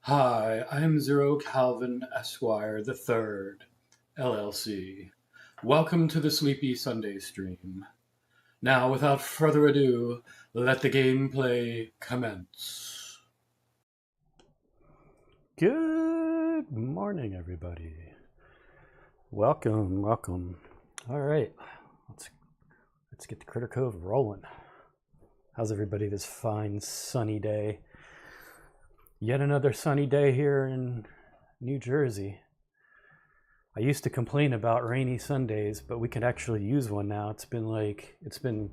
Hi, I'm 0Calvin Esquire the Third, LLC. Welcome to the Sleepy Sunday stream. Now, without further ado, let the gameplay commence. Good morning, everybody. Welcome. All right, let's get the Critter Cove rolling. How's everybody this fine sunny day? Yet another sunny day here in New Jersey. I used to complain about rainy Sundays, but we can actually use one now. It's been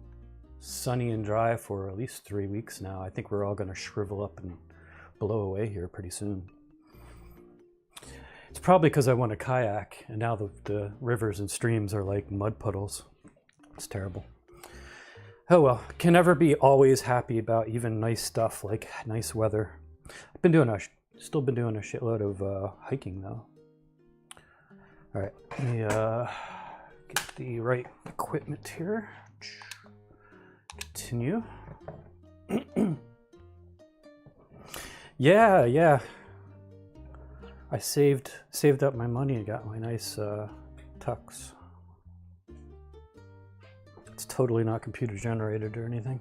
sunny and dry for at least 3 weeks now. I think we're all going to shrivel up and blow away here pretty soon. It's probably because I want a kayak, and now the rivers and streams are like mud puddles. It's terrible. Oh well, can never be always happy about even nice stuff like nice weather. I've still been doing a shitload of hiking though. All right, let me get the right equipment here. Continue. Yeah. I saved up my money and got my nice tux. It's totally not computer generated or anything.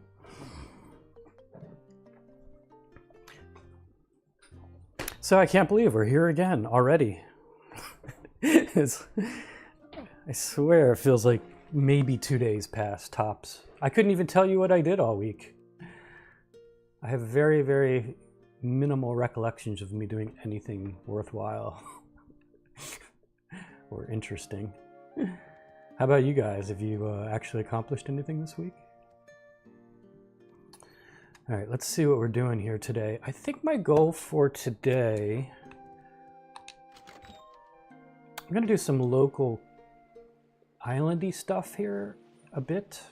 So I can't believe we're here again already. I swear it feels like maybe 2 days past tops. I couldn't even tell you what I did all week. I have very, very minimal recollections of me doing anything worthwhile or interesting. How about you guys? Have you actually accomplished anything this week? All right, let's see what we're doing here today. I think my goal for today, I'm gonna do some local islandy stuff here a bit.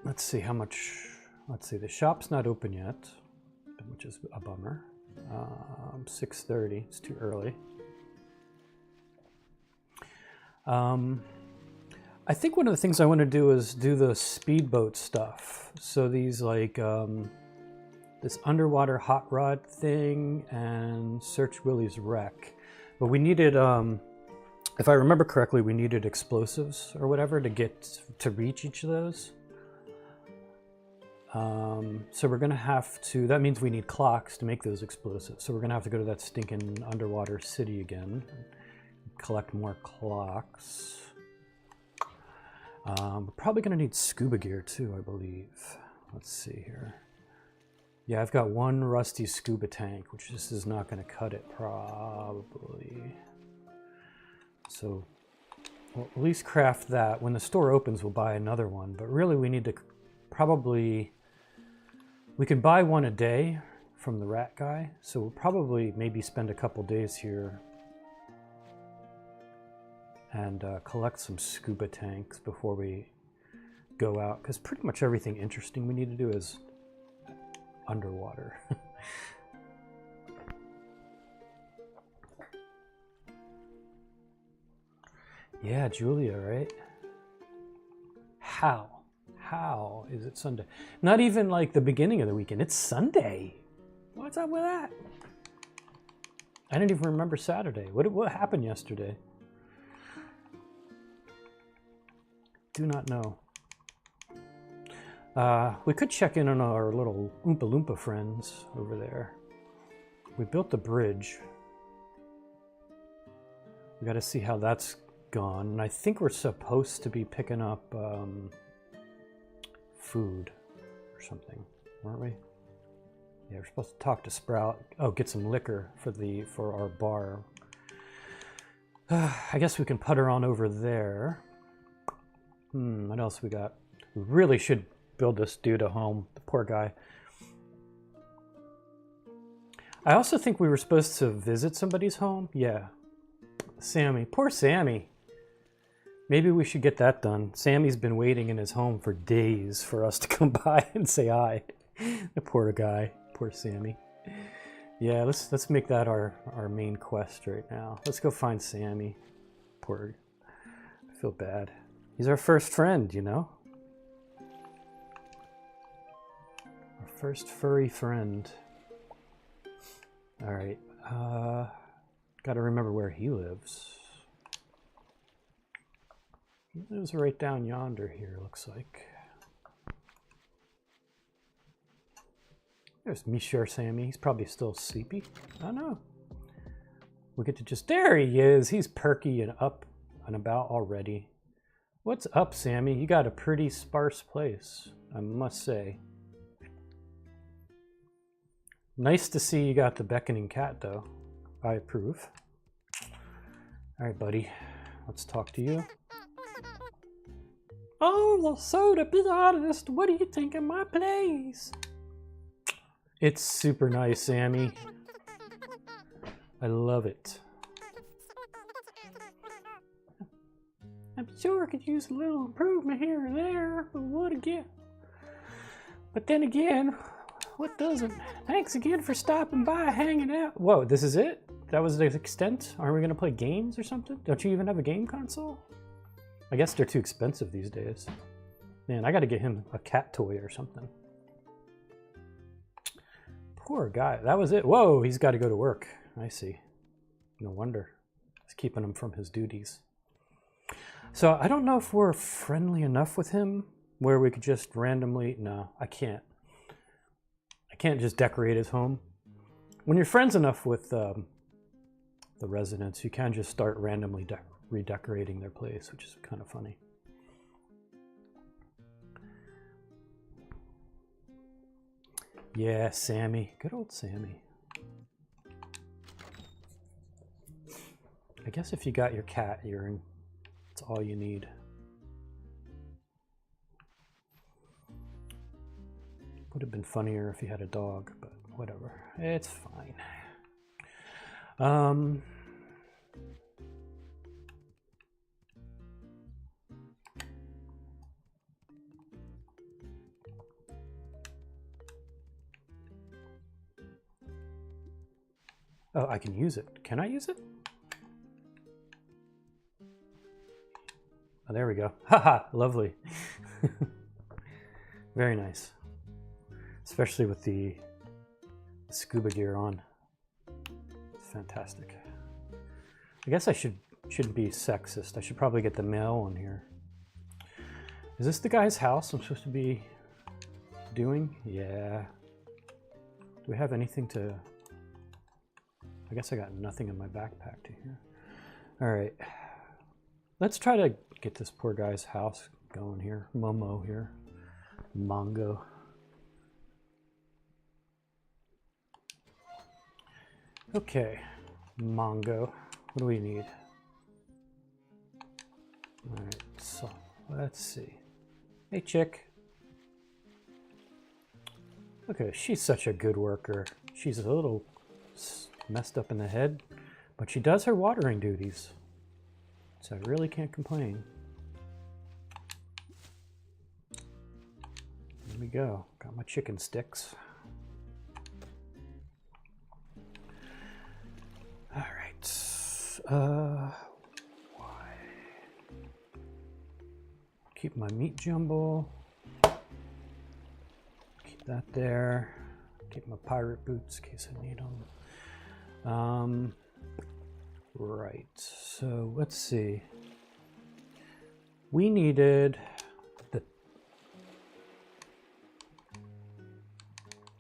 Let's see how much. Let's see, the shop's not open yet, which is a bummer. 6:30, it's too early. I think one of the things I want to do is do the speedboat stuff. So these like this underwater hot rod thing and Search Willie's wreck. But we needed, if I remember correctly, we needed explosives or whatever to reach each of those. So we're gonna have to, that means we need clocks to make those explosives. So we're gonna have to go to that stinking underwater city again, collect more clocks. We're probably gonna need scuba gear too, I believe. Let's see here. Yeah, I've got one rusty scuba tank, which this is not gonna cut it probably. So we'll at least craft that. When the store opens, we'll buy another one, but really we need to probably, we can buy one a day from the rat guy. So we'll probably maybe spend a couple days here and collect some scuba tanks before we go out, because pretty much everything interesting we need to do is underwater. Yeah, Julia, right? How is it Sunday? Not even like the beginning of the weekend, it's Sunday. What's up with that? I didn't even remember Saturday. What happened yesterday? Do not know. We could check in on our little Oompa Loompa friends over there. We built the bridge. We got to see how that's gone. And I think we're supposed to be picking up food or something, weren't we? Yeah, we're supposed to talk to Sprout. Oh, get some liquor for our bar. I guess we can putter on over there. What else we got? We really should build this dude a home. The poor guy. I also think we were supposed to visit somebody's home. Yeah. Sammy. Poor Sammy. Maybe we should get that done. Sammy's been waiting in his home for days for us to come by and say hi. The poor guy. Poor Sammy. Yeah, let's make that our main quest right now. Let's go find Sammy. Poor. I feel bad. He's our first friend, you know? Our first furry friend. All right. Got to remember where he lives. He lives right down yonder here, looks like. There's Monsieur Sammy. He's probably still sleepy. I don't know. We get to just... There he is. He's perky and up and about already. What's up, Sammy? You got a pretty sparse place, I must say. Nice to see you got the beckoning cat, though. I approve. All right, buddy. Let's talk to you. Oh, so to be honest, what do you think of my place? It's super nice, Sammy. I love it. I'm sure I could use a little improvement here and there, but what again? But then again, what doesn't? Thanks again for stopping by, hanging out. Whoa, this is it? That was the extent? Aren't we gonna play games or something? Don't you even have a game console? I guess they're too expensive these days. Man, I gotta get him a cat toy or something. Poor guy. That was it. Whoa, he's got to go to work. I see. No wonder. It's keeping him from his duties. So I don't know if we're friendly enough with him where we could just randomly... No, I can't. I can't just decorate his home. When you're friends enough with the residents, you can just start randomly redecorating their place, which is kind of funny. Yeah, Sammy. Good old Sammy. I guess if you got your cat urine, it's all you need. Would have been funnier if you had a dog, but whatever. It's fine. Oh, I can use it. Can I use it? Oh, there we go. Haha, lovely. Very nice. Especially with the scuba gear on. It's fantastic. I guess I shouldn't be sexist. I should probably get the male one here. Is this the guy's house I'm supposed to be doing? Yeah. Do we have anything to... I guess I got nothing in my backpack to here. All right. Let's try to get this poor guy's house going here. Momo here. Mongo. Okay. Mongo. What do we need? All right. So let's see. Hey, chick. Okay, she's such a good worker. She's a little messed up in the head, but she does her watering duties. So I really can't complain. There we go. Got my chicken sticks. All right. Why? Keep my meat jumble. Keep that there. Keep my pirate boots in case I need them. Right. So let's see. We needed the...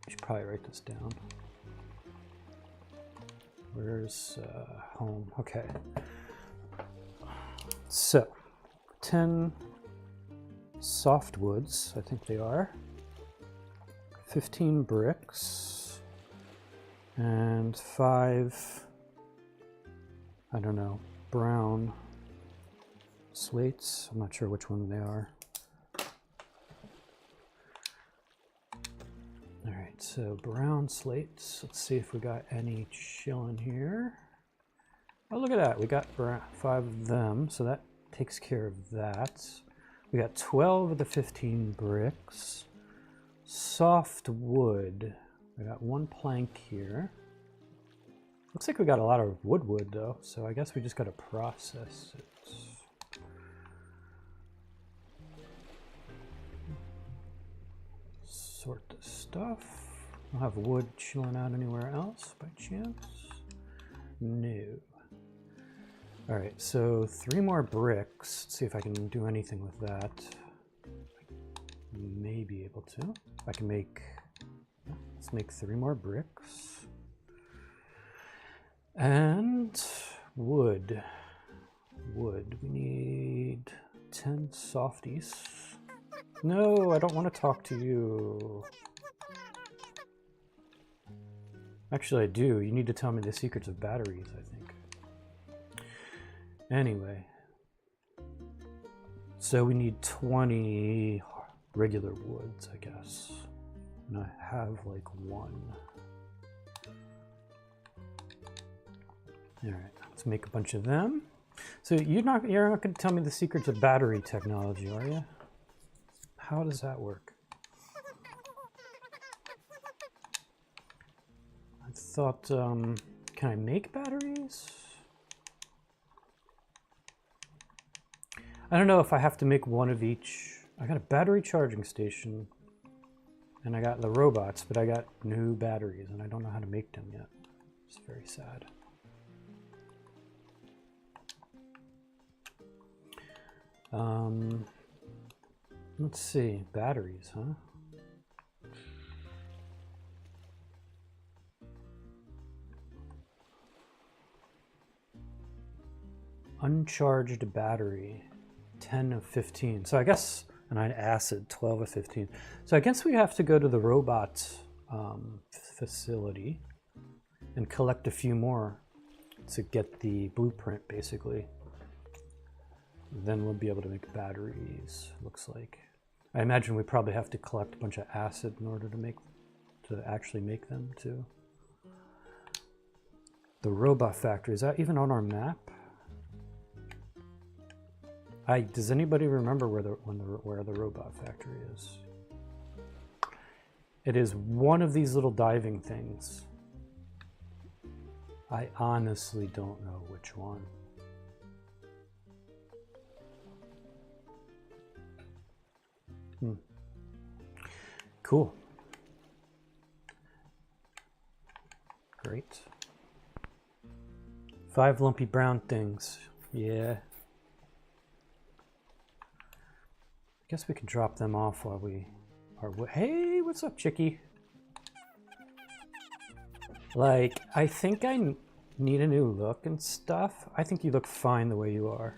I should probably write this down. Where's home? Okay. So 10 softwoods, I think they are. 15 bricks. And 5, I don't know, brown slates. I'm not sure which one they are. All right, so brown slates. Let's see if we got any chilling here. Oh, look at that. We got 5 of them, so that takes care of that. We got 12 of the 15 bricks. Soft wood. I got 1 plank here. Looks like we got a lot of wood though, so I guess we just got to process it. Sort the stuff. I'll have wood chilling out anywhere else by chance? No. All right, so 3 more bricks. Let's see if I can do anything with that. May be able to. I can make, let's make 3 more bricks. And wood. Wood, we need 10 softies. No, I don't want to talk to you. Actually, I do. You need to tell me the secrets of batteries, I think. Anyway. So we need 20 regular woods, I guess. And I have like 1. All right, let's make a bunch of them. So you're not going to tell me the secrets of battery technology, are you? How does that work? I thought, can I make batteries? I don't know if I have to make 1 of each. I got a battery charging station and I got the robots, but I got new batteries and I don't know how to make them yet. It's very sad. Let's see, batteries, huh? Uncharged battery, 10 of 15. So I guess, and I acid, 12 of 15. So I guess we have to go to the robot facility and collect a few more to get the blueprint, basically. Then we'll be able to make batteries, looks like. I imagine we probably have to collect a bunch of acid in order to actually make them too. The robot factory, is that even on our map? Does anybody remember where the robot factory is? It is one of these little diving things. I honestly don't know which one. Cool. Great. 5 lumpy brown things. Yeah. I guess we can drop them off while we are. Hey, what's up, Chicky? Like, I think I need a new look and stuff. I think you look fine the way you are.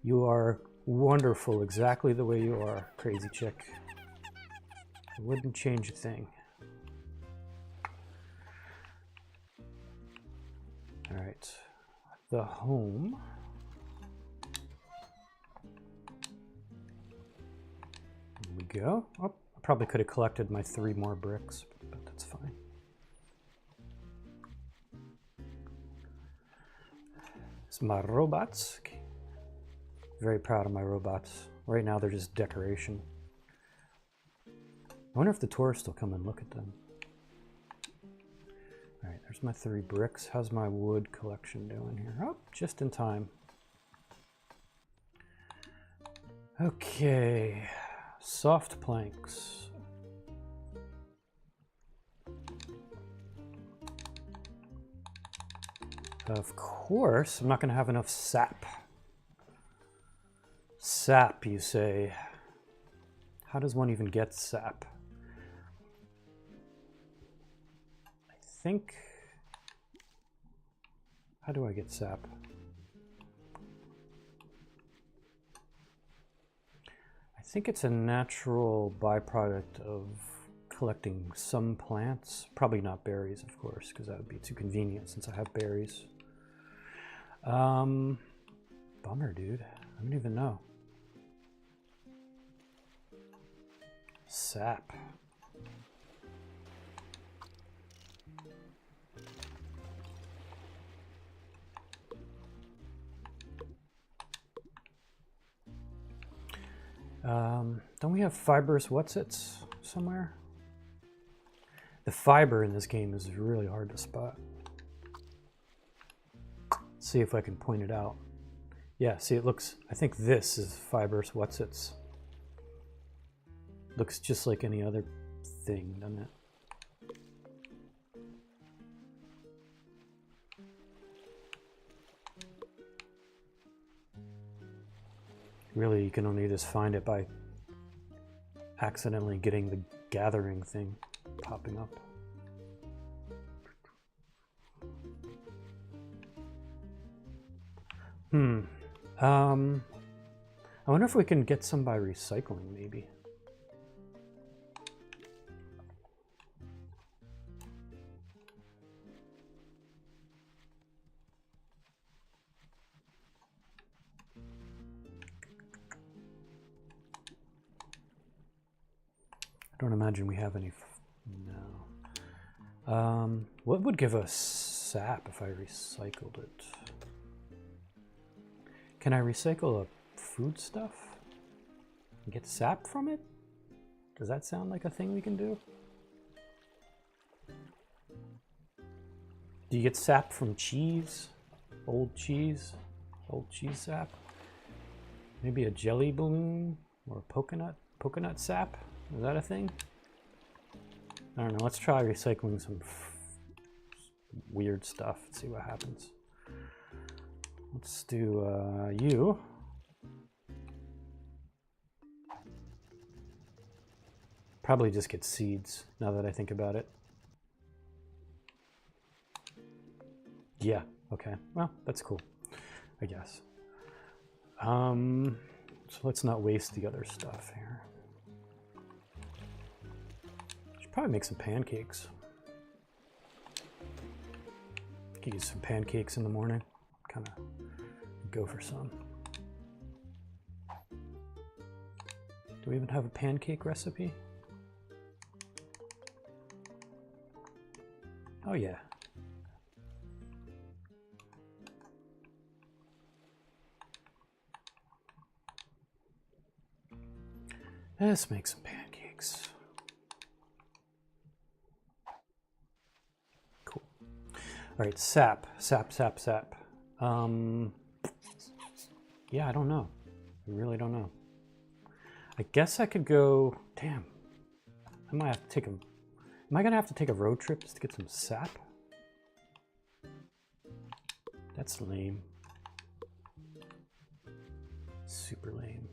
You are wonderful exactly the way you are, crazy chick. I wouldn't change a thing. All right, the home. There we go. Oh, I probably could have collected my 3 more bricks, but that's fine. It's my robots. Very proud of my robots. Right now they're just decoration. I wonder if the tourists will come and look at them. All right, there's my 3 bricks. How's my wood collection doing here? Oh, just in time. Okay, soft planks. Of course, I'm not going to have enough sap. Sap, you say? How does one even get sap? I think... How do I get sap? I think it's a natural byproduct of collecting some plants. Probably not berries, of course, because that would be too convenient since I have berries. Bummer, dude. I don't even know. Sap. Don't we have fibrous whatsits somewhere? The fiber in this game is really hard to spot. Let's see if I can point it out. Yeah, see, it looks, I think this is fibrous whatsits. Looks just like any other thing, doesn't it? Really, you can only just find it by accidentally getting the gathering thing popping up. I wonder if we can get some by recycling, maybe. I don't imagine we have any. No. What would give us sap if I recycled it? Can I recycle a food stuff and get sap from it? Does that sound like a thing we can do? Do you get sap from cheese? Old cheese sap? Maybe a jelly balloon or coconut sap? Is that a thing? I don't know. Let's try recycling some weird stuff. Let's see what happens. Let's do you. Probably just get seeds now that I think about it. Yeah, okay. Well, that's cool, I guess. So let's not waste the other stuff here. Should probably make some pancakes. Could use some pancakes in the morning. Kind of go for some. Do we even have a pancake recipe? Oh yeah. Let's make some pancakes. Cool. All right, sap. Yeah, I don't know. I really don't know. I guess I could go. Damn. I might have to take a. Am I gonna have to take a road trip just to get some sap? That's lame. Super lame.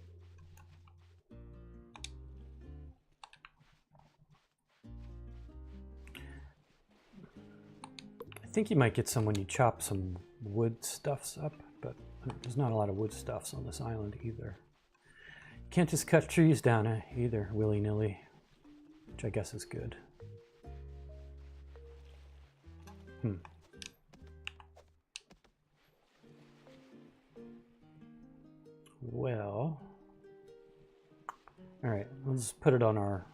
I think you might get some when you chop some wood stuffs up, but there's not a lot of wood stuffs on this island either. You can't just cut trees down either, willy-nilly, which I guess is good. Well, all right, let's put it on our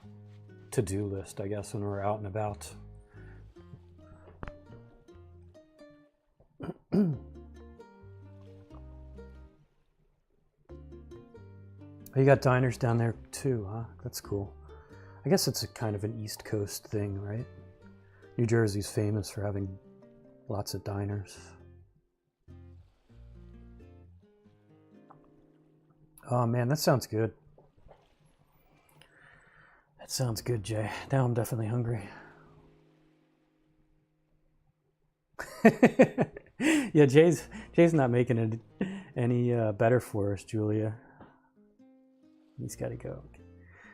to-do list, I guess, when we're out and about. Oh, you got diners down there too, huh? That's cool. I guess it's a kind of an East Coast thing, right? New Jersey's famous for having lots of diners. Oh man, that sounds good. That sounds good, Jay. Now I'm definitely hungry. Yeah, Jay's not making it any better for us, Julia. He's got to go.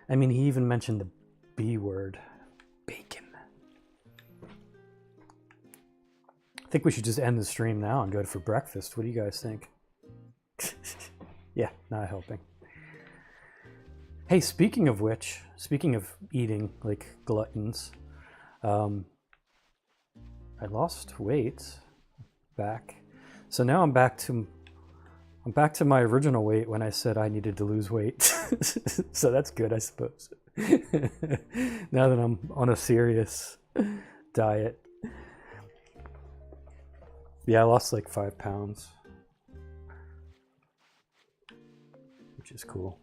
I mean, he even mentioned the B word, bacon. I think we should just end the stream now and go for breakfast. What do you guys think? Yeah, not helping. Hey, speaking of which, speaking of eating like gluttons, I lost weight back. So now I'm back to my original weight when I said I needed to lose weight. So that's good, I suppose. Now that I'm on a serious diet. Yeah, I lost like 5 pounds. Which is cool.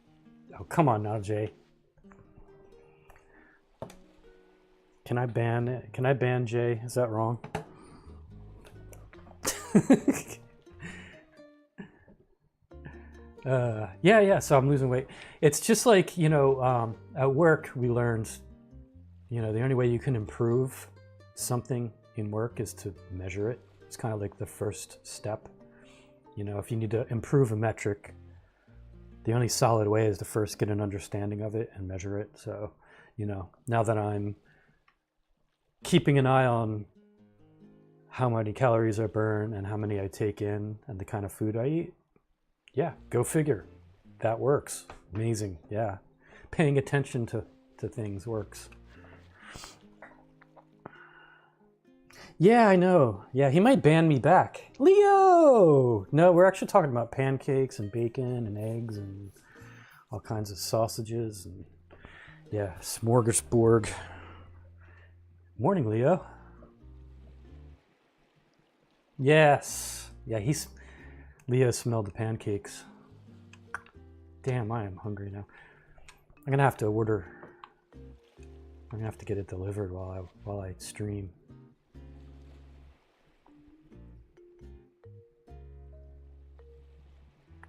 Oh, come on now, Jay. Can I ban Jay? Is that wrong? Yeah, so I'm losing weight. It's just like, at work we learned you know, the only way you can improve something in work is to measure it. It's kind of like the first step. You know, if you need to improve a metric, the only solid way is to first get an understanding of it and measure it. So, you know, now that I'm keeping an eye on how many calories I burn and how many I take in and the kind of food I eat, yeah, go figure. That works. Amazing. Yeah. Paying attention to things works. Yeah, I know. Yeah, he might ban me back. Leo! No, we're actually talking about pancakes and bacon and eggs and all kinds of sausages and, yeah, smorgasbord. Morning, Leo. Yes. Yeah, Leo smelled the pancakes. Damn, I am hungry now. I'm gonna have to order. I'm gonna have to get it delivered while I stream.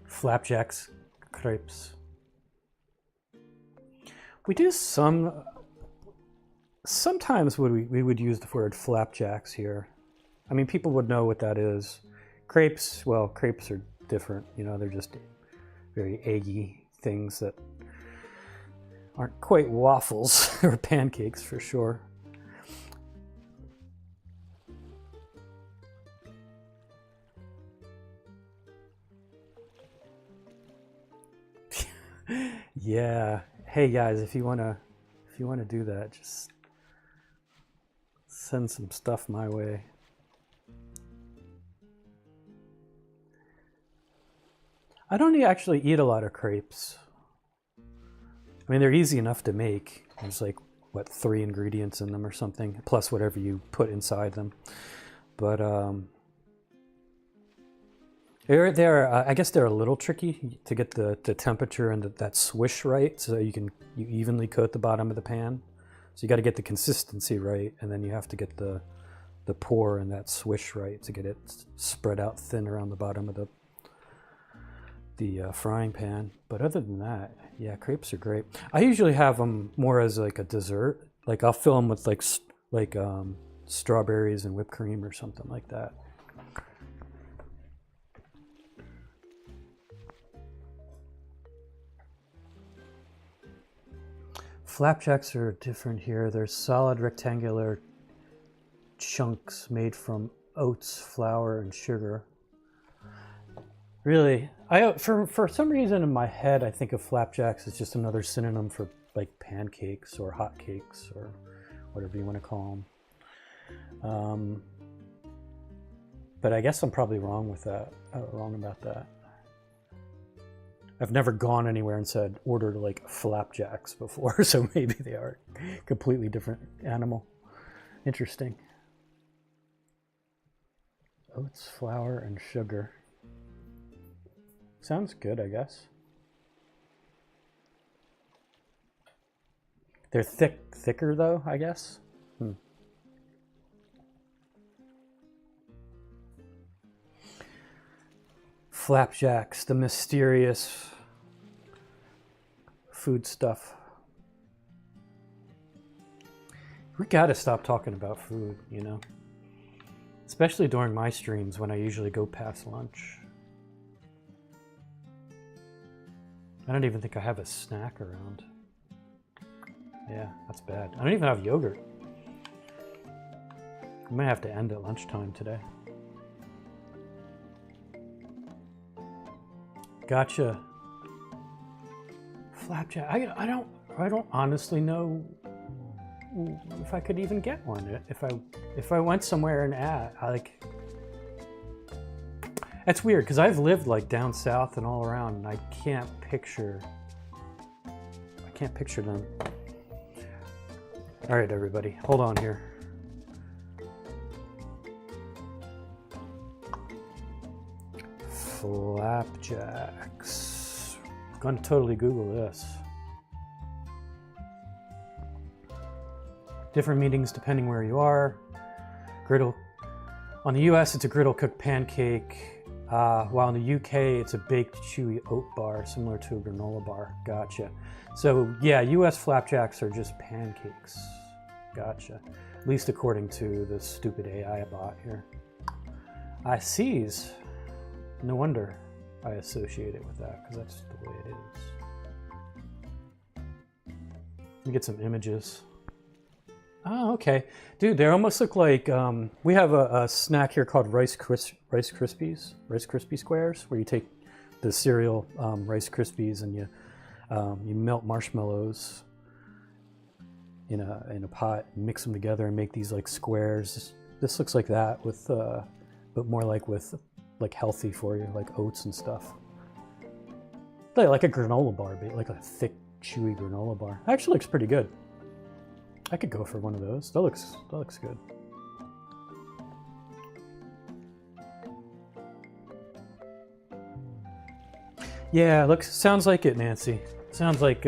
Flapjacks, crepes. We do sometimes we would use the word flapjacks here. I mean, people would know what that is. Crepes, well, crepes are different. You know, they're just very eggy things that aren't quite waffles or pancakes for sure. Yeah. Hey guys, if you wanna do that, just send some stuff my way. I don't actually eat a lot of crepes. I mean, they're easy enough to make. There's like, what, 3 ingredients in them or something, plus whatever you put inside them. But I guess they're a little tricky to get the temperature and that swish right, so you evenly coat the bottom of the pan. So you got to get the consistency right, and then you have to get the pour and that swish right to get it spread out thin around the bottom of the frying pan. But other than that, yeah, crepes are great. I usually have them more as like a dessert. Like I'll fill them with like strawberries and whipped cream or something like that. Flapjacks are different here. They're solid rectangular chunks made from oats, flour, and sugar. Really, for some reason in my head, I think of flapjacks as just another synonym for like pancakes or hot cakes or whatever you want to call them. But I guess I'm probably wrong about that. I've never gone anywhere and said order like flapjacks before, so maybe they are a completely different animal. Interesting. Oats, flour, and sugar. Sounds good, I guess. They're thicker though, I guess. Flapjacks, the mysterious food stuff. We gotta stop talking about food, you know? Especially during my streams when I usually go past lunch. I don't even think I have a snack around. Yeah, that's bad. I don't even have yogurt. I might have to end at lunchtime today. Gotcha. Flapjack. I don't honestly know if I could even get one. If I went somewhere and it's weird because I've lived like down south and all around, and I can't picture them. All right, everybody, hold on here. Flapjacks. I'm gonna totally Google this. Different meanings depending where you are. Griddle. On the US, it's a griddle cooked pancake, while in the UK, it's a baked chewy oat bar, similar to a granola bar. Gotcha. So yeah, US flapjacks are just pancakes. Gotcha. At least according to the stupid AI bot here. I sees. No wonder I associate it with that, because that's the way it is. Let me get some images. Oh, okay. Dude, they almost look like, we have a snack here called Rice Krispie squares, where you take the cereal Rice Krispies and you melt marshmallows in a pot, mix them together and make these like squares. This looks like that with, but more like with like healthy for you, like oats and stuff. Like a granola bar, like a thick, chewy granola bar. Actually looks pretty good. I could go for one of those. That looks good. Yeah, sounds like it, Nancy. Sounds like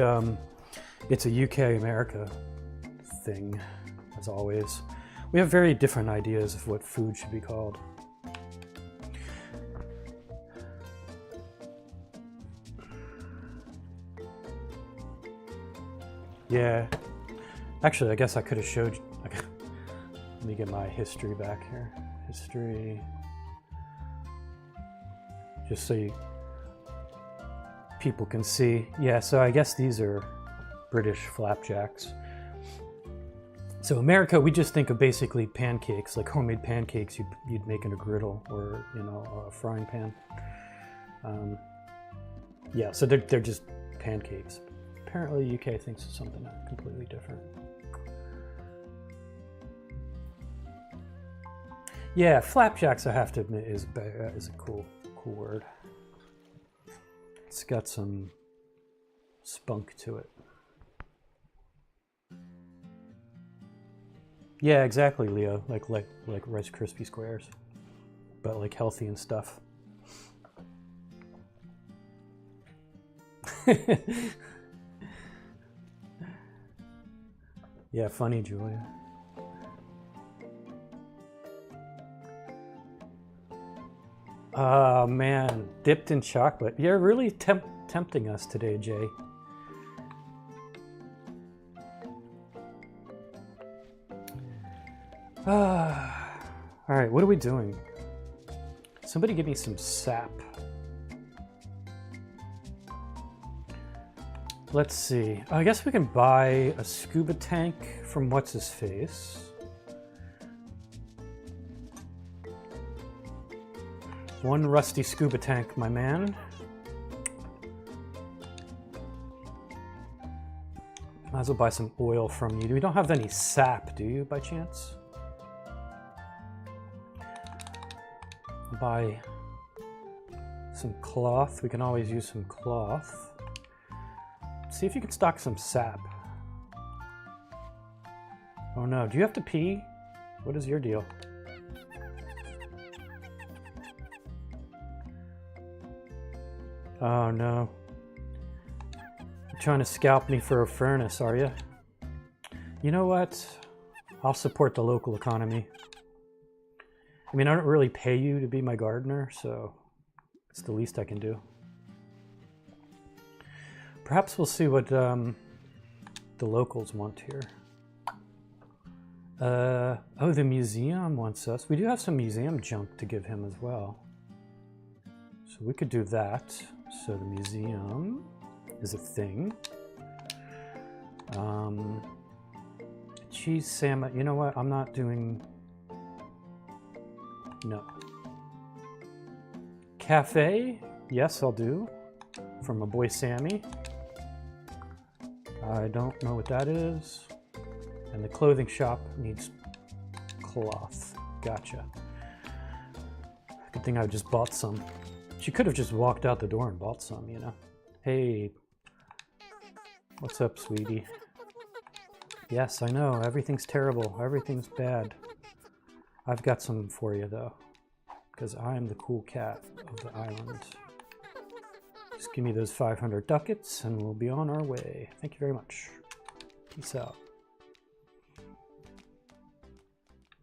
it's a UK America thing, as always. We have very different ideas of what food should be called. Yeah. Actually, I guess I could have showed you. Let me get my history back here. History. Just so people can see. Yeah, so I guess these are British flapjacks. So America, we just think of basically pancakes, like homemade pancakes you'd make in a griddle or, you know, a frying pan. Yeah, so they're just pancakes. Apparently UK thinks of something completely different. Yeah, flapjacks, I have to admit, is a cool word. It's got some spunk to it. Yeah, exactly, Leo. Like Rice Krispie squares, but like healthy and stuff. Yeah, funny, Julia. Oh man, dipped in chocolate. You're really tempting us today, Jay. All right, what are we doing? Somebody give me some sap. Let's see. I guess we can buy a scuba tank from What's-His-Face. One rusty scuba tank, my man. Might as well buy some oil from you. We don't have any sap, do you, by chance? Buy some cloth. We can always use some cloth. See if you can stock some sap. Oh no, do you have to pee? What is your deal? Oh no. You're trying to scalp me for a furnace, are you? You know what? I'll support the local economy. I mean, I don't really pay you to be my gardener, so it's the least I can do. Perhaps we'll see what the locals want here. Oh, the museum wants us. We do have some museum junk to give him as well. So we could do that. So the museum is a thing. Cheese salmon. You know what? I'm not doing... No. Cafe? Yes, I'll do. From my boy Sammy. I don't know what that is. And the clothing shop needs cloth. Gotcha. Good thing I just bought some. She could have just walked out the door and bought some, you know. Hey. What's up, sweetie? Yes, I know. Everything's terrible. Everything's bad. I've got some for you, though. Because I am the cool cat of the island. Just give me those 500 ducats and we'll be on our way. Thank you very much. Peace out.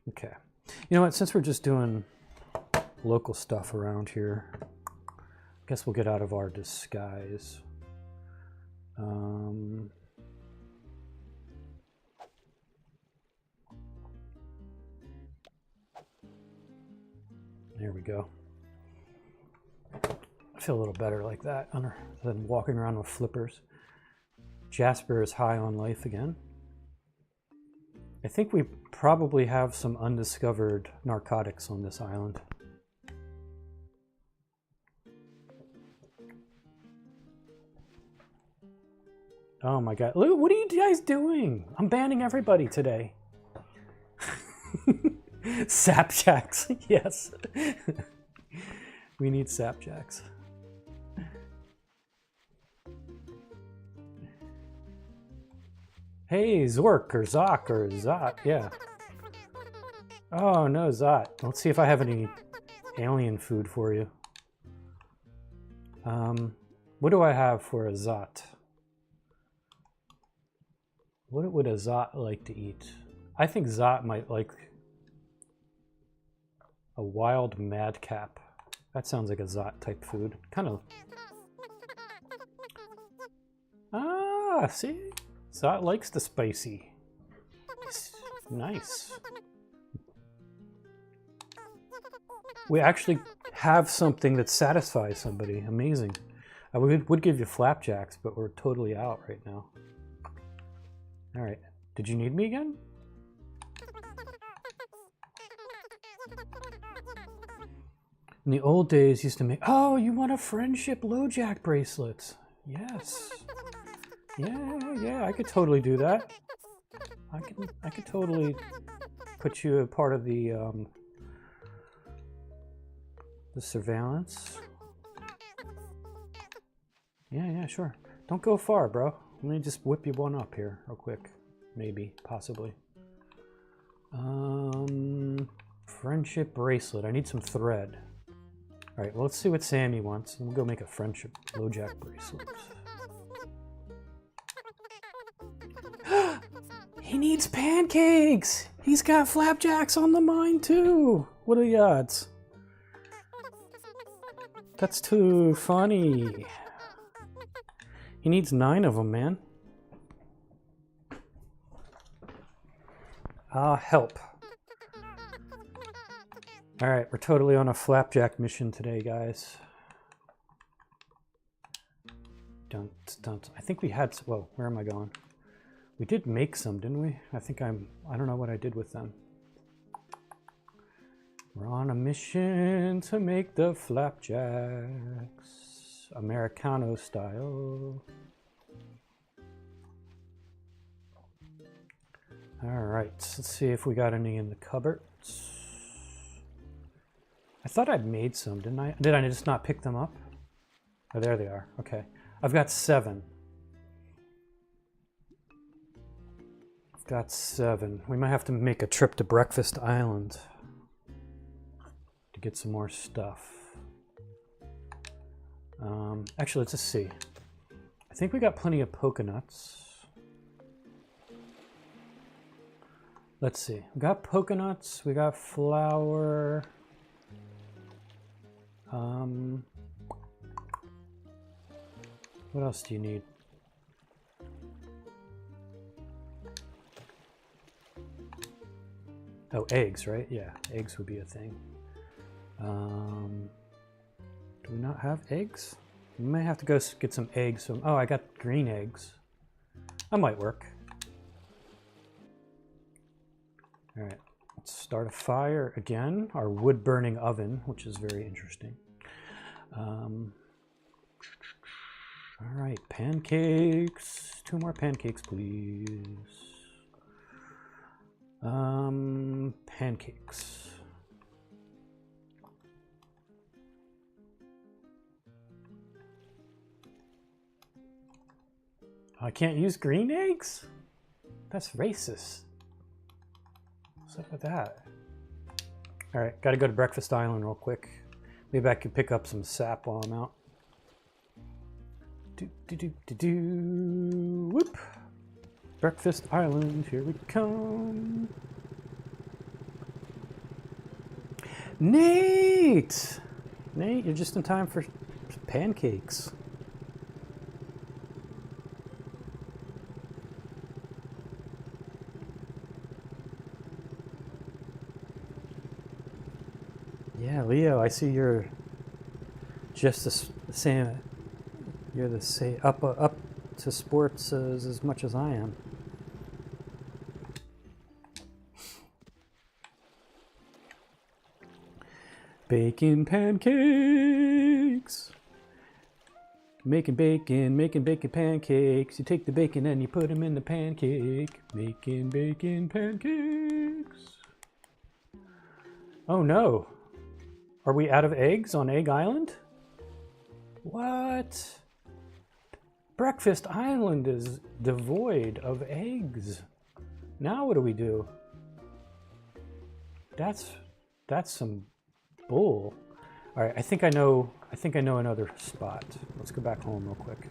Okay. You know what? Since we're just doing local stuff around here, I guess we'll get out of our disguise. go. I feel a little better like that than walking around with flippers. Jasper is high on life again. I think we probably have some undiscovered narcotics on this island. Oh my god. Look, what are you guys doing? I'm banning everybody today. Sapjacks, yes. We need sapjacks. Hey, Zork or Zoc or Zot, yeah. Oh no, Zot. Let's see if I have any alien food for you. What do I have for a Zot? What would a Zot like to eat? I think Zot might like a wild madcap. That sounds like a Zot type food. Kind of. Ah, see? Zot likes the spicy. Nice. We actually have something that satisfies somebody. Amazing. I would give you flapjacks, but we're totally out right now. All right. Did you need me again? In the old days, used to make. Oh, you want a friendship LoJack bracelet? Yes. Yeah. I could totally do that. I could totally put you a part of the surveillance. Yeah, sure. Don't go far, bro. Let me just whip you one up here real quick. Maybe, possibly. Friendship bracelet. I need some thread. All right, well, let's see what Sammy wants, and we'll go make a friendship LoJack bracelet. He needs pancakes! He's got flapjacks on the mind, too! What are the odds? That's too funny. He needs 9 of them, man. Help. Alright, we're totally on a flapjack mission today, guys. Don't. I think we had... Whoa, where am I going? We did make some, didn't we? I don't know what I did with them. We're on a mission to make the flapjacks. Americano style. Alright, let's see if we got any in the cupboards. I thought I'd made some, didn't I? Did I just not pick them up? Oh, there they are. Okay. I've got 7. Got 7. We might have to make a trip to Breakfast Island to get some more stuff. Actually, let's just see. I think we got plenty of polka nuts. Let's see. We got polka nuts. We got flour. What else do you need? Oh, eggs, right? Yeah, eggs would be a thing. Do we not have eggs? We might have to go get some eggs. Oh, I got green eggs. That might work. All right, let's start a fire again. Our wood-burning oven, which is very interesting. All right, pancakes. 2 more pancakes, please. Pancakes. I can't use green eggs? That's racist. What's up with that? All right, gotta go to Breakfast Island real quick. Maybe I could pick up some sap while I'm out. Whoop. Breakfast Island, here we come. Nate! Nate, you're just in time for pancakes. Yeah, Leo, I see you're just the same. You're the same up to sports as much as I am. Bacon pancakes. Making bacon pancakes. You take the bacon and you put them in the pancake. Making bacon pancakes. Oh no. Are we out of eggs on Egg Island? What? Breakfast Island is devoid of eggs. Now what do we do? That's some bull. All right, I think I know another spot. Let's go back home real quick.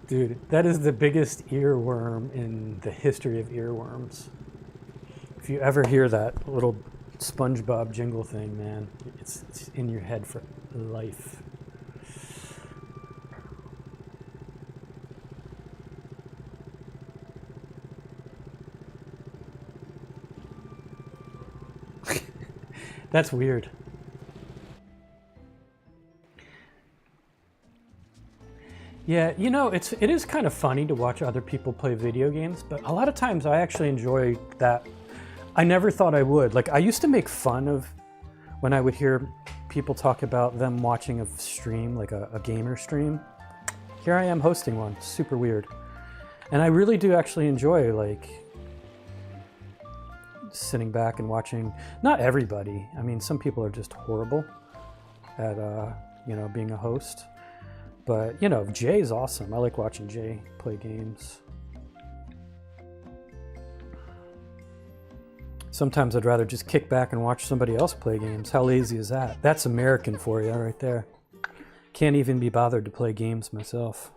Dude, that is the biggest earworm in the history of earworms. If you ever hear that little SpongeBob jingle thing, man, it's in your head for life. That's weird. Yeah, you know, it is kind of funny to watch other people play video games, but a lot of times I actually enjoy that. I never thought I would. Like, I used to make fun of when I would hear people talk about them watching a stream, like a gamer stream. Here I am hosting one. Super weird. And I really do actually enjoy, like, sitting back and watching. Not everybody. I mean, some people are just horrible at, you know, being a host. But, you know, Jay's awesome. I like watching Jay play games. Sometimes I'd rather just kick back and watch somebody else play games. How lazy is that? That's American for you right there. Can't even be bothered to play games myself.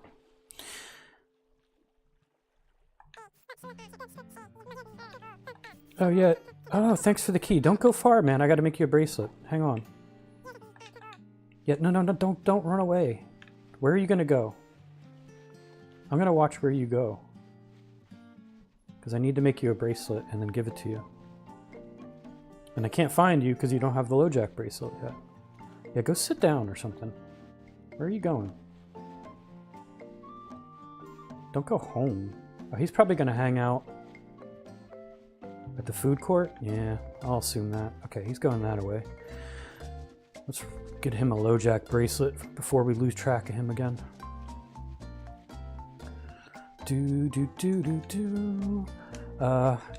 Oh, yeah. Oh, thanks for the key. Don't go far, man. I got to make you a bracelet. Hang on. Yeah, no, don't run away. Where are you going to go? I'm going to watch where you go. Because I need to make you a bracelet and then give it to you. And I can't find you because you don't have the LoJack bracelet yet. Yeah, go sit down or something. Where are you going? Don't go home. Oh, he's probably going to hang out at the food court? Yeah, I'll assume that. Okay, he's going that way. Let's get him a LoJack bracelet before we lose track of him again.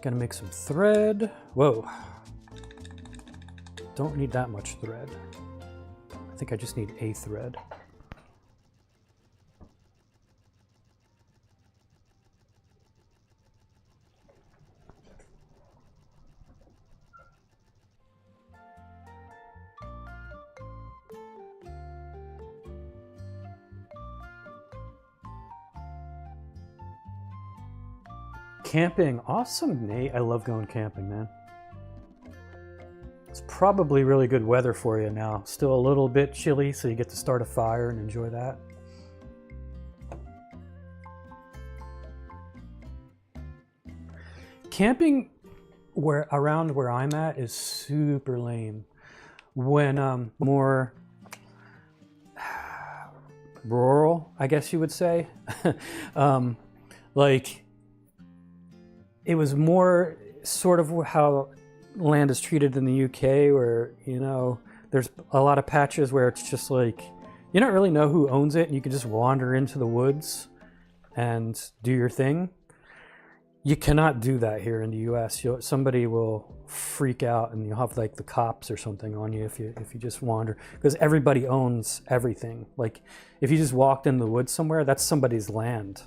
Gonna make some thread. Whoa. Don't need that much thread. I think I just need a thread. Camping, awesome, Nate. I love going camping, man. It's probably really good weather for you now. Still a little bit chilly, so you get to start a fire and enjoy that. Camping around where I'm at is super lame. When more rural, I guess you would say, like. It was more sort of how land is treated in the UK, where, you know, there's a lot of patches where it's just like, you don't really know who owns it, and you can just wander into the woods and do your thing. You cannot do that here in the US. Somebody will freak out, and you'll have like the cops or something on you if you just wander, because everybody owns everything. Like, if you just walked in the woods somewhere, that's somebody's land.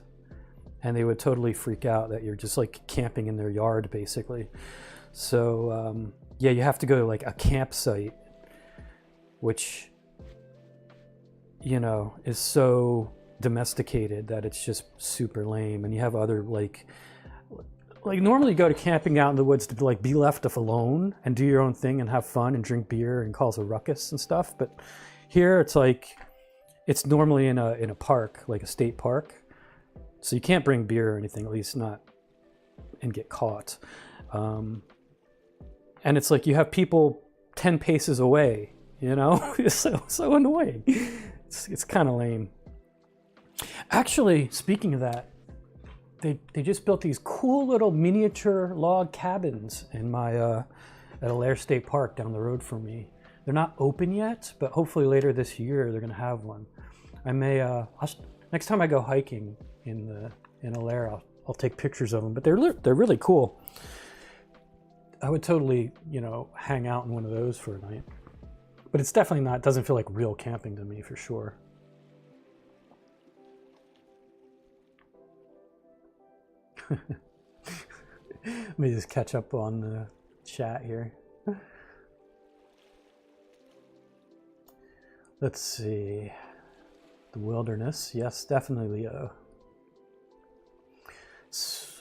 And they would totally freak out that you're just like camping in their yard, basically. So yeah, you have to go to like a campsite, which, you know, is so domesticated that it's just super lame. And you have other like normally you go to camping out in the woods to like be left alone and do your own thing and have fun and drink beer and cause a ruckus and stuff. But here it's like, it's normally in a park, like a state park. So you can't bring beer or anything, at least not and get caught. And it's like you have people 10 paces away, you know? It's so annoying. It's kind of lame. Actually, speaking of that, they just built these cool little miniature log cabins in my at Alair State Park down the road from me. They're not open yet, but hopefully later this year they're gonna have one. I may next time I go hiking in Alair, I'll take pictures of them. But they're really cool. I would totally, you know, hang out in one of those for a night. But it's definitely not. Doesn't feel like real camping to me for sure. Let me just catch up on the chat here. Let's see. The wilderness. Yes, definitely, Leo.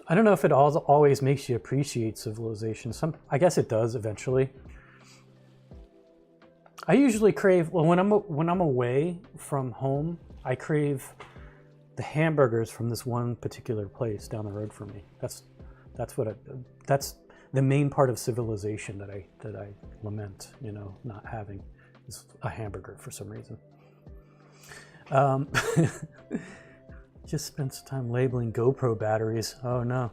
I don't know if it always makes you appreciate civilization. I guess it does eventually. I usually crave, well, when I'm away from home, I crave the hamburgers from this one particular place down the road from me. That's the main part of civilization that I lament, you know, not having is a hamburger for some reason. Just spent some time labeling GoPro batteries. Oh no.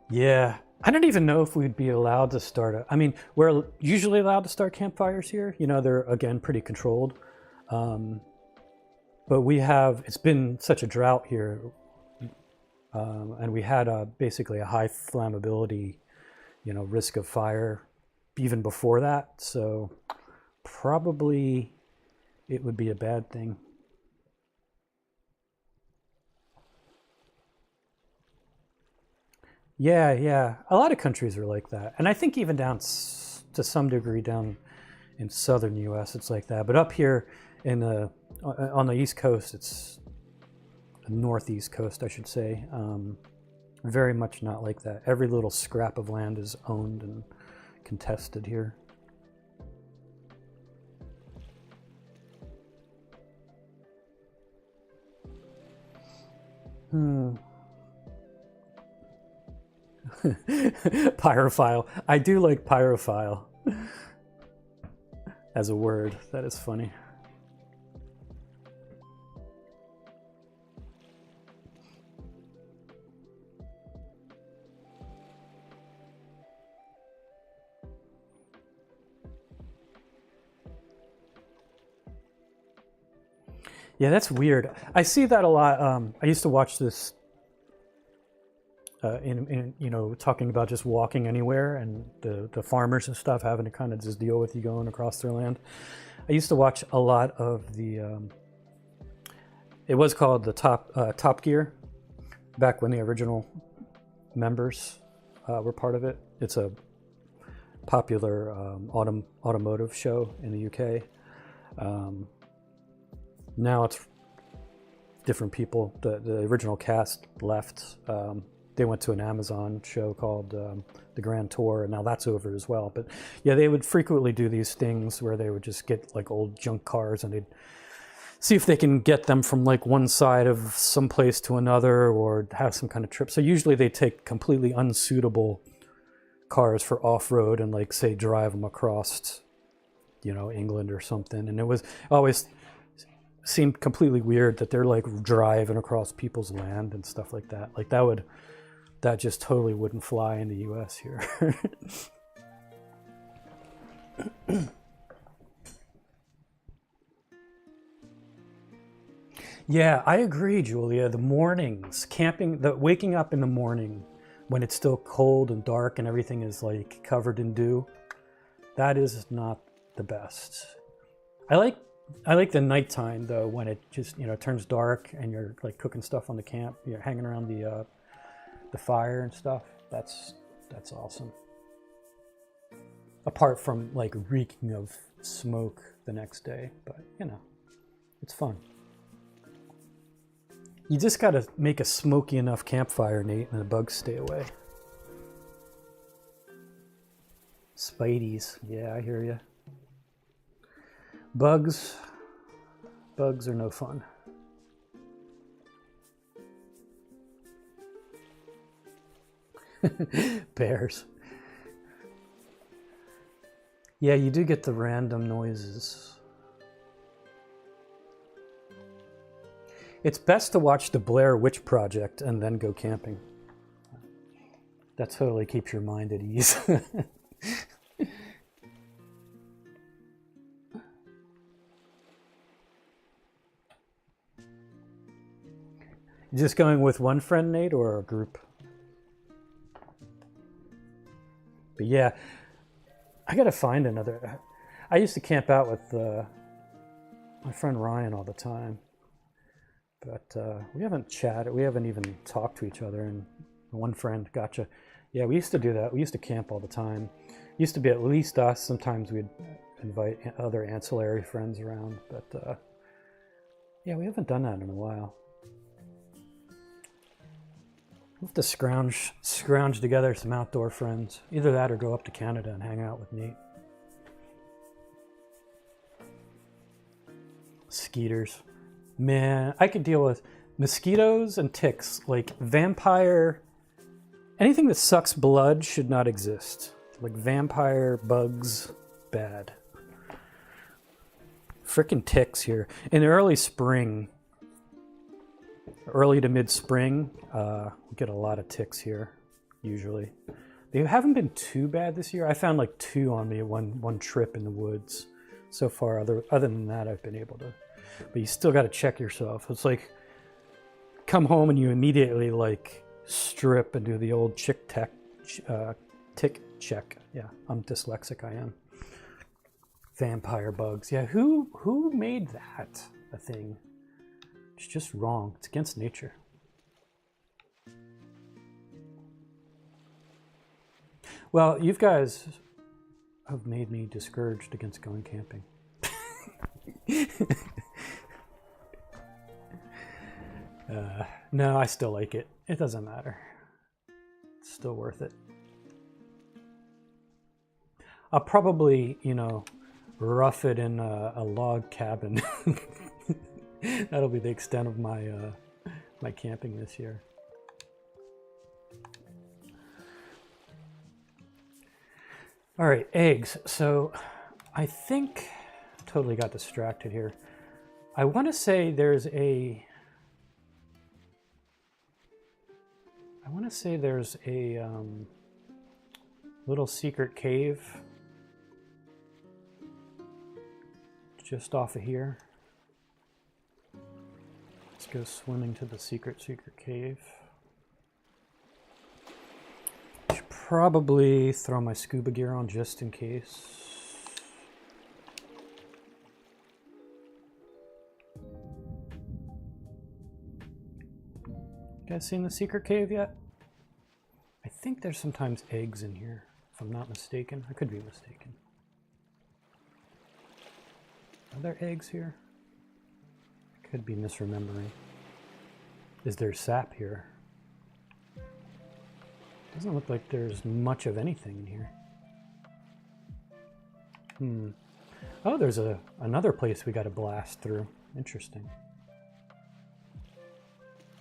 Yeah, I don't even know if we'd be allowed to start I mean, we're usually allowed to start campfires here. You know, they're, again, pretty controlled. But it's been such a drought here. And we had basically a high flammability, you know, risk of fire even before that. So probably it would be a bad thing. Yeah. A lot of countries are like that. And I think even down to some degree down in southern US, it's like that. But up here on the East Coast, it's the northeast coast, I should say, very much not like that. Every little scrap of land is owned and contested here. Pyrophile. I do like pyrophile as a word. That is funny. Yeah, that's weird. I see that a lot. I used to watch this in you know, talking about just walking anywhere and the farmers and stuff having to kind of just deal with you going across their land. I used to watch a lot of the it was called the Top Gear back when the original members were part of it. It's a popular automotive show in the UK. Now it's different people. The original cast left. They went to an Amazon show called The Grand Tour, and now that's over as well. But yeah, they would frequently do these things where they would just get like old junk cars and they'd see if they can get them from like one side of some place to another or have some kind of trip. So usually they take completely unsuitable cars for off-road and like say drive them across, you know, England or something. And it was always seemed completely weird that they're like driving across people's land and stuff like that. Like that just totally wouldn't fly in the US here. Yeah, I agree, Julia. The mornings, camping, waking up in the morning when it's still cold and dark and everything is like covered in dew, that is not the best. I like the nighttime though, when it just, you know, turns dark and you're like cooking stuff on the camp, you're hanging around the fire and stuff. That's awesome. Apart from like reeking of smoke the next day, but you know, it's fun. You just gotta make a smoky enough campfire, Nate, and the bugs stay away. Spideys, yeah, I hear you. Bugs Bugs are no fun. Bears. Yeah, you do get the random noises. It's best to watch the Blair Witch Project and then go camping. That totally keeps your mind at ease. Just going with one friend, Nate, or a group? But yeah, I gotta find another. I used to camp out with my friend Ryan all the time, but we haven't chatted. We haven't even talked to each other. And one friend, gotcha. Yeah, we used to do that. We used to camp all the time. Used to be at least us. Sometimes we'd invite other ancillary friends around, but yeah, we haven't done that in a while. We'll have to scrounge together some outdoor friends. Either that or go up to Canada and hang out with Nate. Skeeters. Man, I could deal with mosquitoes and ticks. Like vampire... Anything that sucks blood should not exist. Like vampire, bugs, bad. Frickin' ticks here. In early spring... Early to mid-spring, we get a lot of ticks here, usually. They haven't been too bad this year. I found like 2 on me at one trip in the woods. So far, other than that, I've been able to. But you still got to check yourself. It's like, come home and you immediately like strip and do the old tick check. Yeah, I'm dyslexic, I am. Vampire bugs. Yeah, who made that a thing? It's just wrong. It's against nature. Well, you guys have made me discouraged against going camping. No, I still like it. It doesn't matter. It's still worth it. I'll probably, rough it in a log cabin. That'll be the extent of my my camping this year. All right, eggs. So I think totally got distracted here. I want to say there's a little secret cave just off of here. Let's go swimming to the secret cave. Should probably throw my scuba gear on just in case. You guys seen the secret cave yet? I think there's sometimes eggs in here, if I'm not mistaken. I could be mistaken. Are there eggs here? Could be misremembering. Is there sap here? Doesn't look like there's much of anything in here. Oh, there's another place we got to blast through. Interesting.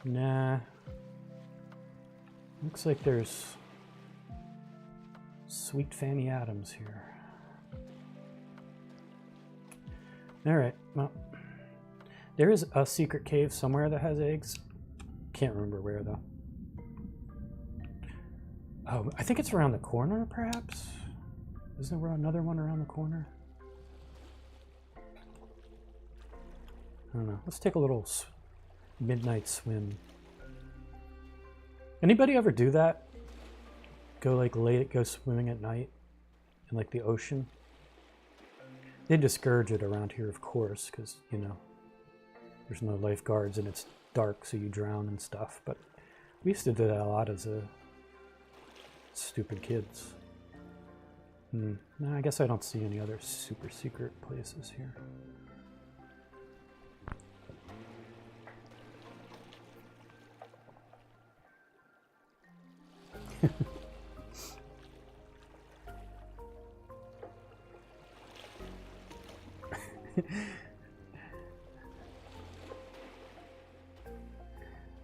Nah. Looks like there's Sweet Fanny Adams here. All right, well. There is a secret cave somewhere that has eggs. Can't remember where, though. Oh, I think it's around the corner, perhaps? Isn't there another one around the corner? I don't know. Let's take a little midnight swim. Anybody ever do that? Go swimming at night in like the ocean? They discourage it around here, of course, because, there's no lifeguards and it's dark, so you drown and stuff. But we used to do that a lot as stupid kids. No, I guess I don't see any other super secret places here.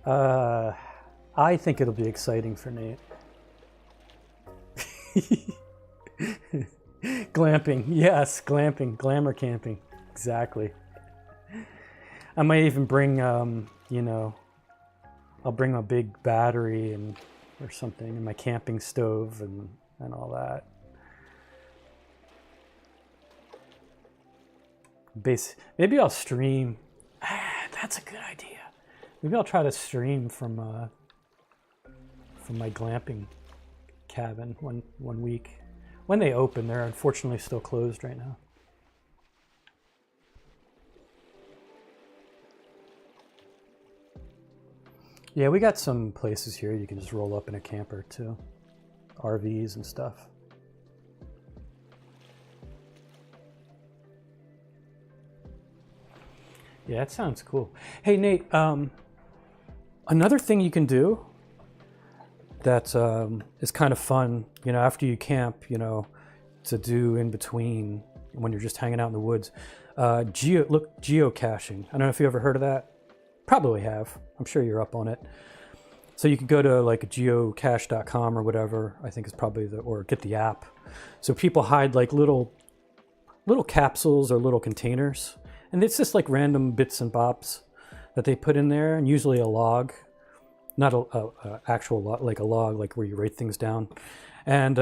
I think it'll be exciting for Nate. Glamping, yes, glamping, glamour camping, exactly. I might even bring, you know, I'll bring a big battery and or something, and my camping stove and all that. Maybe I'll stream. That's a good idea. Maybe I'll try to stream from my glamping cabin one week. When they open, they're unfortunately still closed right now. Yeah, we got some places here you can just roll up in a camper too. RVs and stuff. Yeah, that sounds cool. Hey, Nate, another thing you can do that is kind of fun, you know, after you camp, you know, to do in between when you're just hanging out in the woods. Geocaching. I don't know if you ever heard of that. Probably have. I'm sure you're up on it. So you could go to like geocache.com or whatever. I think is probably or get the app. So people hide like little capsules or little containers, and it's just like random bits and bobs that they put in there, and usually a log, not a actual log, like a log, like where you write things down, and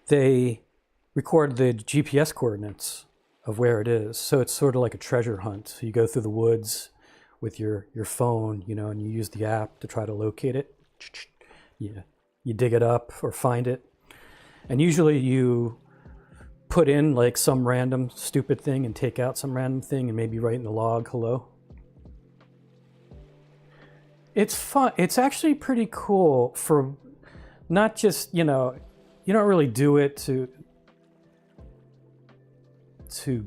they record the GPS coordinates of where it is. So it's sort of like a treasure hunt. So you go through the woods with your phone, you know, and you use the app to try to locate it. Yeah, you dig it up or find it, and usually you put in like some random stupid thing and take out some random thing and maybe write in the log hello. It's fun. It's actually pretty cool for not just, you know, you don't really do it to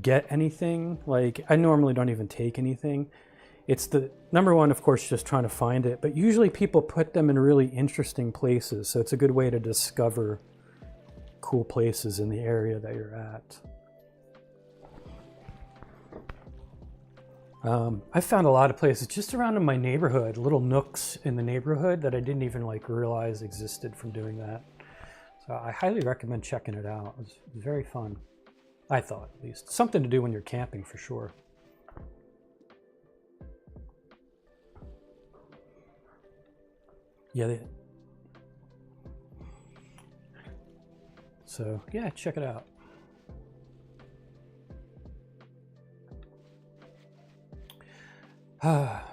get anything. Like I normally don't even take anything. It's the number one, of course, just trying to find it, but usually people put them in really interesting places. So it's a good way to discover cool places in the area that you're at. I found a lot of places just around in my neighborhood, little nooks in the neighborhood that I didn't even like realize existed from doing that. So I highly recommend checking it out. It was very fun. I thought, at least. Something to do when you're camping for sure. Yeah. So yeah, check it out.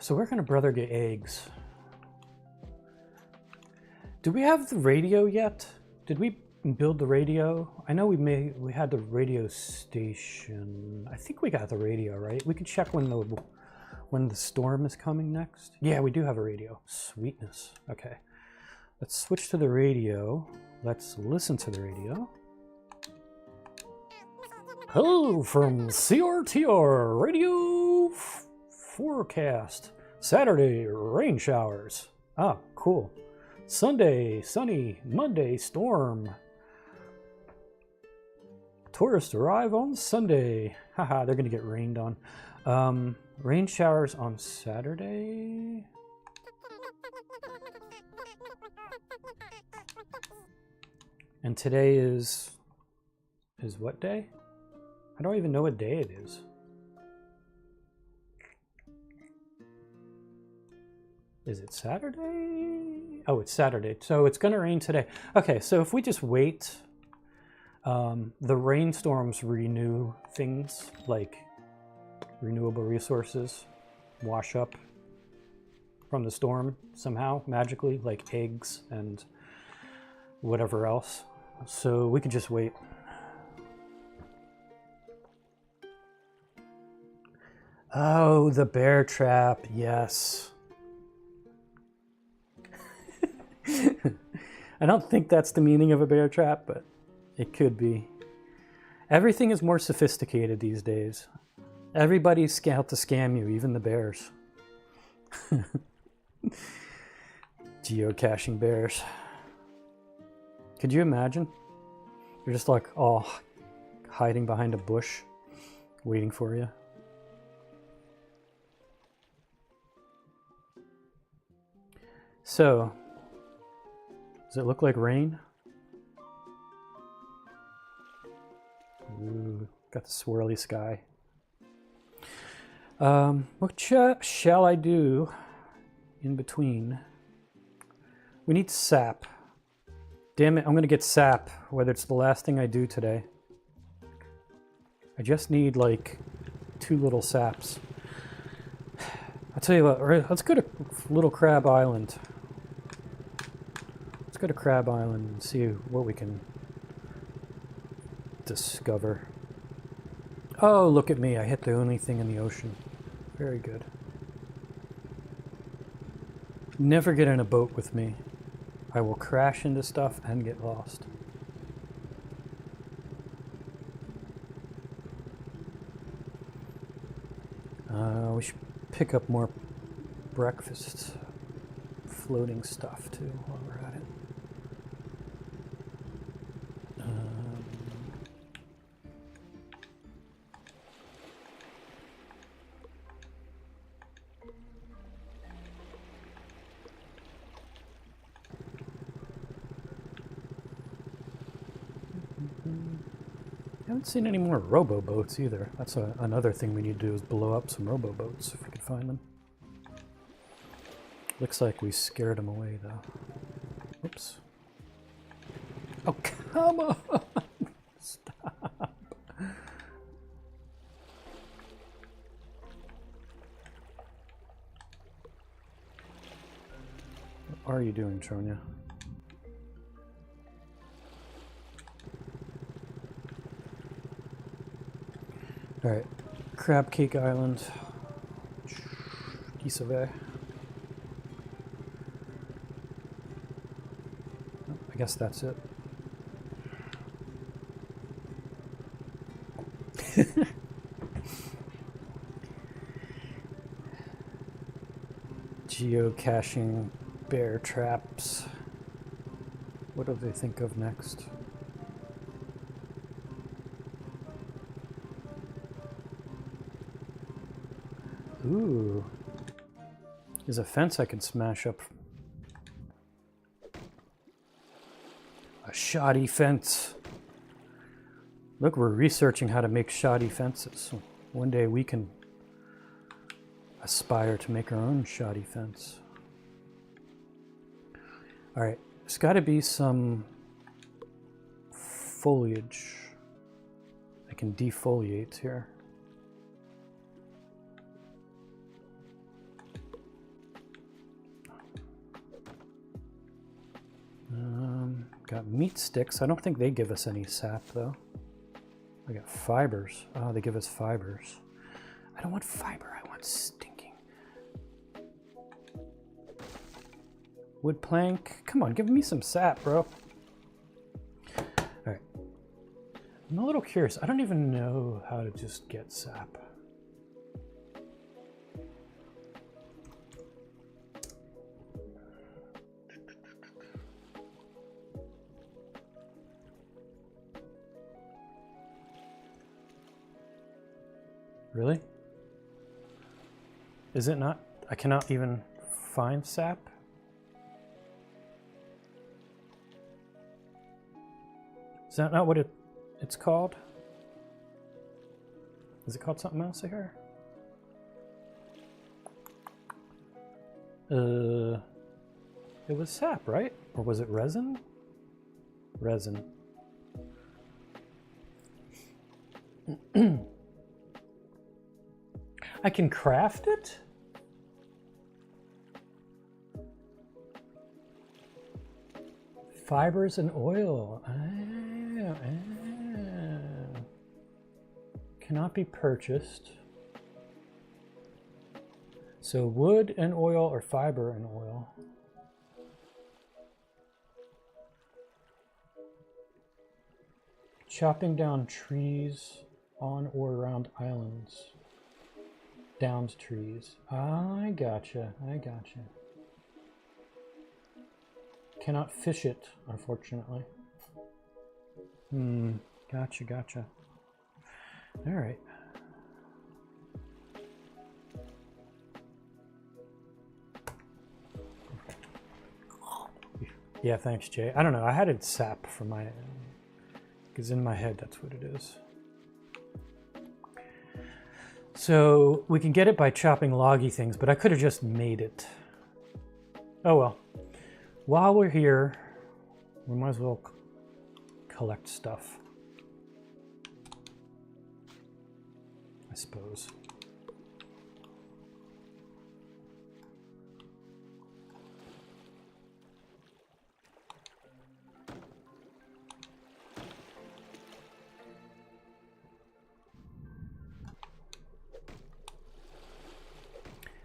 So where can a brother get eggs? Do we have the radio yet? Did we build the radio? I know we had the radio station. I think we got the radio, right? We can check when the storm is coming next. Yeah, we do have a radio. Sweetness. Okay. Let's switch to the radio. Let's listen to the radio. Hello from CRTR Radio Forecast. Saturday, rain showers. Ah, cool. Sunday, sunny. Monday, storm. Tourists arrive on Sunday. Haha, they're gonna get rained on. Rain showers on Saturday. And today is what day? I don't even know what day it is. Is it Saturday? Oh, it's Saturday. So it's gonna rain today. Okay, so if we just wait, the rainstorms renew things like renewable resources, wash up from the storm somehow, magically, like eggs and whatever else. So we could just wait. Oh, the bear trap, yes. I don't think that's the meaning of a bear trap, but it could be. Everything is more sophisticated these days. Everybody's out to scam you, even the bears. Geocaching bears. Could you imagine? They're just like all hiding behind a bush, waiting for you. So, does it look like rain? Ooh, got the swirly sky. What shall I do in between? We need sap. Damn it, I'm gonna get sap, whether it's the last thing I do today. I just need like 2 little saps. I'll tell you what, let's go to Little Crab Island. Let's go to Crab Island and see what we can discover. Oh, look at me, I hit the only thing in the ocean. Very good. Never get in a boat with me. I will crash into stuff and get lost. We should pick up more breakfast floating stuff too while we're at it. I haven't seen any more robo-boats either. That's another thing we need to do is blow up some robo-boats if we can find them. Looks like we scared them away though. Oops. Oh, come on! Stop. What are you doing, Tronia? Alright, Crab Cake Island. I guess that's it. Geocaching, bear traps. What do they think of next? Ooh. There's a fence I can smash up. A shoddy fence. Look, we're researching how to make shoddy fences. One day we can aspire to make our own shoddy fence. Alright, there's got to be some foliage I can defoliate here. Got meat sticks. I don't think they give us any sap though. I got fibers. Oh, they give us fibers. I don't want fiber, I want stinking. Wood plank. Come on, give me some sap, bro. Alright. I'm a little curious. I don't even know how to just get sap. Really? Is it not? I cannot even find sap? Is that not what it's called? Is it called something else here? It was sap, right? Or was it resin? Resin. I can craft it? Fibers and oil. Cannot be purchased. So wood and oil or fiber and oil. Chopping down trees on or around islands. Downed trees. I gotcha. I gotcha. Cannot fish it, unfortunately. Gotcha, gotcha. All right. Yeah, thanks, Jay. I don't know. I had it sap for my... Because in my head, that's what it is. So we can get it by chopping loggy things, but I could have just made it. Oh well. While we're here, we might as well collect stuff, I suppose.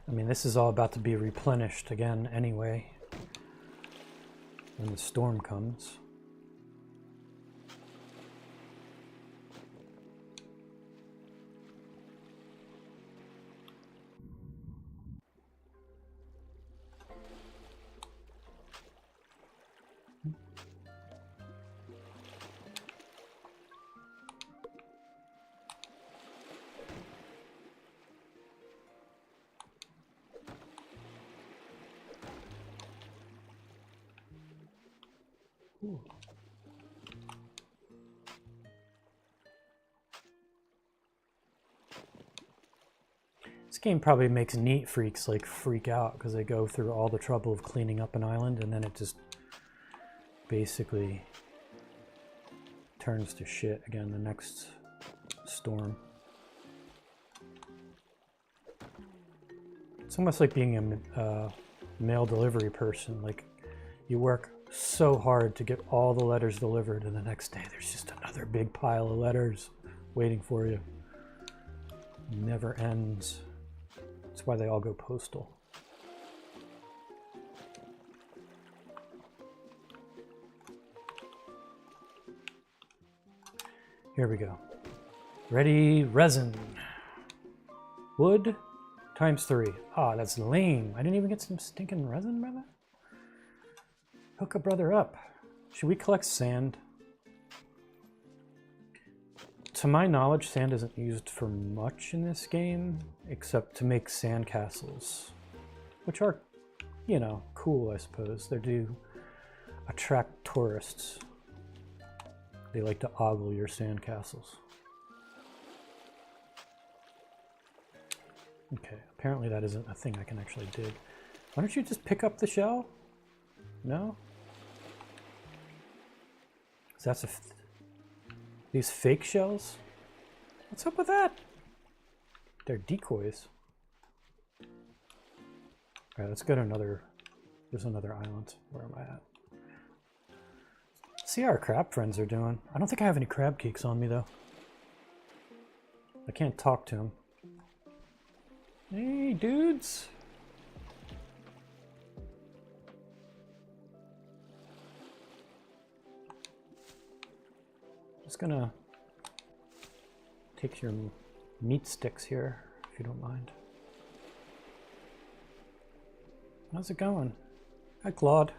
I mean, this is all about to be replenished again anyway, when the storm comes. Ooh. This game probably makes neat freaks like freak out because they go through all the trouble of cleaning up an island and then it just basically turns to shit again the next storm. It's almost like being a mail delivery person. Like you work so hard to get all the letters delivered and the next day there's just another big pile of letters waiting for you. It never ends. That's why they all go postal. Here we go. Ready, resin. Wood times 3. Ah, that's lame. I didn't even get some stinking resin, brother. Hook a brother up. Should we collect sand? To my knowledge, sand isn't used for much in this game, except to make sand castles, which are, you know, cool, I suppose. They do attract tourists. They like to ogle your sand castles. Okay, apparently that isn't a thing I can actually dig. Why don't you just pick up the shell? No? So that's these fake shells? What's up with that? They're decoys. Alright, let's go to another... There's another island. Where am I at? See how our crab friends are doing. I don't think I have any crab cakes on me, though. I can't talk to them. Hey, dudes! Just gonna take your meat sticks here, if you don't mind. How's it going? Hi, Claude.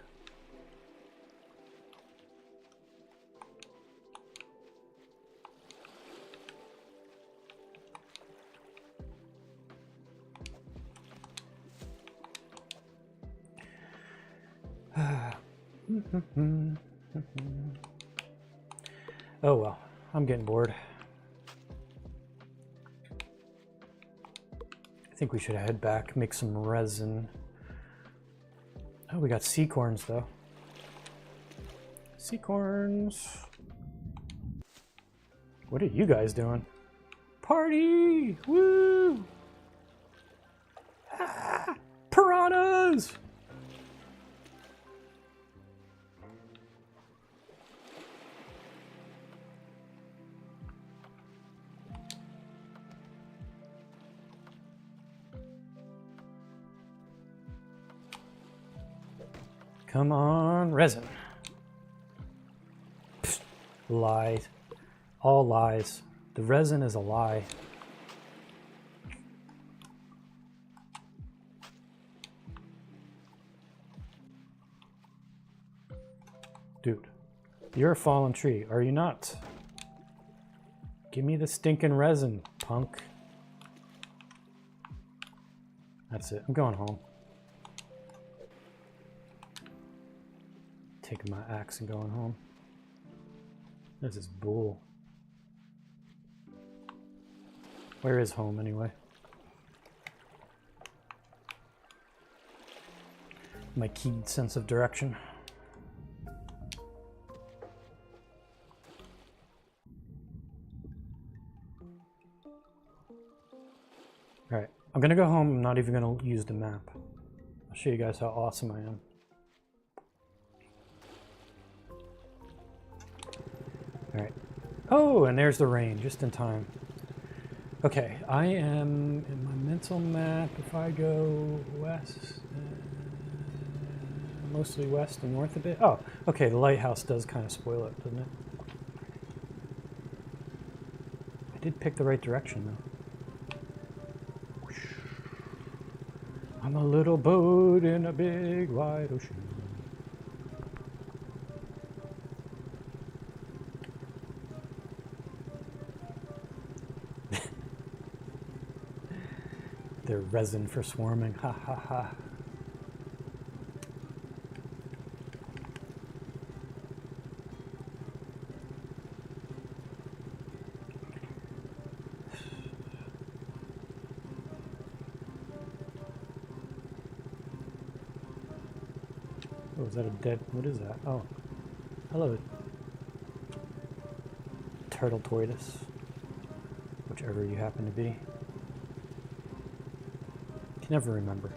Oh well, I'm getting bored. I think we should head back, make some resin. Oh, we got sea corns though. Sea corns. What are you guys doing? Party! Woo! Ah, piranhas! Come on, resin. Psst, lies. All lies. The resin is a lie. Dude, you're a fallen tree, are you not? Give me the stinking resin, punk. That's it, I'm going home. taking my axe and going home. This is bull. Where is home anyway? My keyed sense of direction. Alright, I'm gonna go home. I'm not even gonna use the map. I'll show you guys how awesome I am. Alright. Oh, and there's the rain, just in time. Okay, I am in my mental map. If I go west, mostly west and north a bit. Oh, okay, the lighthouse does kind of spoil it, doesn't it? I did pick the right direction, though. I'm a little boat in a big wide ocean. They're resin for swarming. Ha ha ha. Oh, is that a dead? What is that? Oh, hello, turtle tortoise, whichever you happen to be. Can never remember.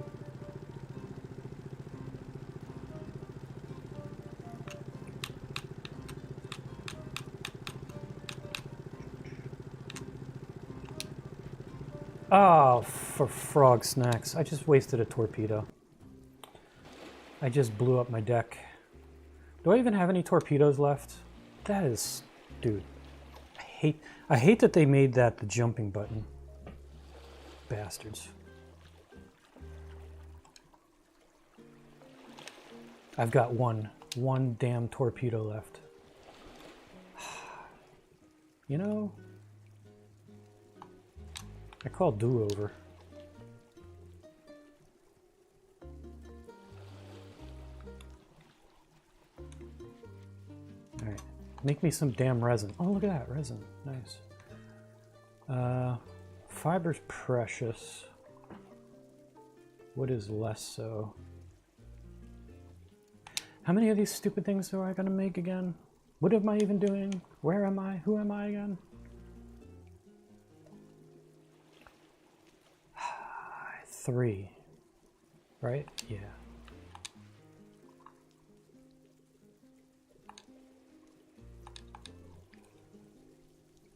Oh, for frog snacks! I just wasted a torpedo. I just blew up my deck. Do I even have any torpedoes left? That is, dude. I hate that they made that the jumping button. Bastards. I've got one damn torpedo left. You know, I call do-over. All right, make me some damn resin. Oh, look at that resin, nice. Fiber's precious. Wood is less so. How many of these stupid things are I gonna make again? What am I even doing? Where am I? Who am I again? Three, right? Yeah.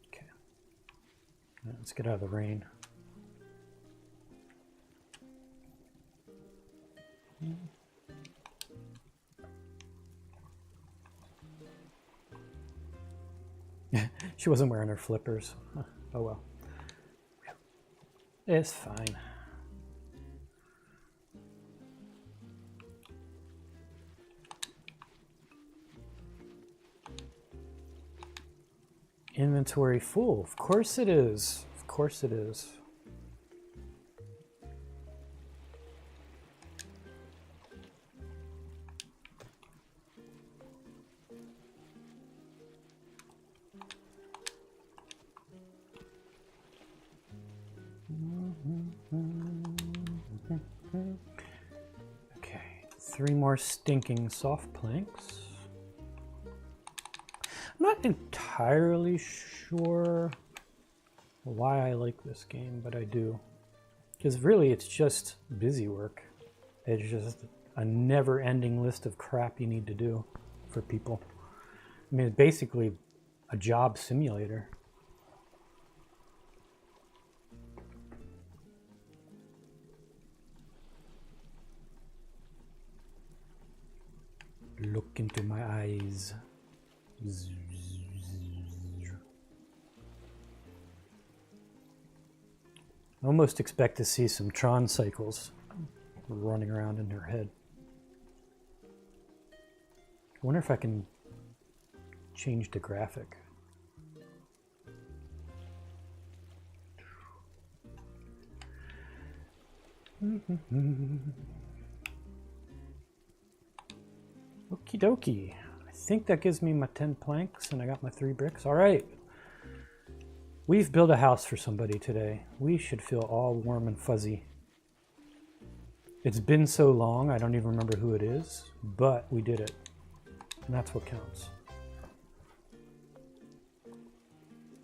Okay. Let's get out of the rain. She wasn't wearing her flippers. Huh. Oh well. It's fine. Inventory full. Of course it is. Of course it is. Okay, 3 more stinking soft planks. I'm not entirely sure why I like this game, but I do. Because really it's just busy work. It's just a never-ending list of crap you need to do for people. I mean, it's basically a job simulator. Look into my eyes. I almost expect to see some Tron cycles running around in her head. I wonder if I can change the graphic. Okie dokie. I think that gives me my 10 planks and I got my 3 bricks. All right. We've built a house for somebody today. We should feel all warm and fuzzy. It's been so long, I don't even remember who it is, but we did it. And that's what counts.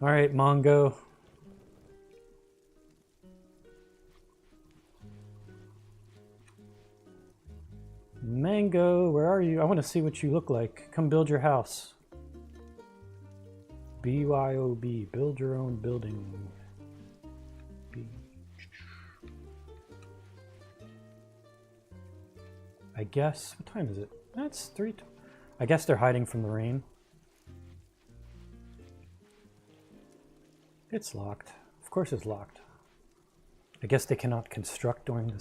All right, Mongo. Mango, where are you? I want to see what you look like. Come build your house. BYOB, build your own building. I guess, what time is it? That's 3. I guess they're hiding from the rain. It's locked. Of course it's locked. I guess they cannot construct during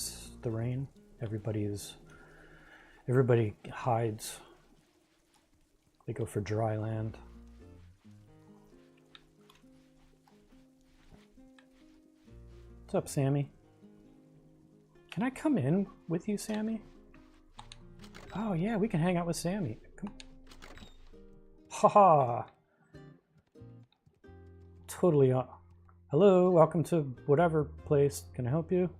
the rain. Everybody hides. They go for dry land. What's up, Sammy? Can I come in with you, Sammy? Oh yeah, we can hang out with Sammy. Come. Haha. Totally. Hello, welcome to whatever place. Can I help you?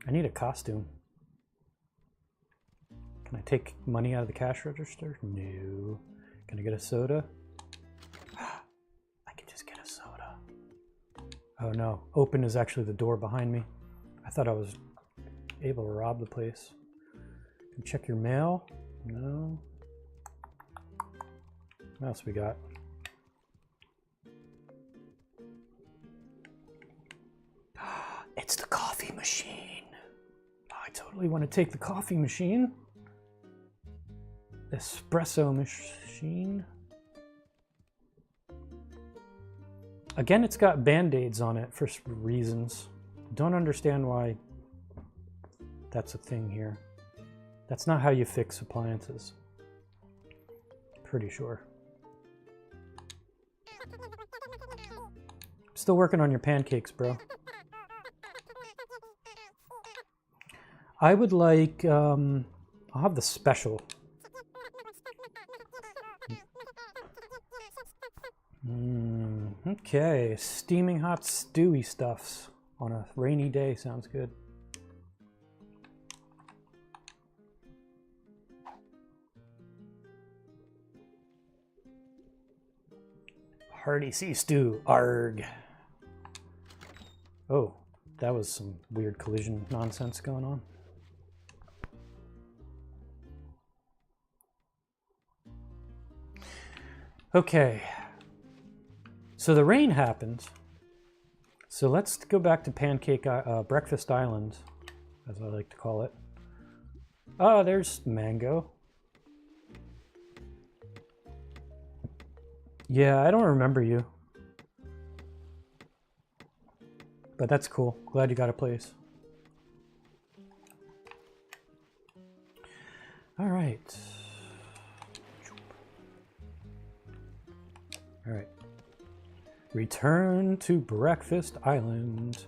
I need a costume. Can I take money out of the cash register? No. Can I get a soda? I can just get a soda. Oh no, open is actually the door behind me. I thought I was able to rob the place. Can you check your mail? No. What else we got? It's the coffee machine. I totally want to take the coffee machine. Espresso machine. Again, it's got band-aids on it for reasons. Don't understand why that's a thing here. That's not how you fix appliances. Pretty sure. Still working on your pancakes, bro. I would like, I'll have the special. Okay, steaming hot stewy stuffs on a rainy day sounds good. Hearty sea stew, arg. Oh, that was some weird collision nonsense going on. Okay, so the rain happened. So let's go back to Breakfast Island, as I like to call it. Oh, there's Mango. Yeah, I don't remember you. But that's cool. Glad you got a place. All right. All right. Return to Breakfast Island.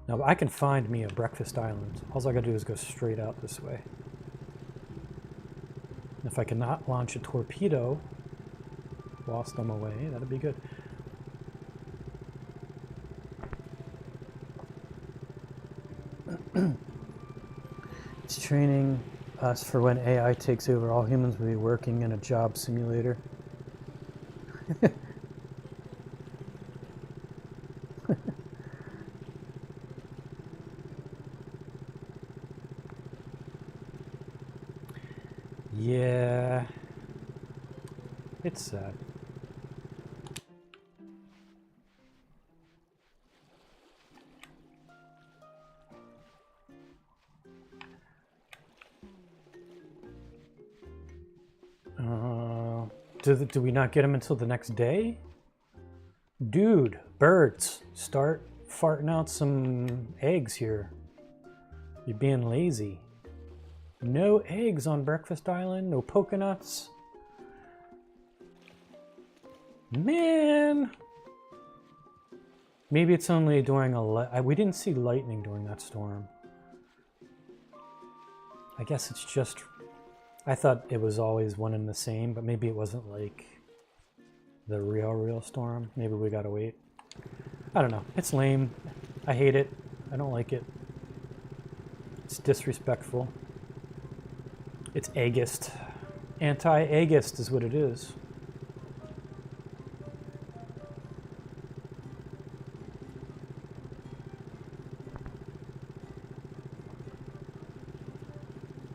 Now I can find me a Breakfast Island. All I gotta do is go straight out this way. If I cannot launch a torpedo whilst I'm away, that'd be good. It's training us for when AI takes over. All humans will be working in a job simulator. Yeah, it's sad. Do we not get them until the next day? Dude, birds, start farting out some eggs here. You're being lazy. No eggs on Breakfast Island, no coconuts. Man! Maybe it's only during we didn't see lightning during that storm. I guess it's just I thought it was always one and the same, but maybe it wasn't like the real storm. Maybe we gotta wait. I don't know. It's lame. I hate it. I don't like it. It's disrespectful. It's ageist. Anti-ageist is what it is.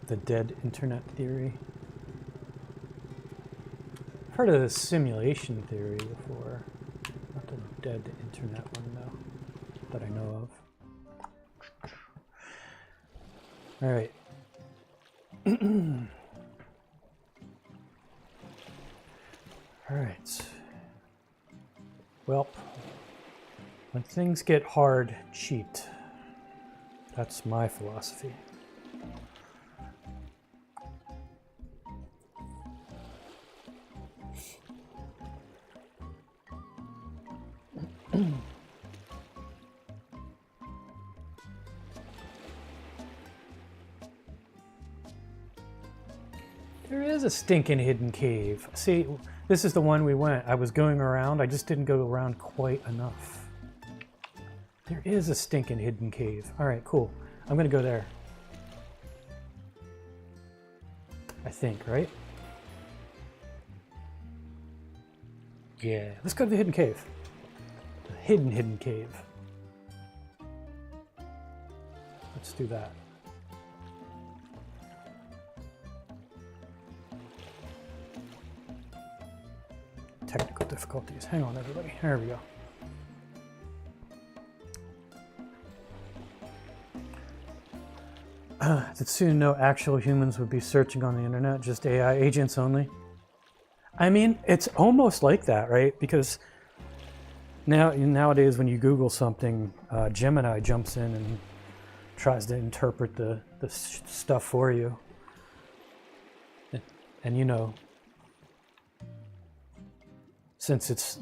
The dead internet theory. I've heard of the simulation theory before. Not the dead internet one, though, that I know of. All right. All right. Well, when things get hard, cheat. That's my philosophy. There is a stinking hidden cave. See, this is the one we went. I was going around. I just didn't go around quite enough. There is a stinking hidden cave. All right, cool. I'm going to go there. I think, right? Yeah, let's go to the hidden cave. The hidden cave. Let's do that. Technical difficulties. Hang on, everybody. There we go. That soon no actual humans would be searching on the internet, just AI agents only. I mean, it's almost like that, right? Because nowadays when you Google something, Gemini jumps in and tries to interpret the stuff for you. And you know, since it's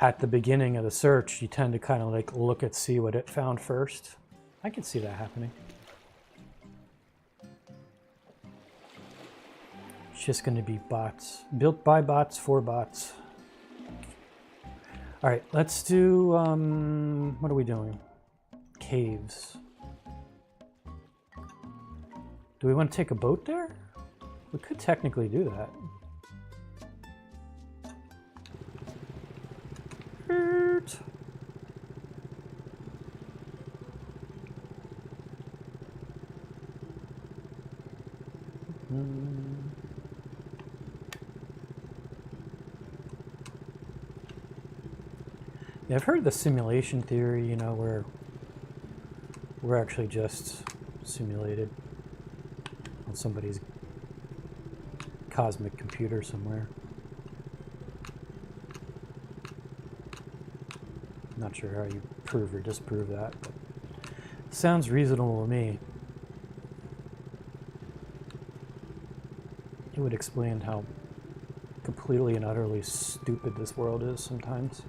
at the beginning of the search, you tend to kind of like look at, see what it found first. I can see that happening. It's just going to be bots. Built by bots for bots. All right, let's do, what are we doing? Caves. Do we want to take a boat there? We could technically do that. Yeah, I've heard the simulation theory, you know, where we're actually just simulated on somebody's cosmic computer somewhere. Not sure how you prove or disprove that, but it sounds reasonable to me. It would explain how completely and utterly stupid this world is sometimes.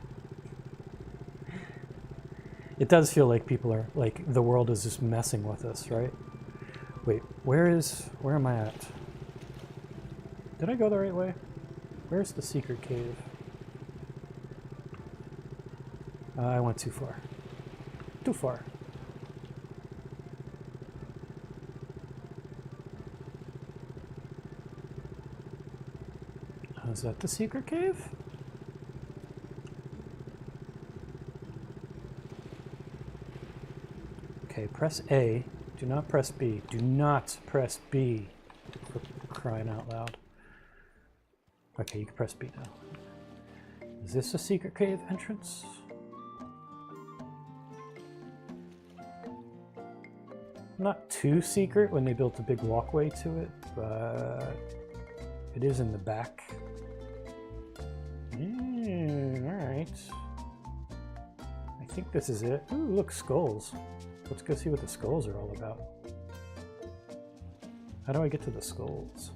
It does feel like people are, like, the world is just messing with us, right? Wait, where am I at? Did I go the right way? Where's the secret cave? I went too far. Too far. Is that the secret cave? Okay, press A. Do not press B. Do not press B. For crying out loud. Okay, you can press B now. Is this a secret cave entrance? Not too secret when they built a big walkway to it, but it is in the back. Alright. I think this is it. Ooh, look, skulls. Let's go see what the skulls are all about. How do I get to the skulls?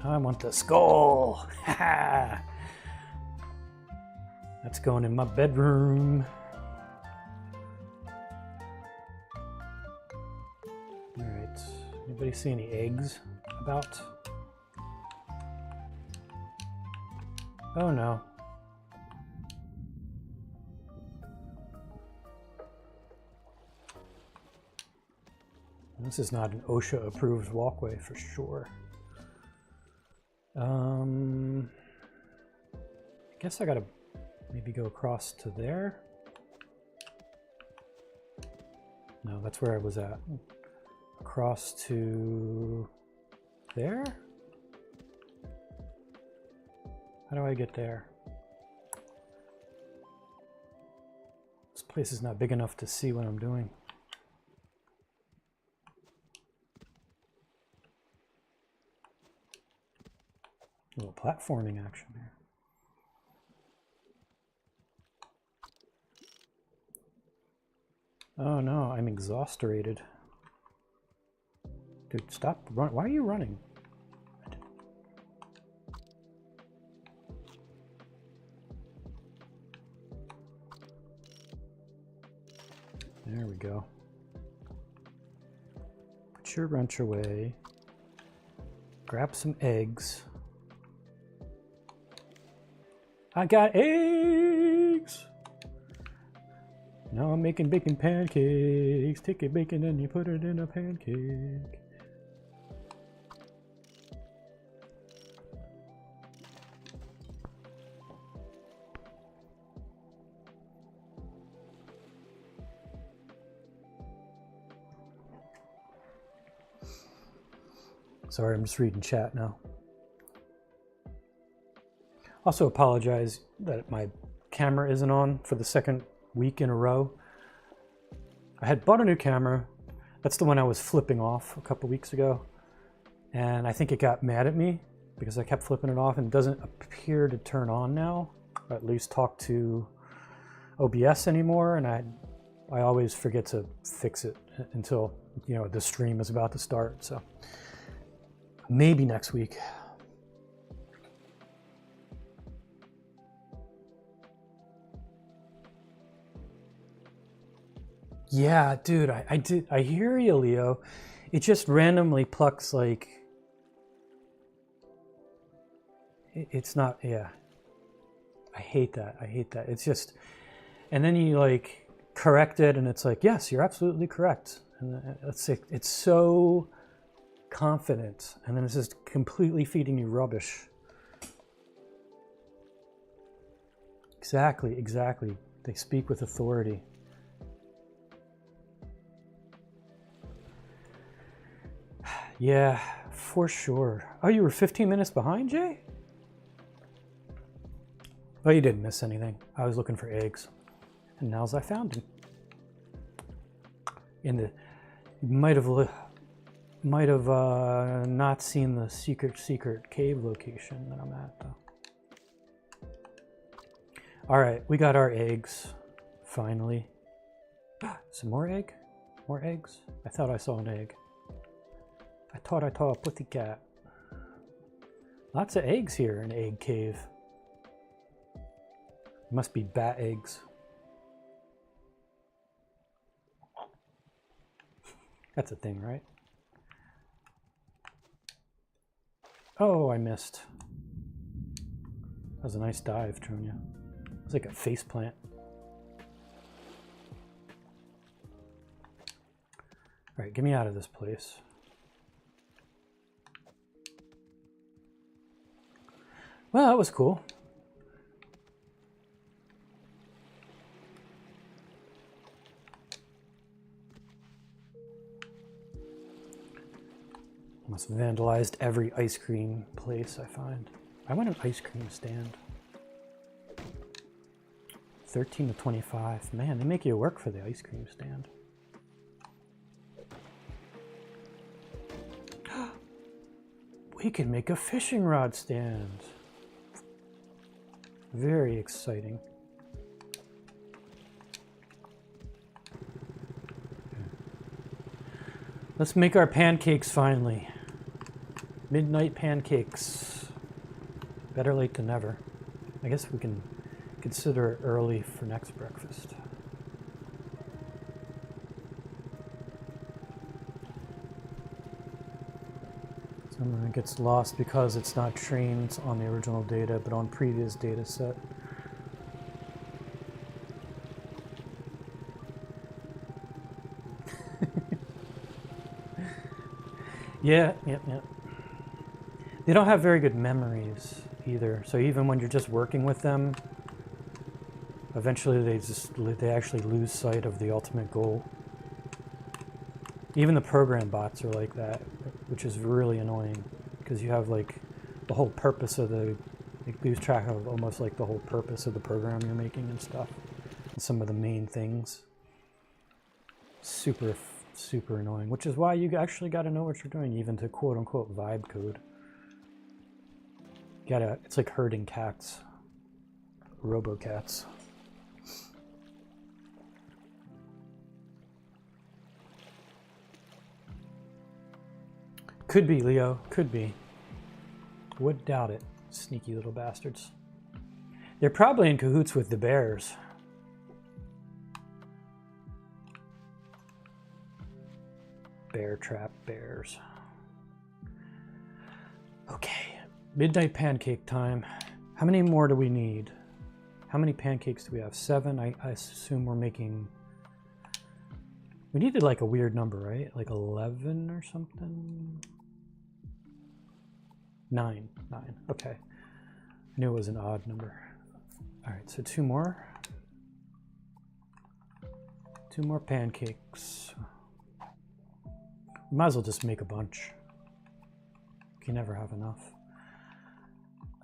I want the skull! Ha! That's going in my bedroom. see any eggs about? Oh no. This is not an OSHA approved walkway for sure. I guess I gotta maybe go across to there. No, that's where I was at. Across to there? How do I get there? This place is not big enough to see what I'm doing. A little platforming action there. Oh no, I'm exhausted. Dude, stop run. Why are you running? There we go. Put your wrench away. Grab some eggs. I got eggs! Now I'm making bacon pancakes. Take your bacon and you put it in a pancake. Sorry, I'm just reading chat now. Also apologize that my camera isn't on for the second week in a row. I had bought a new camera. That's the one I was flipping off a couple weeks ago. And I think it got mad at me because I kept flipping it off and it doesn't appear to turn on now, or at least talk to OBS anymore. And I always forget to fix it until, you know, the stream is about to start. So maybe next week. Yeah, dude, I hear you, Leo. It just randomly plucks, like, it's not, yeah. I hate that. It's just, and then you like correct it and it's like, yes, you're absolutely correct. And it's so confident. And then it's just completely feeding you rubbish. Exactly. They speak with authority. Yeah, for sure. Oh, you were 15 minutes behind, Jay? Well, you didn't miss anything. I was looking for eggs. And now's I found them. You might have not seen the secret cave location that I'm at, though. All right, we got our eggs, finally. Some more egg? More eggs? I thought I saw an egg. I thought I saw a pussycat. Lots of eggs here in Egg Cave. Must be bat eggs. That's a thing, right? Oh, I missed. That was a nice dive, Tronia. It was like a face plant. All right, get me out of this place. Well, that was cool. Almost vandalized every ice cream place I find. I want an ice cream stand. 13 to 25. Man, they make you work for the ice cream stand. We can make a fishing rod stand. Very exciting. Let's make our pancakes finally. Midnight pancakes. Better late than never. I guess we can consider it early for next breakfast. Somewhere it gets lost because it's not trained on the original data, but on previous data set. Yeah. They don't have very good memories either. So even when you're just working with them, eventually they actually lose sight of the ultimate goal. Even the program bots are like that, which is really annoying because you have like the whole purpose of you lose track of almost like the whole purpose of the program you're making and stuff. And some of the main things. Super annoying, which is why you actually got to know what you're doing, even to quote unquote vibe code. It's like herding cats, robo-cats. Could be, Leo, could be. Would doubt it, sneaky little bastards. They're probably in cahoots with the bears. Bear trap bears. Okay, midnight pancake time. How many more do we need? How many pancakes do we have? 7? I assume we're making... We needed like a weird number, right? Like 11 or something? 9. Okay. I knew it was an odd number. All right, so 2 more. 2 more pancakes. Might as well just make a bunch. You can never have enough.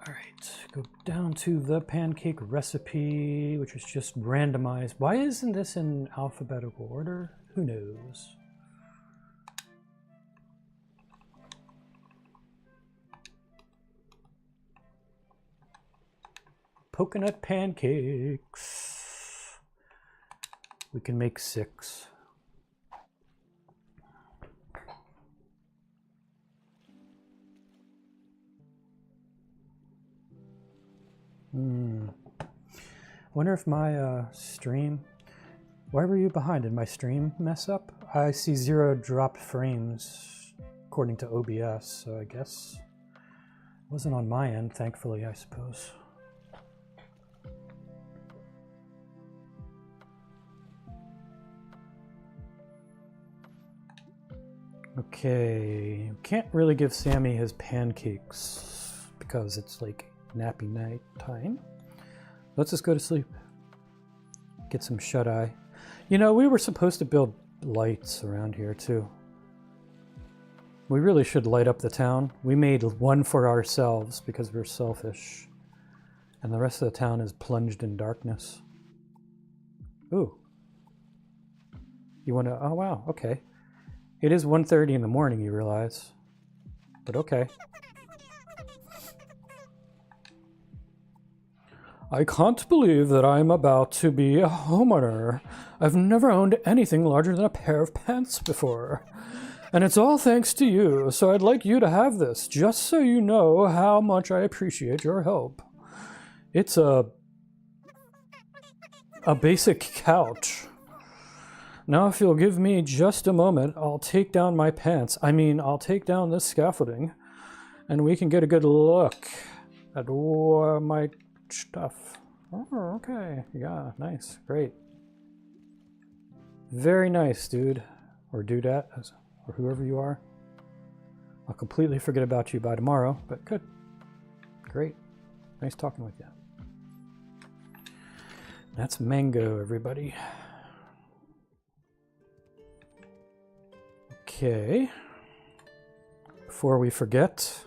All right, go down to the pancake recipe, which is just randomized. Why isn't this in alphabetical order? Who knows? Coconut pancakes. We can make 6. Wonder if my stream... Why were you behind? Did my stream mess up? I see 0 dropped frames according to OBS, so I guess it wasn't on my end, thankfully, I suppose. Okay, can't really give Sammy his pancakes because it's like nappy night time. Let's just go to sleep. Get some shut-eye. You know, we were supposed to build lights around here too. We really should light up the town. We made one for ourselves because we're selfish. And the rest of the town is plunged in darkness. Ooh. You want to... Oh, wow. Okay. It is 1:30 in the morning, you realize. But okay. I can't believe that I'm about to be a homeowner. I've never owned anything larger than a pair of pants before. And it's all thanks to you, so I'd like you to have this, just so you know how much I appreciate your help. It's a basic couch. Now if you'll give me just a moment, I'll take down my pants. I'll take down this scaffolding, and we can get a good look at my stuff. Oh, okay. Yeah, nice. Great. Very nice, dude. Or dudette, or whoever you are. I'll completely forget about you by tomorrow, but good. Great. Nice talking with you. That's mango, everybody. Okay. Before we forget...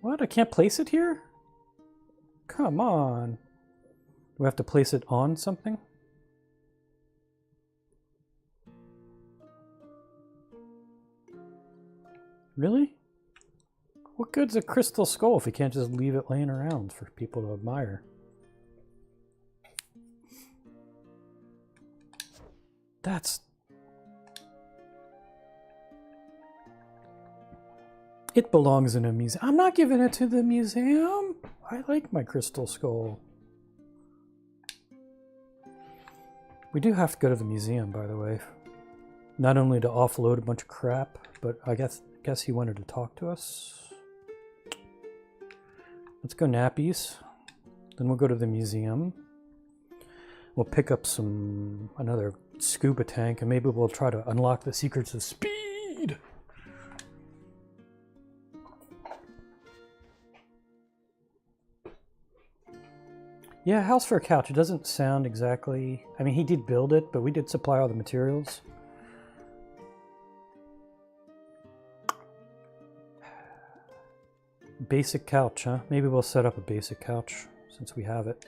What? I can't place it here? Come on. Do we have to place it on something? Really? What good's a crystal skull if you can't just leave it laying around for people to admire? That's... It belongs in a museum. I'm not giving it to the museum. I like my crystal skull. We do have to go to the museum, by the way. Not only to offload a bunch of crap, but I guess he wanted to talk to us. Let's go nappies. Then we'll go to the museum. We'll pick up another scuba tank, and maybe we'll try to unlock the secrets of speed. Yeah, house for a couch. It doesn't sound exactly... I mean, he did build it, but we did supply all the materials. Basic couch, huh? Maybe we'll set up a basic couch since we have it.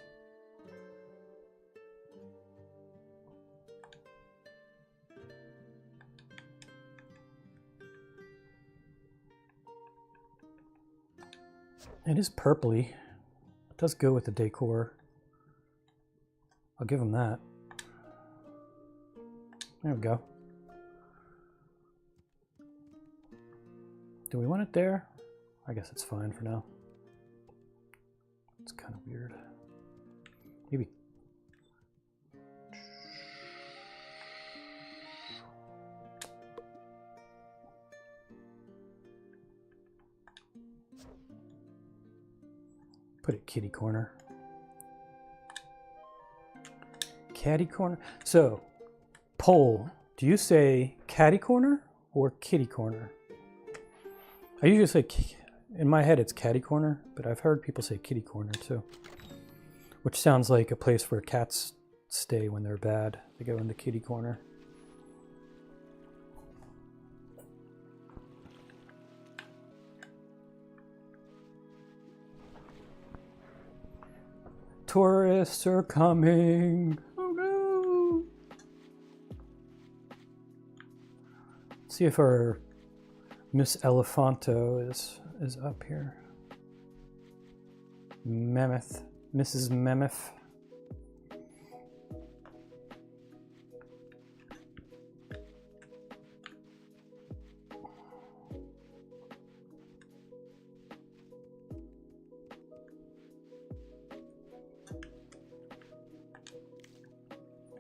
It is purpley. It does go with the decor. I'll give him that. There we go. Do we want it there? I guess it's fine for now. It's kind of weird. Maybe. Put it kitty corner. Caddy corner. So, poll. Do you say caddy corner or kitty corner? I usually say, in my head it's caddy corner, but I've heard people say kitty corner too. Which sounds like a place where cats stay when they're bad. They go in the kitty corner. Tourists are coming. Oh no! Let's see if our Miss Elephanto is up here. Mammoth. Mrs. Mammoth.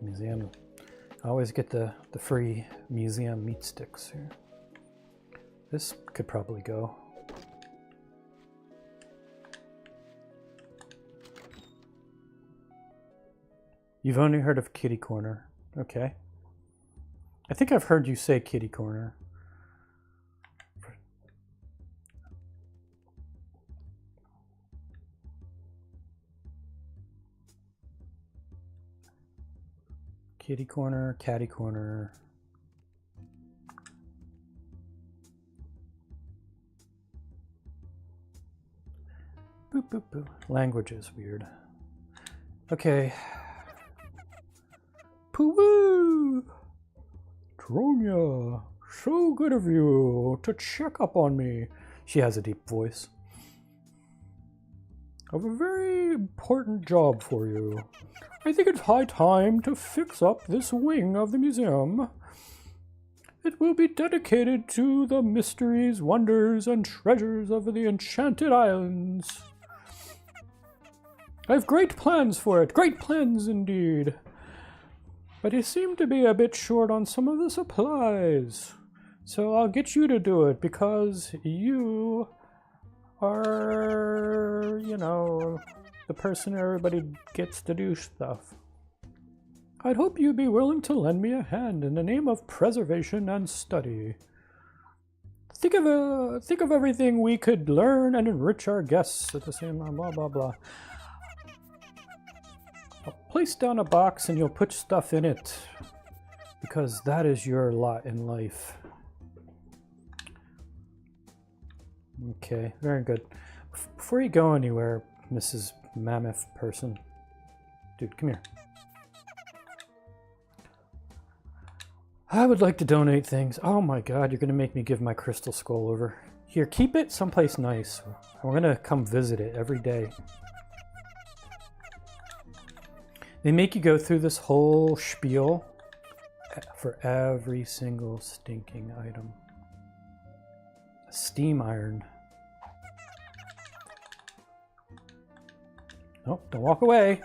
Museum. I always get the free museum meat sticks here. This could probably go. You've only heard of kitty corner. Okay. I think I've heard you say kitty corner. Kitty corner, catty corner. Boop, boop, boop. Language is weird. Okay. Poo-woo! Tronya, so good of you to check up on me. She has a deep voice. I have a very important job for you. I think it's high time to fix up this wing of the museum. It will be dedicated to the mysteries, wonders, and treasures of the Enchanted Islands. I have great plans for it. Great plans indeed. But you seem to be a bit short on some of the supplies. So I'll get you to do it because you are, you know, the person everybody gets to do stuff. I'd hope you'd be willing to lend me a hand in the name of preservation and study. Think of everything we could learn and enrich our guests at the same time, blah, blah, blah. I'll place down a box and you'll put stuff in it because that is your lot in life. Okay, very good. Before you go anywhere, Mrs. Mammoth person. Dude, come here. I would like to donate things. Oh my god, you're going to make me give my crystal skull over. Here, keep it someplace nice. We're going to come visit it every day. They make you go through this whole spiel for every single stinking item. A steam iron. Nope, don't walk away.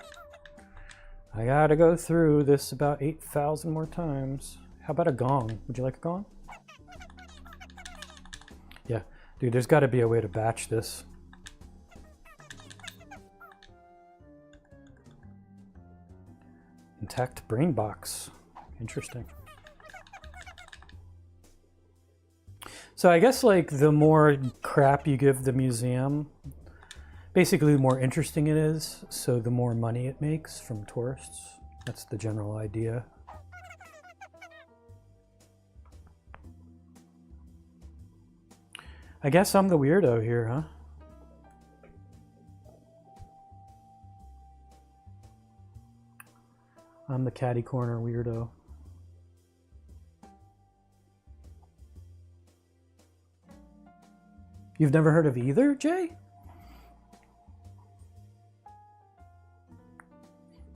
I gotta go through this about 8,000 more times. How about a gong? Would you like a gong? Yeah, dude, there's gotta be a way to batch this. Intact brain box. Interesting. So I guess like the more crap you give the museum, basically the more interesting it is, so the more money it makes from tourists. That's the general idea. I guess I'm the weirdo here, huh? I'm the catty corner weirdo. You've never heard of either, Jay?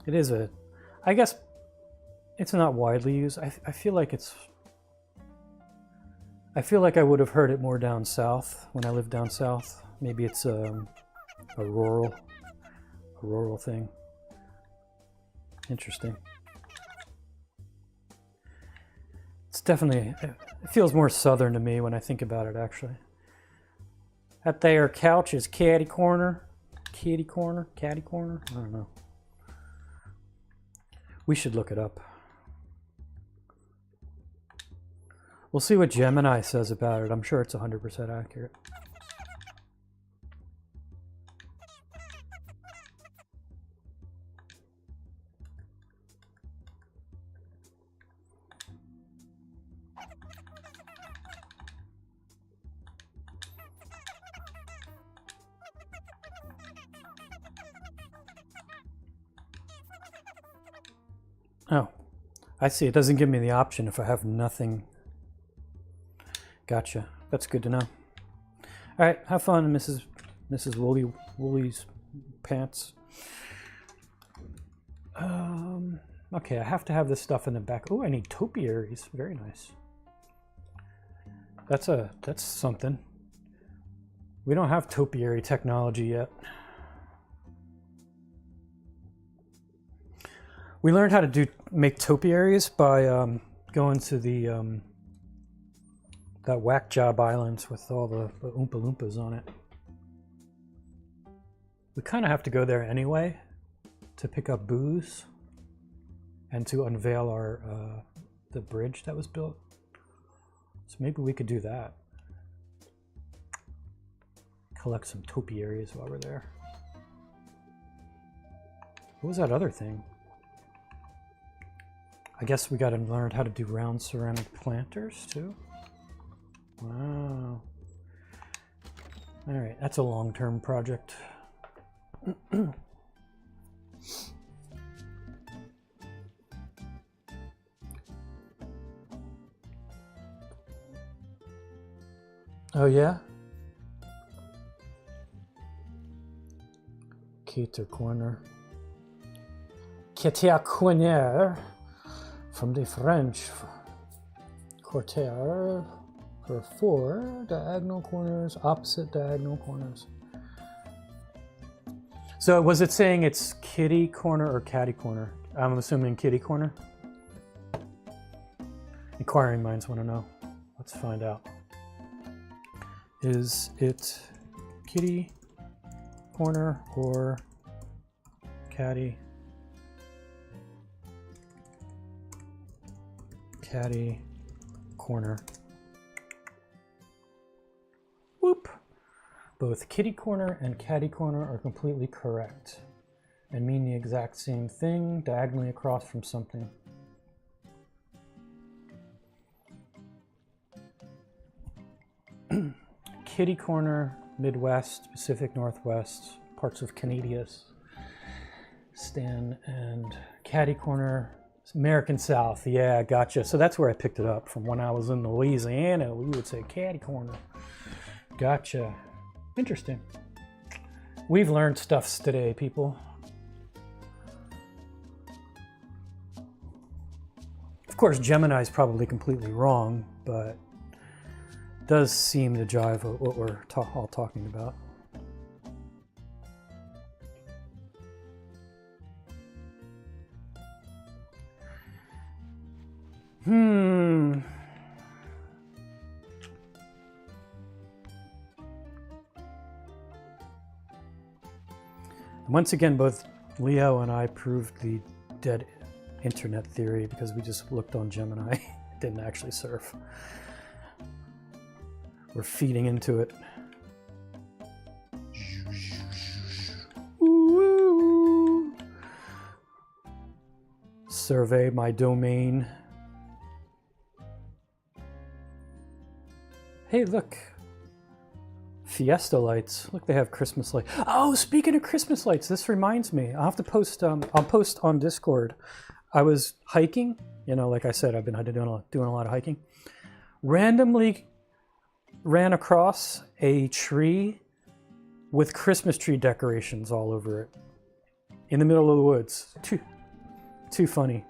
It is a, I guess it's not widely used. I feel like it's, I feel like I would have heard it more down south when I lived down south. Maybe it's a rural thing. Interesting. It's definitely, it feels more southern to me when I think about it, actually. That there couch is catty corner. Kitty corner? Catty corner? I don't know. We should look it up. We'll see what Gemini says about it. I'm sure it's 100% accurate. Oh, I see. It doesn't give me the option if I have nothing. Gotcha. That's good to know. All right, have fun, Mrs. Wooly's pants. Okay, I have to have this stuff in the back. Oh, I need topiaries. Very nice. That's something. We don't have topiary technology yet. We learned how to make topiaries by going to the that whack job islands with all the Oompa Loompas on it. We kind of have to go there anyway to pick up booze and to unveil our the bridge that was built. So maybe we could do that. Collect some topiaries while we're there. What was that other thing? I guess we got to learn how to do round ceramic planters too. Wow. All right, that's a long-term project. Oh yeah? Critter corner. Critter corner. From the French, quarter for 4 diagonal corners, opposite diagonal corners. So was it saying it's kitty corner or catty corner? I'm assuming kitty corner. Inquiring minds want to know. Let's find out. Is it kitty corner or catty? Catty corner. Whoop! Both kitty corner and catty corner are completely correct and mean the exact same thing diagonally across from something. Kitty corner, Midwest, Pacific Northwest, parts of Canadius, Stan, and catty corner, American South. Yeah, gotcha. So that's where I picked it up from when I was in Louisiana. We would say catty corner. Gotcha. Interesting. We've learned stuffs today, people. Of course, Gemini is probably completely wrong, but it does seem to jive with what we're all talking about. Once again, both Leo and I proved the dead internet theory because we just looked on Gemini. It didn't actually surf. We're feeding into it. Ooh. Survey my domain. Hey, look. Fiesta lights. Look, they have Christmas lights. Oh, speaking of Christmas lights, this reminds me. I'll have to post. I'll post on Discord. I was hiking. You know, like I said, I've been doing a lot of hiking. Randomly ran across a tree with Christmas tree decorations all over it in the middle of the woods. Too funny.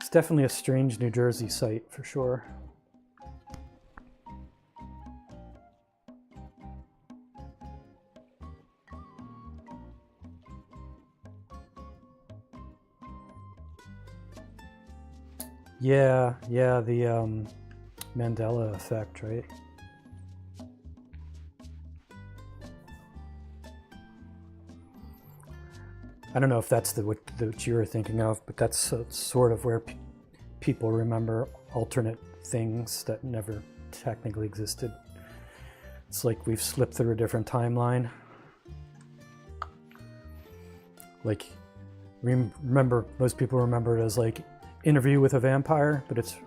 It's definitely a strange New Jersey sight for sure. Yeah, the Mandela effect, right? I don't know if that's what you were thinking of, but that's sort of where people remember alternate things that never technically existed. It's like we've slipped through a different timeline. Like, remember, most people remember it as like Interview with a Vampire, but it's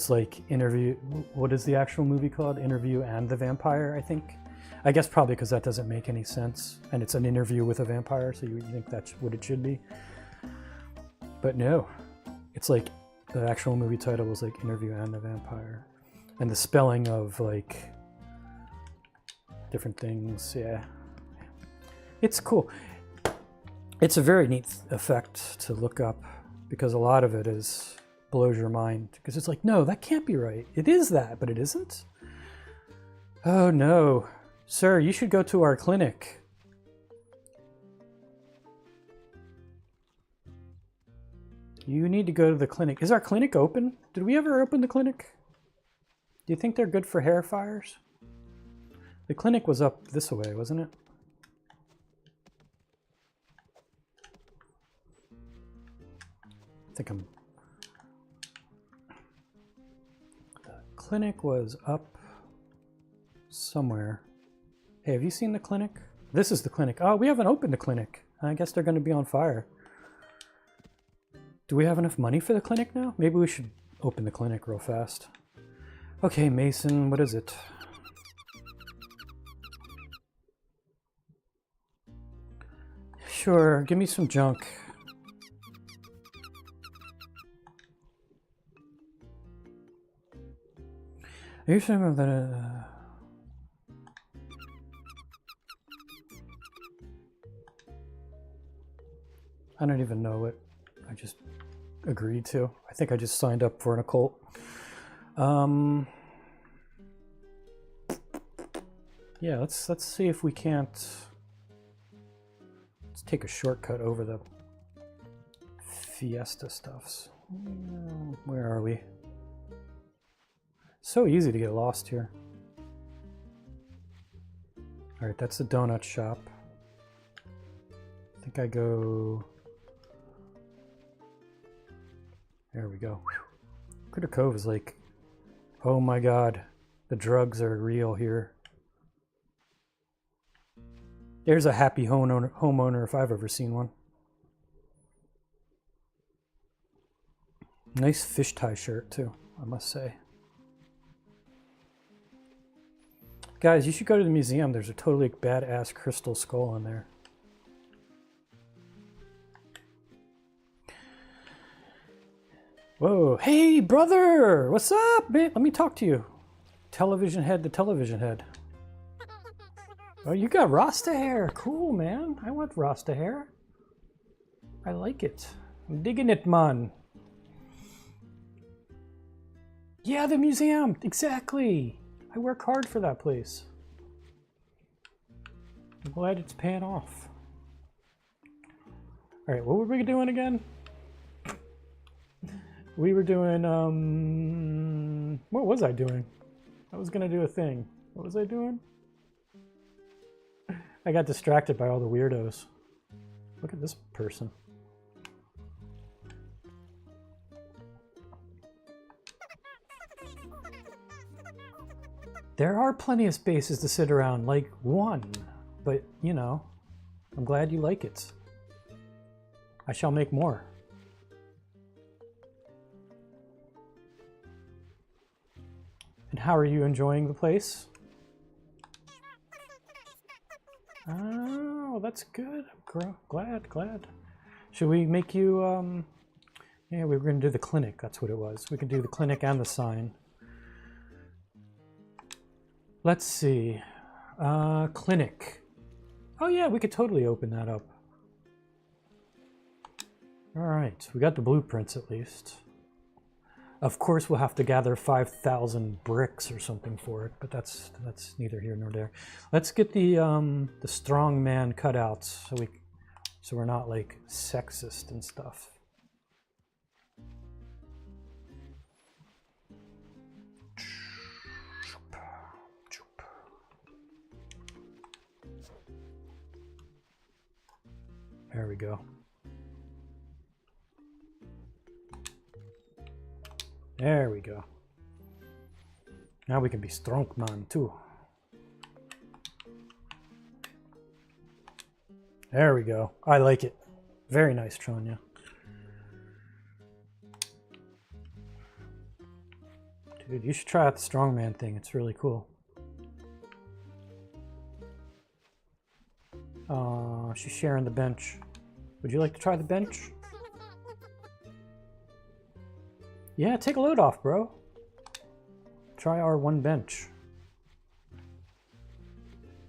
like Interview. What is the actual movie called? Interview and the Vampire, I think. I guess probably because that doesn't make any sense, and it's an interview with a vampire, so you think that's what it should be. But no, it's like the actual movie title was like Interview and the Vampire, and the spelling of like different things. Yeah, it's cool. It's a very neat effect to look up because a lot of it blows your mind because it's like, no, that can't be right. It is that, but it isn't. Oh no, sir, you should go to our clinic. You need to go to the clinic. Is our clinic open? Did we ever open the clinic? Do you think they're good for hair fires? The clinic was up this way, wasn't it? The clinic was up somewhere. Hey, have you seen the clinic? This is the clinic. Oh, we haven't opened the clinic. I guess they're going to be on fire. Do we have enough money for the clinic now? Maybe we should open the clinic real fast. Okay, Mason, what is it? Sure, give me some junk. I used to remember that. I don't even know what I just agreed to. I think I just signed up for an occult. Yeah, let's see if we can't. Let's take a shortcut over the Fiesta stuffs. Where are we? So easy to get lost here. All right, that's the donut shop. I think I go. There we go. Critter Cove is like, oh my god, the drugs are real here. There's a happy homeowner if I've ever seen one. Nice fish tie shirt too, I must say. Guys, you should go to the museum. There's a totally badass crystal skull on there. Whoa, hey brother, what's up, man? Let me talk to you. Television head to television head. Oh, you got Rasta hair. Cool, man. I want Rasta hair. I like it. I'm digging it, man. Yeah, the museum. Exactly. I work hard for that place. I'm glad it's paying off. All right, what were we doing again? We were doing, what was I doing? I was gonna do a thing. What was I doing? I got distracted by all the weirdos. Look at this person. There are plenty of spaces to sit around, like one, but you know, I'm glad you like it. I shall make more. And how are you enjoying the place? Oh, that's good. I'm glad. Should we make you, yeah, we were going to do the clinic. That's what it was. We could do the clinic and the sign. Let's see. Clinic. Oh yeah, we could totally open that up. All right, we got the blueprints at least. Of course, we'll have to gather 5,000 bricks or something for it, but that's neither here nor there. Let's get the strong man cutouts so we're not like sexist and stuff. There we go. There we go. Now we can be strong man too. There we go. I like it. Very nice, Tronya. Dude, you should try out the strongman thing. It's really cool. She's sharing the bench. Would you like to try the bench? Yeah, take a load off, bro. Try our one bench.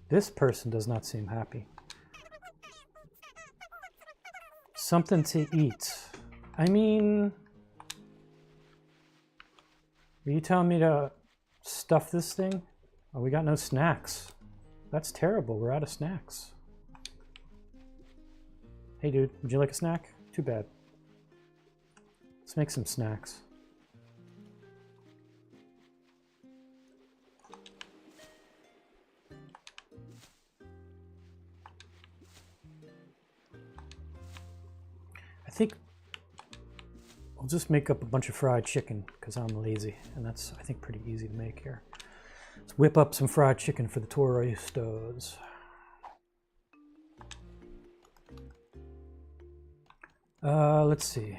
This person does not seem happy. Something to eat. I mean, are you telling me to stuff this thing? Oh, we got no snacks. That's terrible. We're out of snacks. Hey, dude, would you like a snack? Too bad. Let's make some snacks. I think I'll just make up a bunch of fried chicken because I'm lazy, and that's, I think, pretty easy to make here. Let's whip up some fried chicken for the touristos. Let's see.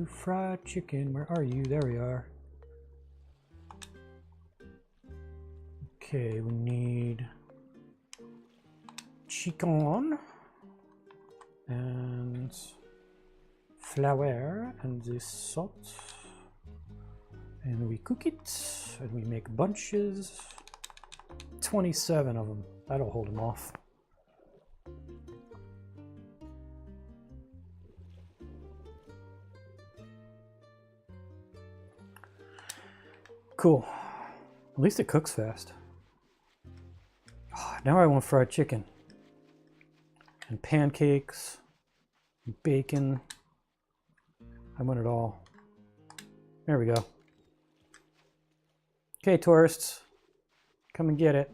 Fried chicken, where are you? There we are. Okay, we need chicken and flour and this salt, and we cook it and we make bunches. 27 of them. That'll hold them off. Cool. At least it cooks fast. Oh, now I want fried chicken. And pancakes. And bacon. I want it all. There we go. Okay, tourists. Come and get it.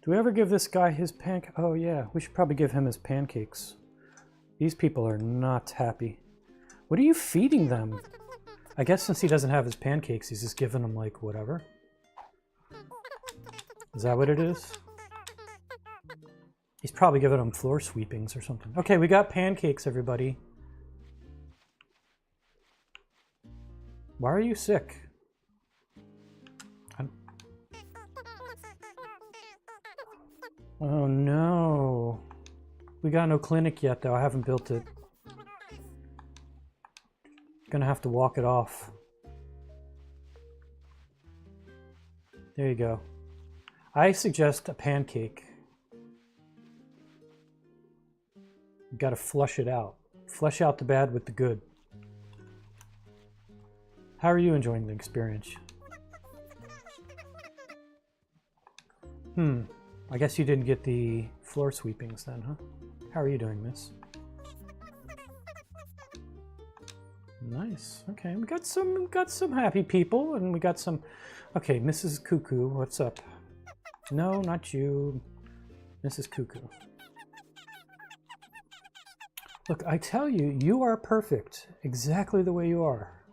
Do we ever give this guy his pancake? Oh yeah, we should probably give him his pancakes. These people are not happy. What are you feeding them? I guess since he doesn't have his pancakes, he's just giving them, like, whatever. Is that what it is? He's probably giving them floor sweepings or something. Okay, we got pancakes, everybody. Why are you sick? Oh, no. We got no clinic yet, though. I haven't built it. Gonna have to walk it off. There you go. I suggest a pancake. You gotta flush it out. Flush out the bad with the good. How are you enjoying the experience? I guess you didn't get the floor sweepings then, huh? How are you doing, miss? Nice. Okay, we got some happy people, and we got some. Okay, Mrs. Cuckoo, what's up? No, not you, Mrs. Cuckoo. Look, I tell you, you are perfect, exactly the way you are.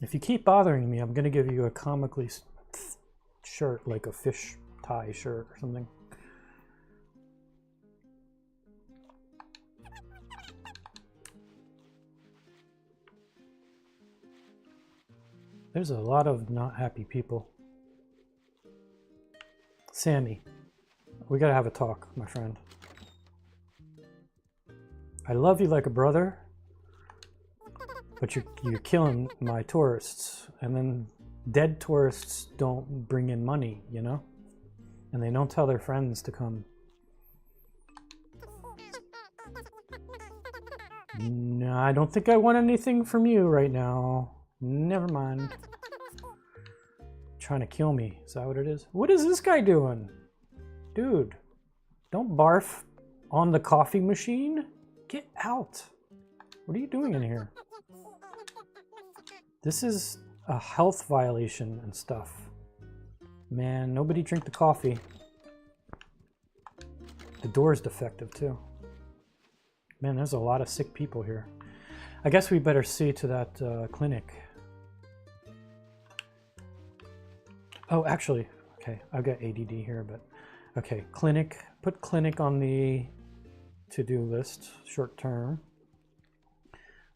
If you keep bothering me, I'm gonna give you a comically shirt, like a fish tie shirt or something. There's a lot of not happy people. Sammy, we gotta have a talk, my friend. I love you like a brother, but you're killing my tourists, and then dead tourists don't bring in money, you know? And they don't tell their friends to come. No, I don't think I want anything from you right now. Never mind. Trying to kill me. Is that what it is? What is this guy doing? Dude, don't barf on the coffee machine. Get out. What are you doing in here? This is a health violation and stuff. Man, nobody drink the coffee. The door is defective too. Man, there's a lot of sick people here. I guess we better see to that clinic. Oh, actually, okay, I've got ADD here, but okay, clinic. Put clinic on the to-do list, short term.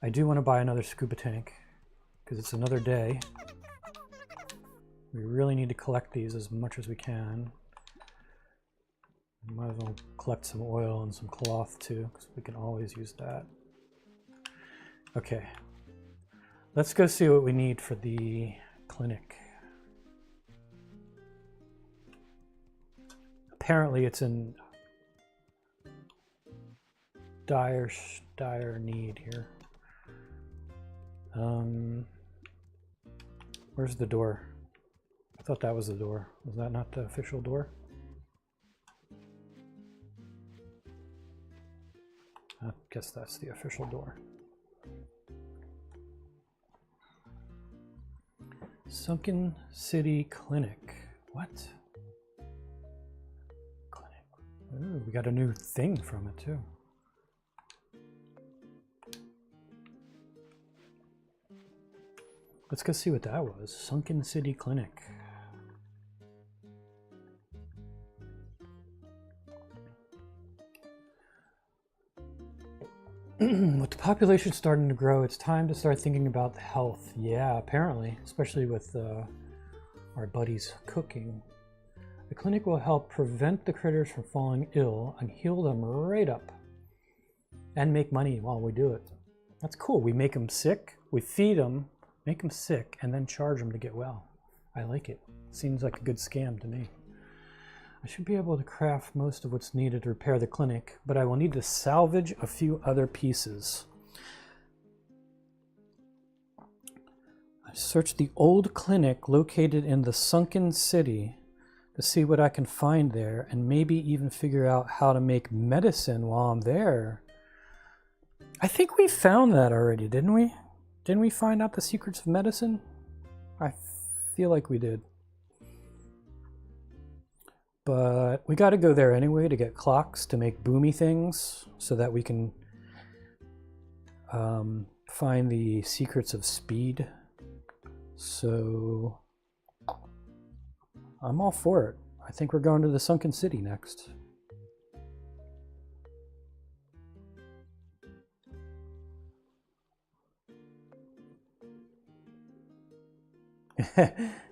I do want to buy another scuba tank because it's another day. We really need to collect these as much as we can. Might as well collect some oil and some cloth too, because we can always use that. Okay, let's go see what we need for the clinic. Apparently it's in dire need here. Where's the door? I thought that was the door. Was that not the official door? I guess that's the official door. Sunken City Clinic. What? Clinic. Ooh, we got a new thing from it too. Let's go see what that was. Sunken City Clinic. With the population starting to grow, it's time to start thinking about health. Yeah, apparently, especially with our buddies cooking. The clinic will help prevent the critters from falling ill and heal them right up. And make money while we do it. That's cool. We make them sick, we feed them, make them sick, and then charge them to get well. I like it. Seems like a good scam to me. I should be able to craft most of what's needed to repair the clinic, but I will need to salvage a few other pieces. I searched the old clinic located in the Sunken City to see what I can find there, and maybe even figure out how to make medicine while I'm there. I think we found that already, didn't we? Didn't we find out the secrets of medicine? I feel like we did. But we got to go there anyway to get clocks to make boomy things so that we can find the secrets of speed. So I'm all for it. I think we're going to the Sunken City next.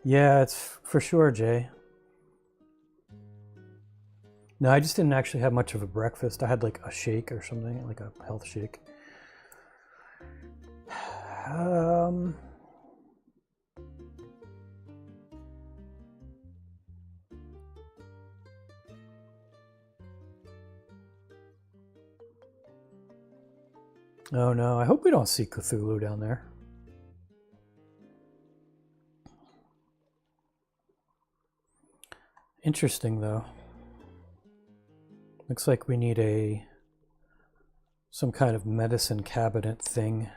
Yeah, it's for sure, Jay. No, I just didn't actually have much of a breakfast. I had like a shake or something, like a health shake. Oh no, I hope we don't see Cthulhu down there. Interesting though. Looks like we need some kind of medicine cabinet thing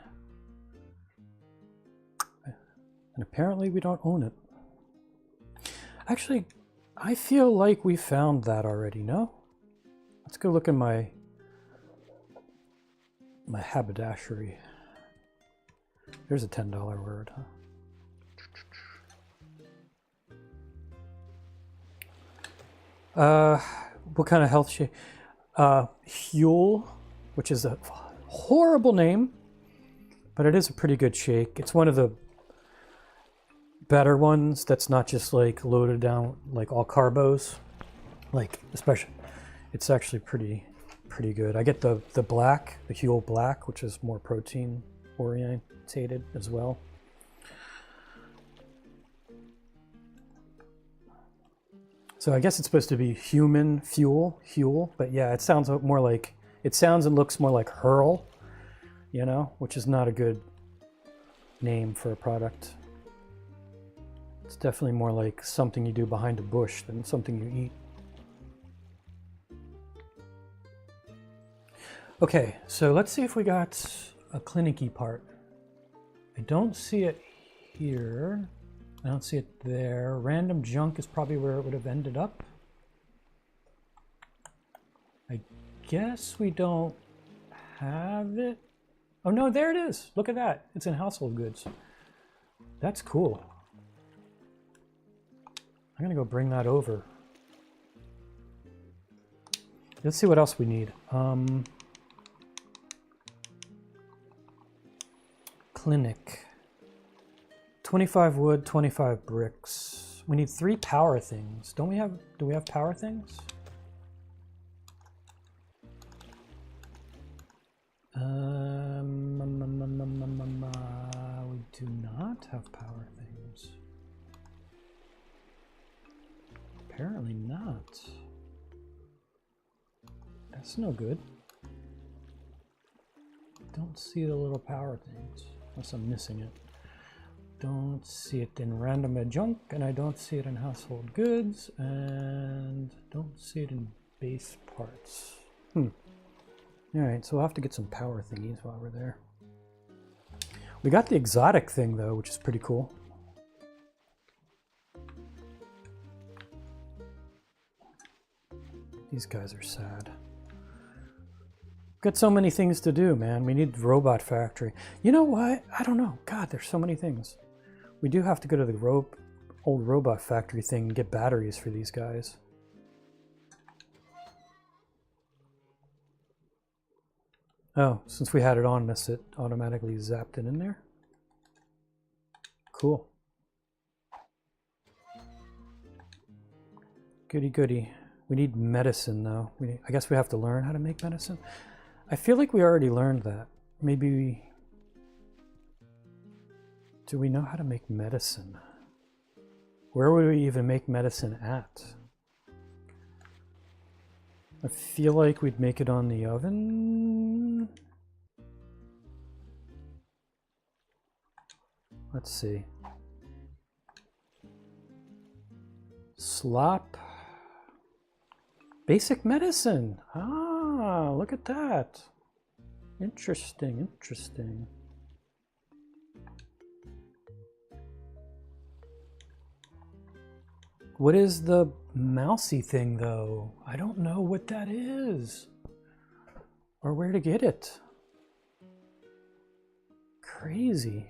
And apparently we don't own it. Actually, I feel like we found that already, no? Let's go look in my haberdashery. There's a $10 word, huh? What kind of health shake? Huel, which is a horrible name, but it is a pretty good shake. It's one of the better ones that's not just like loaded down like all carbos, like especially it's actually pretty good. I get the black, the Huel black, which is more protein orientated as well. So I guess it's supposed to be human fuel, Huel, but yeah, it sounds more like, it sounds and looks more like Hurl, you know, which is not a good name for a product. It's definitely more like something you do behind a bush than something you eat. Okay, so let's see if we got a clinicky part. I don't see it here. I don't see it there. Random junk is probably where it would have ended up. I guess we don't have it. Oh no, there it is. Look at that. It's in household goods. That's cool. I'm gonna go bring that over. Let's see what else we need. Clinic. 25 wood, 25 bricks. We need 3 power things. Don't we have, do we have power things? We do not have power things. Apparently not. That's no good. Don't see the little power things, unless I'm missing it. Don't see it in random junk, and I don't see it in household goods, and don't see it in base parts. Alright, so we'll have to get some power thingies while we're there. We got the exotic thing, though, which is pretty cool. These guys are sad. Got so many things to do, man. We need robot factory. You know what? I don't know. God, there's so many things. We do have to go to the old robot factory thing and get batteries for these guys. Oh, since we had it on us, it automatically zapped it in there. Cool. Goody goody. We need medicine though. I guess we have to learn how to make medicine. I feel like we already learned that. Maybe we... Do we know how to make medicine? Where would we even make medicine at? I feel like we'd make it on the oven. Let's see. Slop. Basic medicine. Ah, look at that. Interesting, interesting. What is the mousy thing, though? I don't know what that is. Or where to get it. Crazy.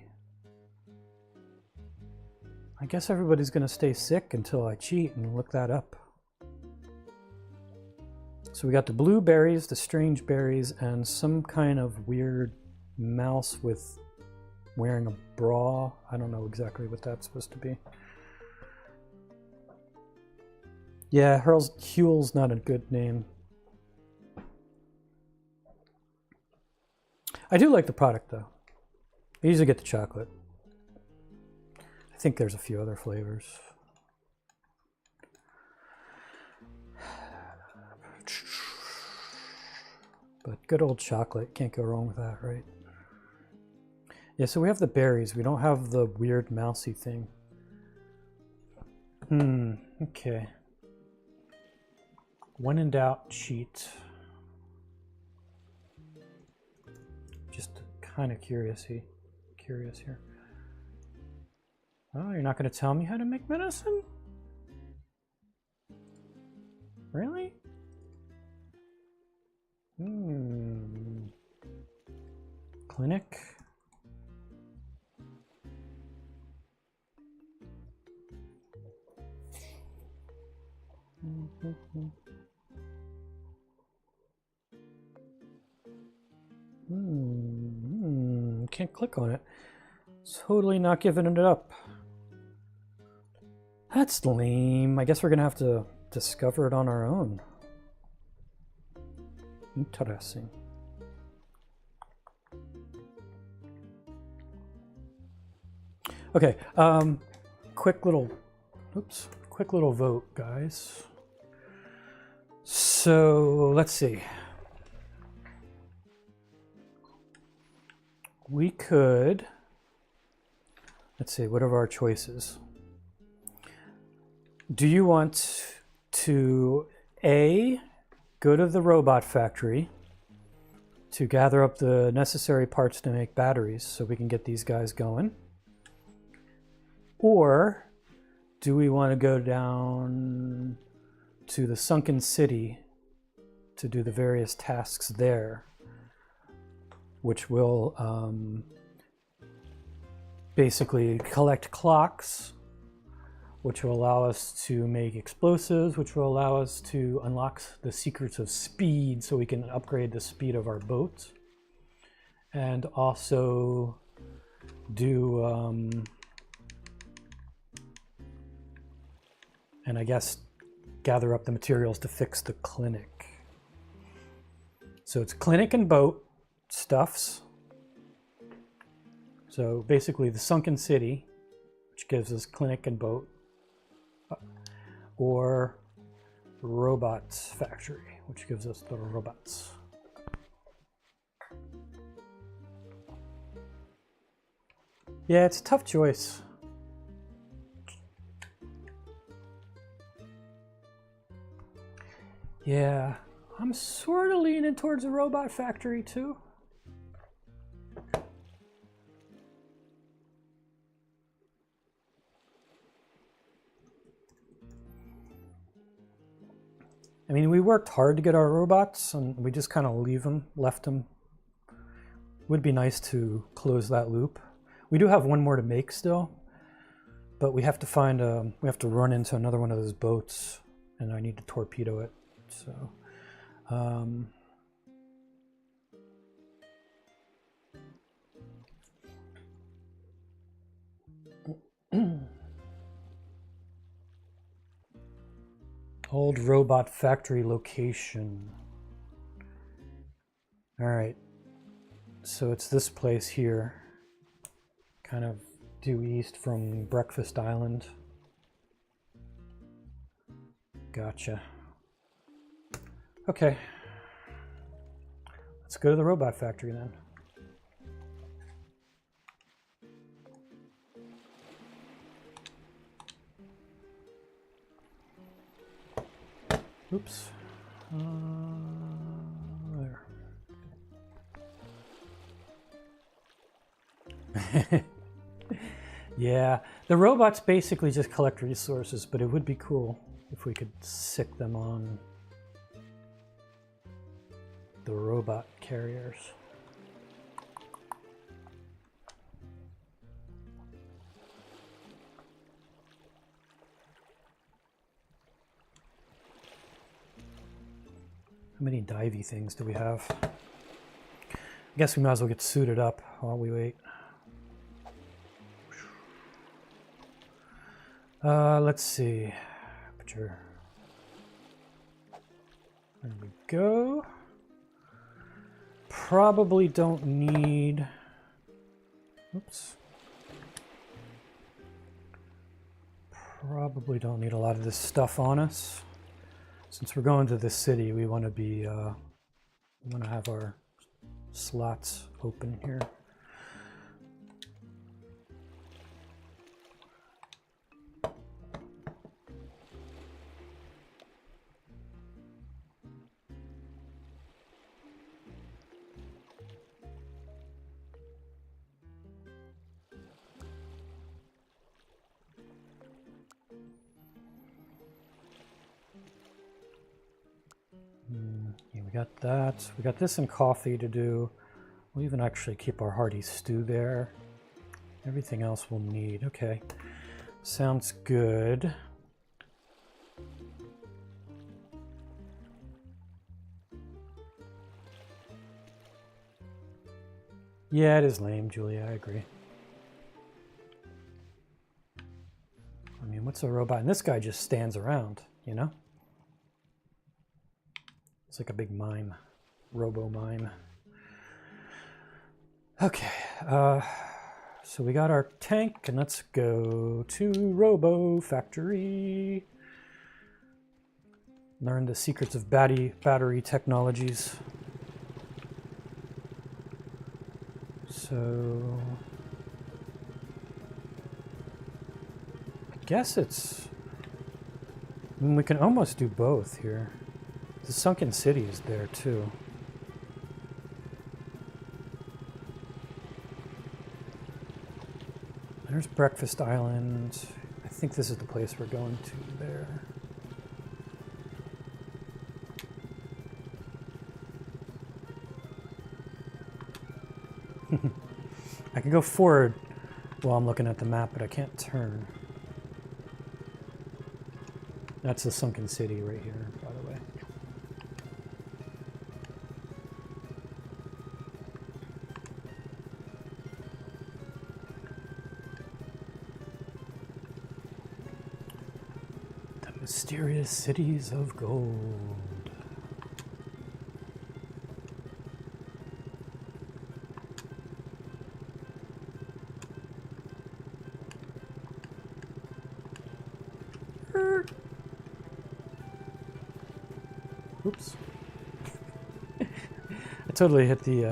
I guess everybody's gonna stay sick until I cheat and look that up. So we got the blueberries, the strange berries, and some kind of weird mouse with wearing a bra. I don't know exactly what that's supposed to be. Yeah, Huel's not a good name. I do like the product though. I usually get the chocolate. I think there's a few other flavors. But good old chocolate, can't go wrong with that, right? Yeah, so we have the berries. We don't have the weird mousy thing. Okay. When in doubt, cheat. Just kind of curious here. Oh, you're not going to tell me how to make medicine? Really? Clinic. Can't click on it. Totally not giving it up. That's lame. I guess we're gonna have to discover it on our own. Interesting. Okay, quick little vote, guys. So let's see. We could, let's see, what are our choices? Do you want to A, go to the robot factory to gather up the necessary parts to make batteries so we can get these guys going? Or do we want to go down to the sunken city to do the various tasks there, which will basically collect clocks, which will allow us to make explosives, which will allow us to unlock the secrets of speed so we can upgrade the speed of our boat, and also do and I guess gather up the materials to fix the clinic. So it's clinic and boat stuffs. So basically the sunken city, which gives us clinic and boat, or robots factory, which gives us the robots. Yeah, it's a tough choice. Yeah, I'm sort of leaning towards a robot factory too. I mean, we worked hard to get our robots and we just kind of left them. Would be nice to close that loop. We do have one more to make still, but we have to find we have to run into another one of those boats and I need to torpedo it. So, old robot factory location. All right, so it's this place here, kind of due east from Breakfast Island. Gotcha. Okay, let's go to the robot factory then. Oops. There. Yeah, the robots basically just collect resources, but it would be cool if we could sick them on the robot carriers. How many divey things do we have? I guess we might as well get suited up while we wait. Let's see. There we go. Probably don't need... Oops. Probably don't need a lot of this stuff on us. Since we're going to the city, we want to be, we want to have our slots open here. Yeah, we got that. We got this and coffee to do. We'll even actually keep our hearty stew there. Everything else we'll need. Okay. Sounds good. Yeah, it is lame, Julia. I agree. I mean, what's a robot? And this guy just stands around, you know? It's like a big mime. Robo-mime. Okay. So we got our tank, and let's go to Robo Factory. Learn the secrets of battery technologies. So I guess it's, I mean, we can almost do both here. The sunken city is there too. There's Breakfast Island. I think this is the place we're going to there. I can go forward while I'm looking at the map, but I can't turn. That's the sunken city right here, by the way. The mysterious cities of gold. Oops. I totally hit the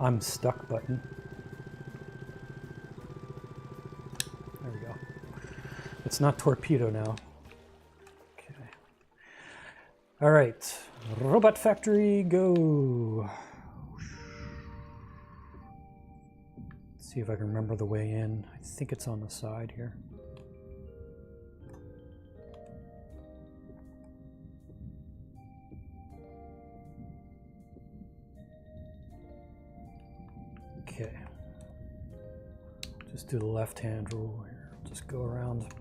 I'm stuck button. There we go. It's not torpedo now. Okay. All right. Robot Factory, go. Let's see if I can remember the way in. I think it's on the side here. Okay, just do the left-hand rule here. Just go around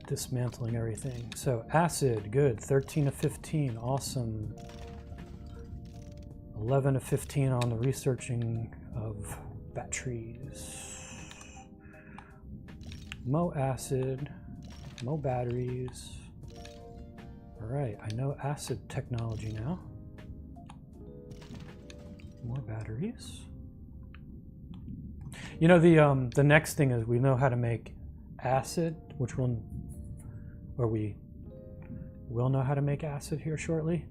dismantling everything. So acid, good, 13 of 15, awesome. 11 of 15 on the researching of batteries. Mo acid, mo batteries. All right, I know acid technology now. More batteries. You know, the next thing is we know how to make acid, which will, or we will know how to make acid here shortly.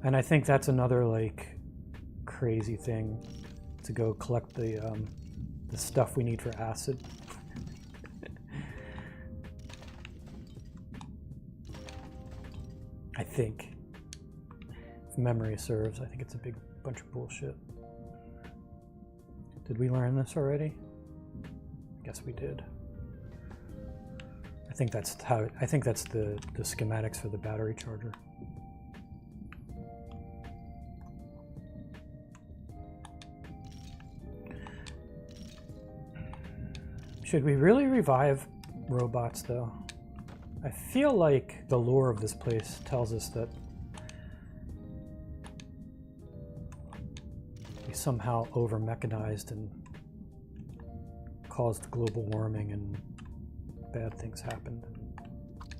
And I think that's another like crazy thing to go collect the stuff we need for acid. I think, if memory serves, I think it's a big bunch of bullshit. Did we learn this already? I guess we did. I think that's how. I think that's the schematics for the battery charger. Should we really revive robots, though? I feel like the lore of this place tells us that we somehow over-mechanized and caused global warming and bad things happened.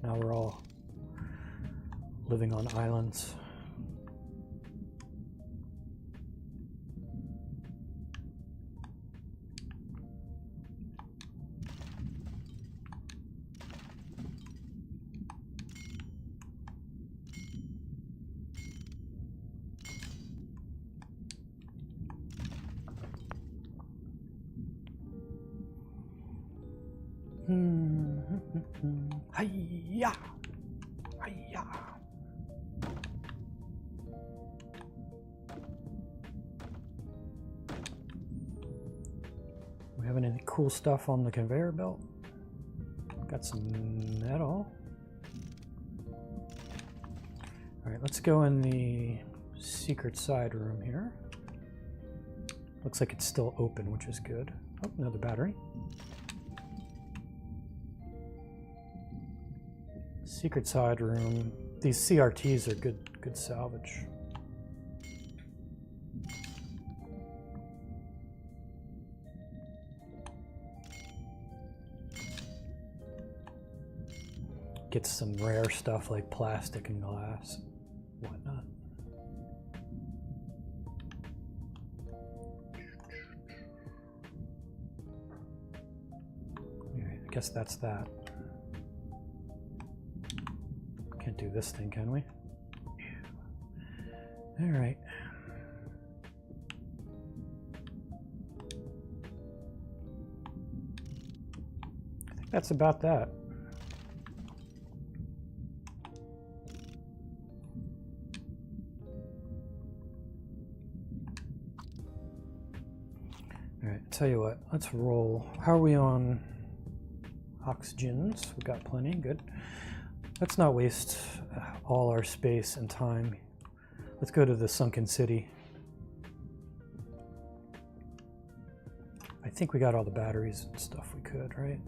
Now we're all living on islands. Hi-ya! Hi-ya! We have any cool stuff on the conveyor belt? Got some metal. All right, let's go in the secret side room here. Looks like it's still open, which is good. Oh, another battery. Secret side room. These CRTs are good salvage. Get some rare stuff like plastic and glass, whatnot. I guess that's that. Can't do this thing, can we? All right. I think that's about that. All right, tell you what, let's roll. How are we on oxygens? We've got plenty, good. Let's not waste all our space and time. Let's go to the sunken city. I think we got all the batteries and stuff we could, right?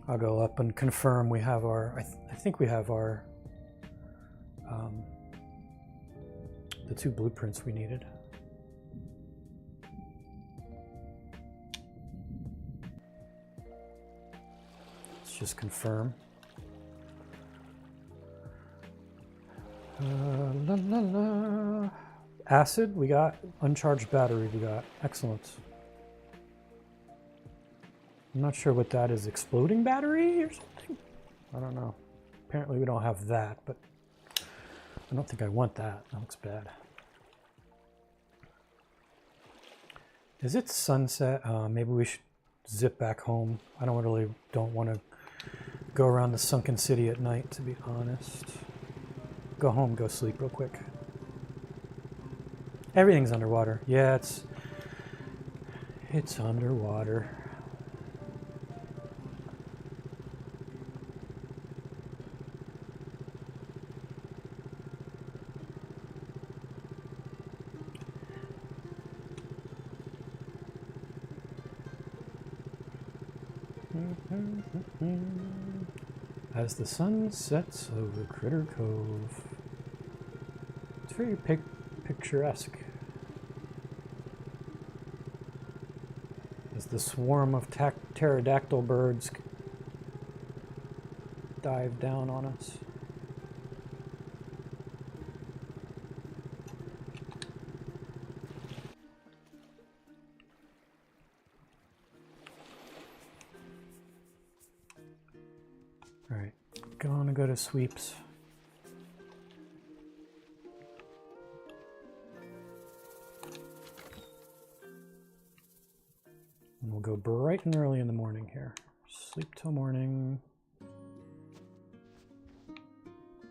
I'll go up and confirm we have our, I think we have our, the 2 blueprints we needed. Let's just confirm. La, la, la. Acid, we got. Uncharged battery, we got. Excellent. I'm not sure what that is. Exploding battery or something? I don't know. Apparently we don't have that, but I don't think I want that. That looks bad. Is it sunset? Maybe we should zip back home. I don't want to go around the sunken city at night, to be honest. Go home, go sleep real quick. Everything's underwater. Yeah, it's underwater. As the sun sets over Critter Cove. It's very picturesque. As the swarm of pterodactyl birds dive down on us. Alright, gonna go to sweeps. And we'll go bright and early in the morning here. Sleep till morning.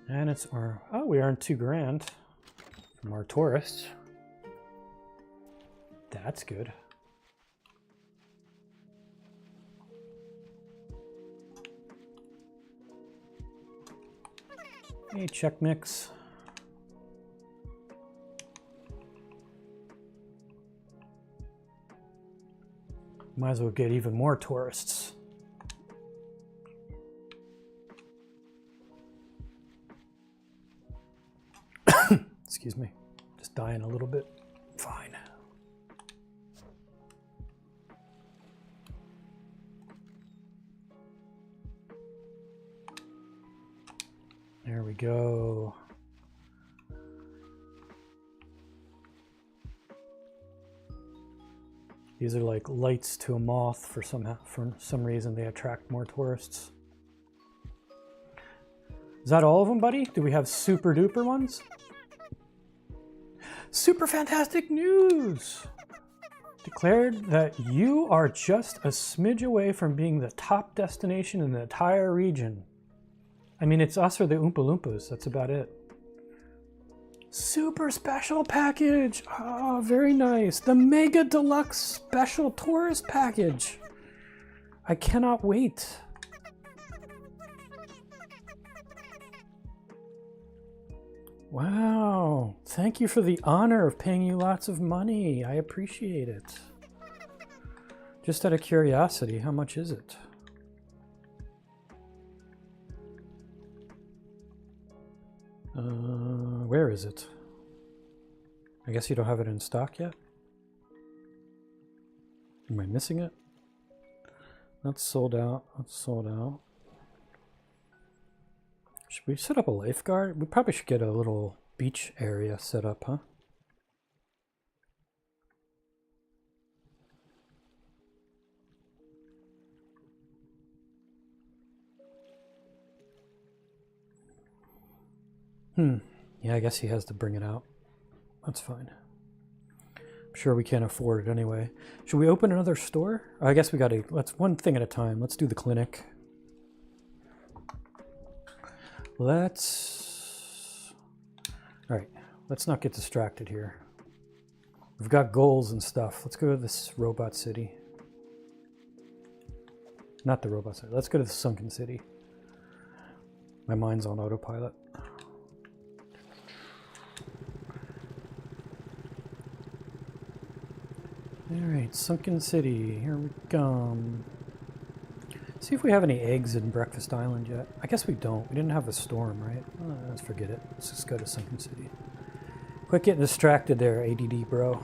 And it's our, oh, we earned $2 grand from our tourists. That's good. Hey, check mix. Might as well get even more tourists. Excuse me, just dying a little bit. Fine. There we go. These are like lights to a moth for some reason they attract more tourists. Is that all of them, buddy? Do we have super duper ones? Super fantastic news! Declared that you are just a smidge away from being the top destination in the entire region. I mean, it's us or the Oompa Loompas. That's about it. Super special package. Oh, very nice. The Mega Deluxe Special Tourist Package. I cannot wait. Wow. Thank you for the honor of paying you lots of money. I appreciate it. Just out of curiosity, how much is it? Where is it? I guess you don't have it in stock yet? Am I missing it? That's sold out. That's sold out. Should we set up a lifeguard? We probably should get a little beach area set up, huh? Yeah, I guess he has to bring it out. That's fine. I'm sure we can't afford it anyway. Should we open another store? I guess we gotta, let's one thing at a time. Let's do the clinic. Let's, all right, let's not get distracted here. We've got goals and stuff. Let's go to this robot city. Not the robot city. Let's go to the sunken city. My mind's on autopilot. Alright, sunken city. Here we come. See if we have any eggs in Breakfast Island yet. I guess we don't. We didn't have a storm, right? Let's forget it. Let's just go to sunken city. Quit getting distracted there, ADD bro.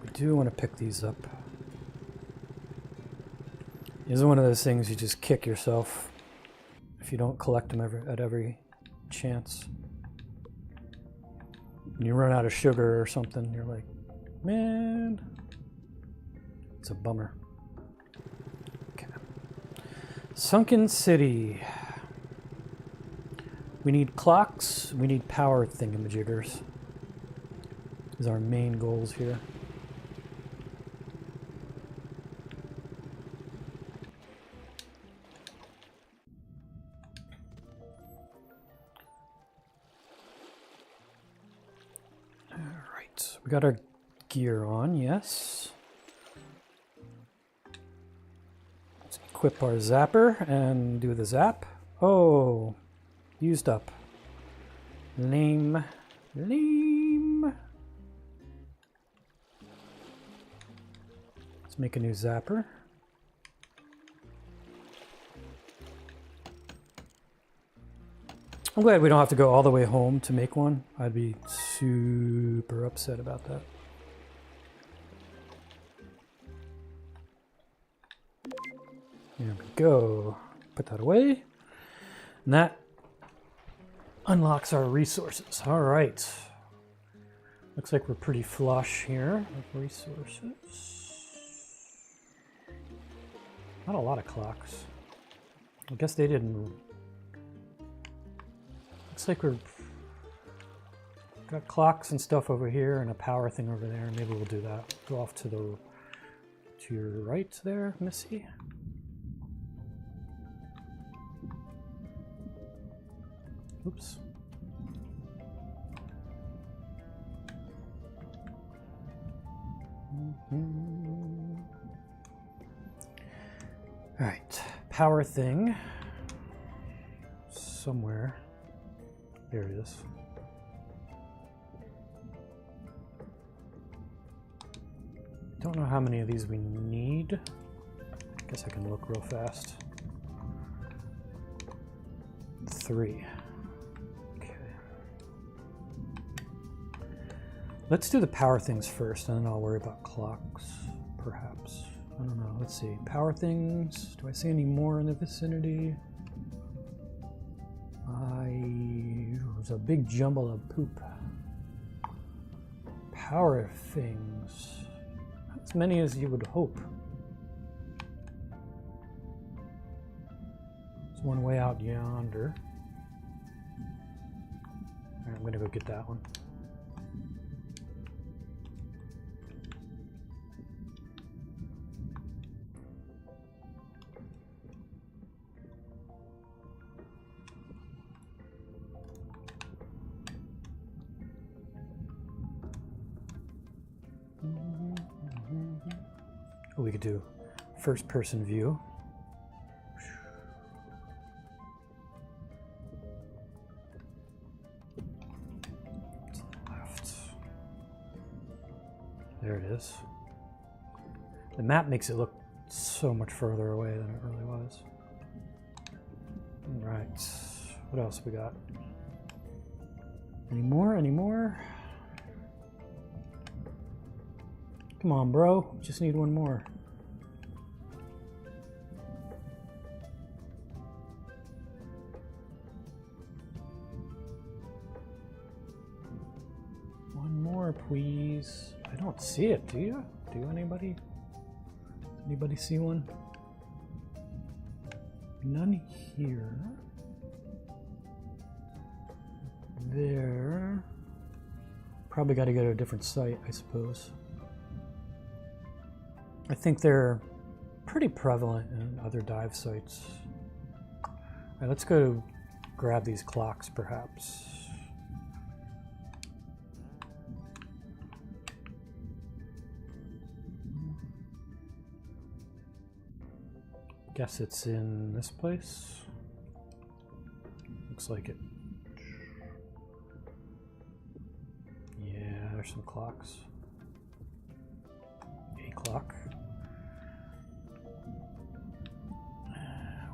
I do want to pick these up. This is one of those things you just kick yourself if you don't collect them at every chance. When you run out of sugar or something, you're like, man, it's a bummer. Okay. Sunken city. We need clocks. We need power thingamajiggers. These are our main goals here. We got our gear on, yes. Let's equip our zapper and do the zap. Oh, used up. Lame. Lame. Let's make a new zapper. I'm glad we don't have to go all the way home to make one. I'd be super upset about that. There we go. Put that away. And that unlocks our resources. All right. Looks like we're pretty flush here with resources. Not a lot of clocks. I guess they didn't... Looks like we've got clocks and stuff over here and a power thing over there. Maybe we'll do that. Go off to your right there, Missy. Oops. All right, power thing somewhere. There it is. Don't know how many of these we need. Guess I can look real fast. 3. Okay. Let's do the power things first, and then I'll worry about clocks, perhaps. I don't know. Let's see. Power things. Do I see any more in the vicinity? There's a big jumble of poop. Power things. Not as many as you would hope. There's one way out yonder. All I'm gonna go get that one. Oh, we could do first person view. To the left. There it is. The map makes it look so much further away than it really was. All right, what else we got? Any more? Any more? Come on, bro. Just need one more. One more, please. I don't see it, do you? Do anybody? Anybody see one? None here. There. Probably got to go to a different site, I suppose. I think they're pretty prevalent in other dive sites. All right, let's go grab these clocks, perhaps. Guess it's in this place. Looks like it. Yeah, there's some clocks. A clock.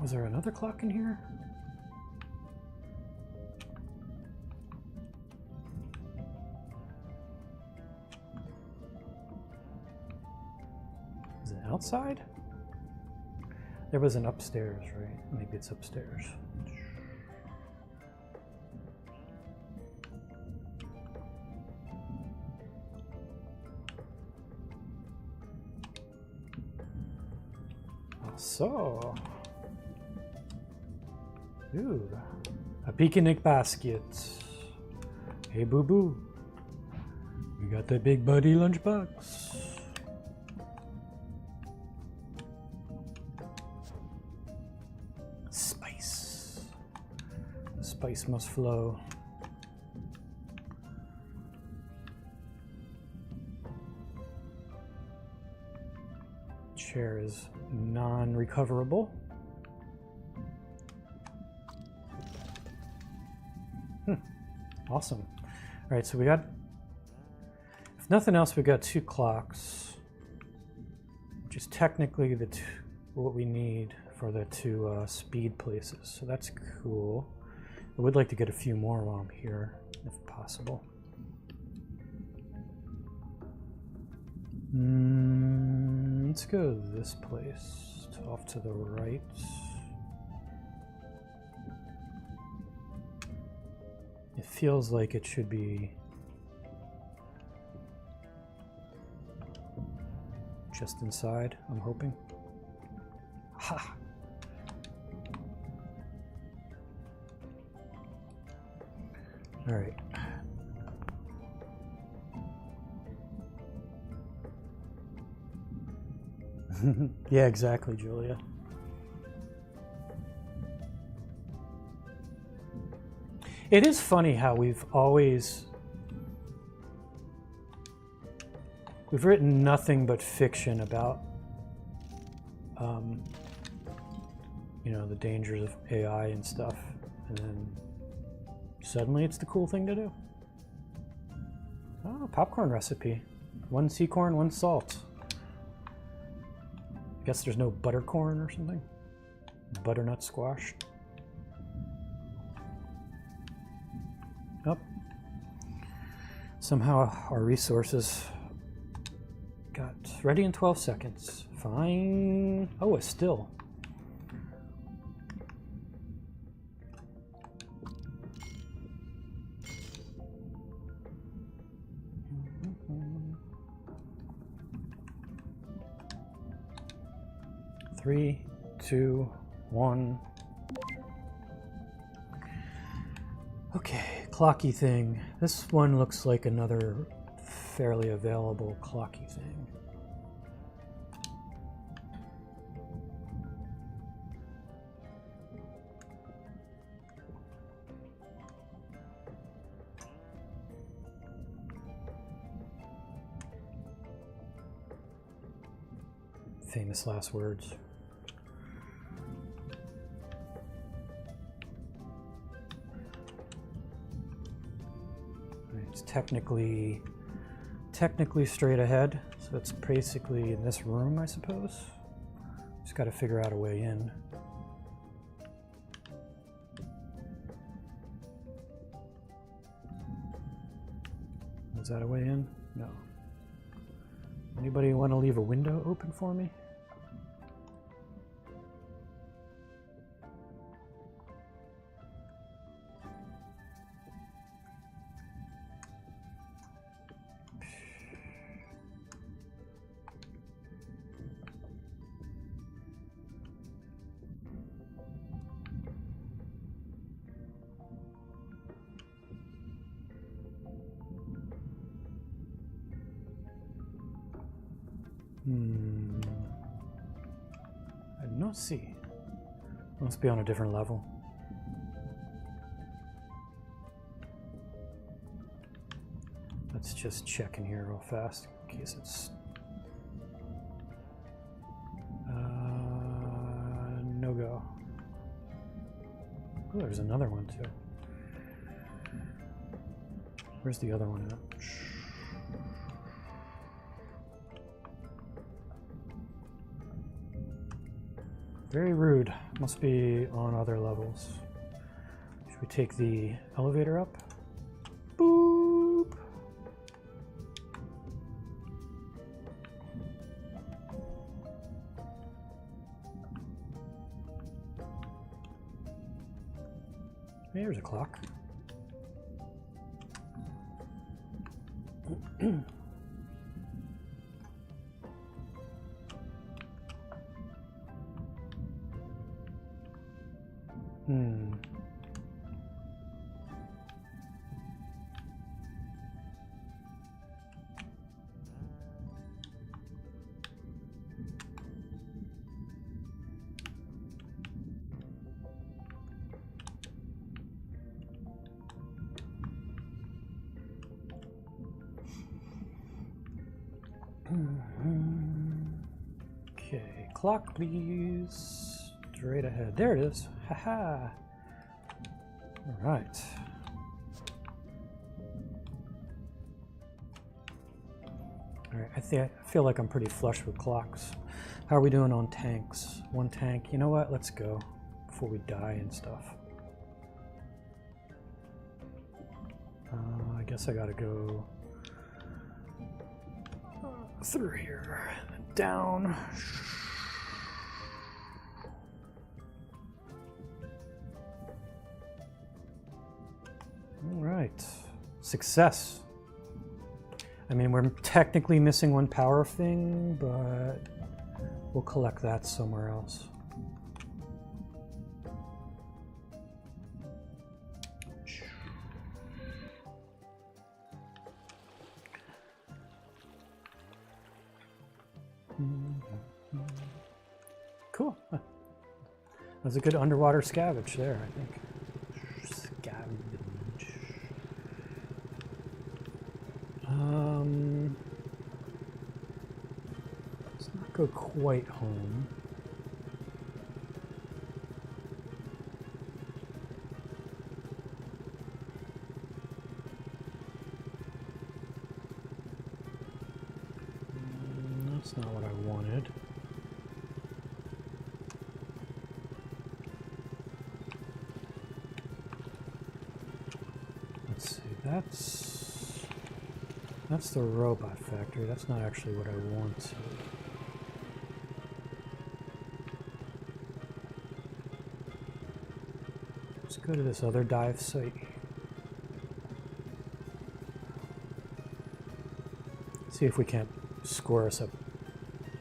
Was there another clock in here? Is it outside? There was an upstairs, right? Maybe it's upstairs. So, ooh, a picnic basket. Hey, boo boo, we got the big buddy lunchbox. Spice. The spice must flow. Chair is non-recoverable. Awesome. All right, so we got, if nothing else, we got 2 clocks, which is technically the what we need for the 2 speed places. So that's cool. I would like to get a few more while I'm here, if possible. Let's go to this place, off to the right. It feels like it should be just inside, I'm hoping. Ha! All right. Yeah, exactly, Julia. It is funny how we've written nothing but fiction about, you know, the dangers of AI and stuff, and then suddenly it's the cool thing to do. Oh, popcorn recipe. 1 sea corn, 1 salt. I guess there's no buttercorn or something? Butternut squash. Oh. Somehow our resources got ready in 12 seconds. Fine. Oh, a still. Three, 2, 1. Okay, Clocky thing. This one looks like another fairly available clocky thing. Famous last words. It's technically straight ahead, so it's basically in this room, I suppose. Just got to figure out a way in. Is that a way in? No. Anybody want to leave a window open for me? I do not see. Must be on a different level. Let's just check in here real fast in case it's... no go. Oh, there's another one too. Where's the other one at? Very rude. Must be on other levels. Should we take the elevator up? Boop! There's a clock. Okay, clock please. Straight ahead. There it is. Haha. All right. All right. I feel like I'm pretty flush with clocks. How are we doing on tanks? One tank. You know what? Let's go before we die and stuff. I guess I gotta go through here and down. All right, success. I mean, we're technically missing one power thing, but we'll collect that somewhere else. Cool. That was a good underwater scavenge there, I think. Scavenge. Let's not go quite home. That's not what I wanted. Let's see, that's the robot factory. That's not actually what I want. Let's go to this other dive site. See if we can't score us a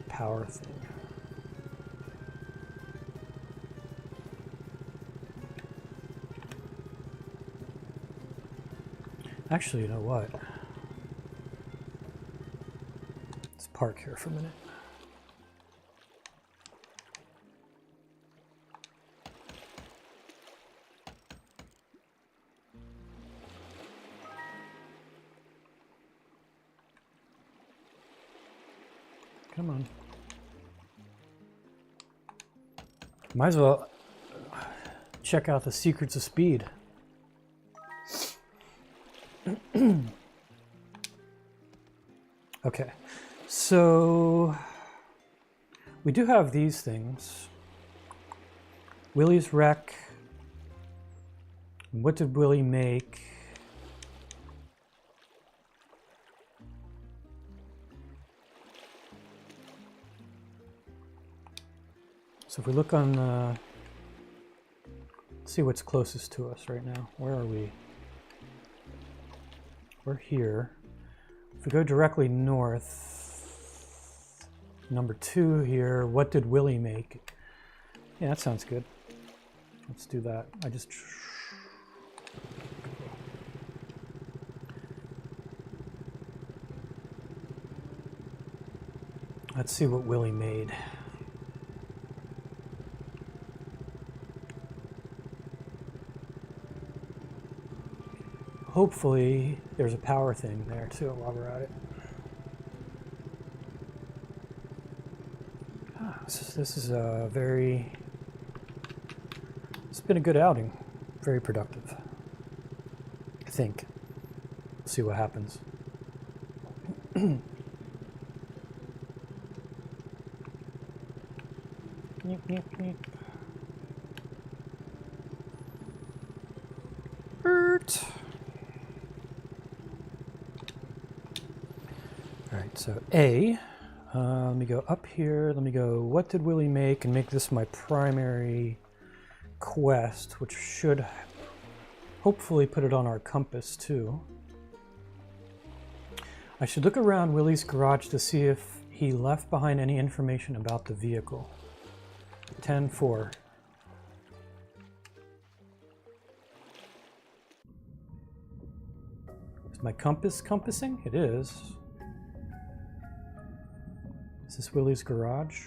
power thing. Actually, you know what? Let's park here for a minute. Come on. Might as well check out the secrets of speed. Okay, so we do have these things. Willie's wreck. What did Willie make? So if we look on, let's see what's closest to us right now. Where are we? We're here. If we go directly north, number 2 here, what did Willie make? Yeah, that sounds good. Let's do that. Let's see what Willie made. Hopefully there's a power thing there too while we're at it. This is a it's been a good outing. Very productive, I think. We'll see what happens. Bert. All right, so A, let me go up here, let me go, what did Willie make, and make this my primary quest, which should hopefully put it on our compass too. I should look around Willie's garage to see if he left behind any information about the vehicle. 10-4. Is my compass compassing? It is. Is this Willie's garage?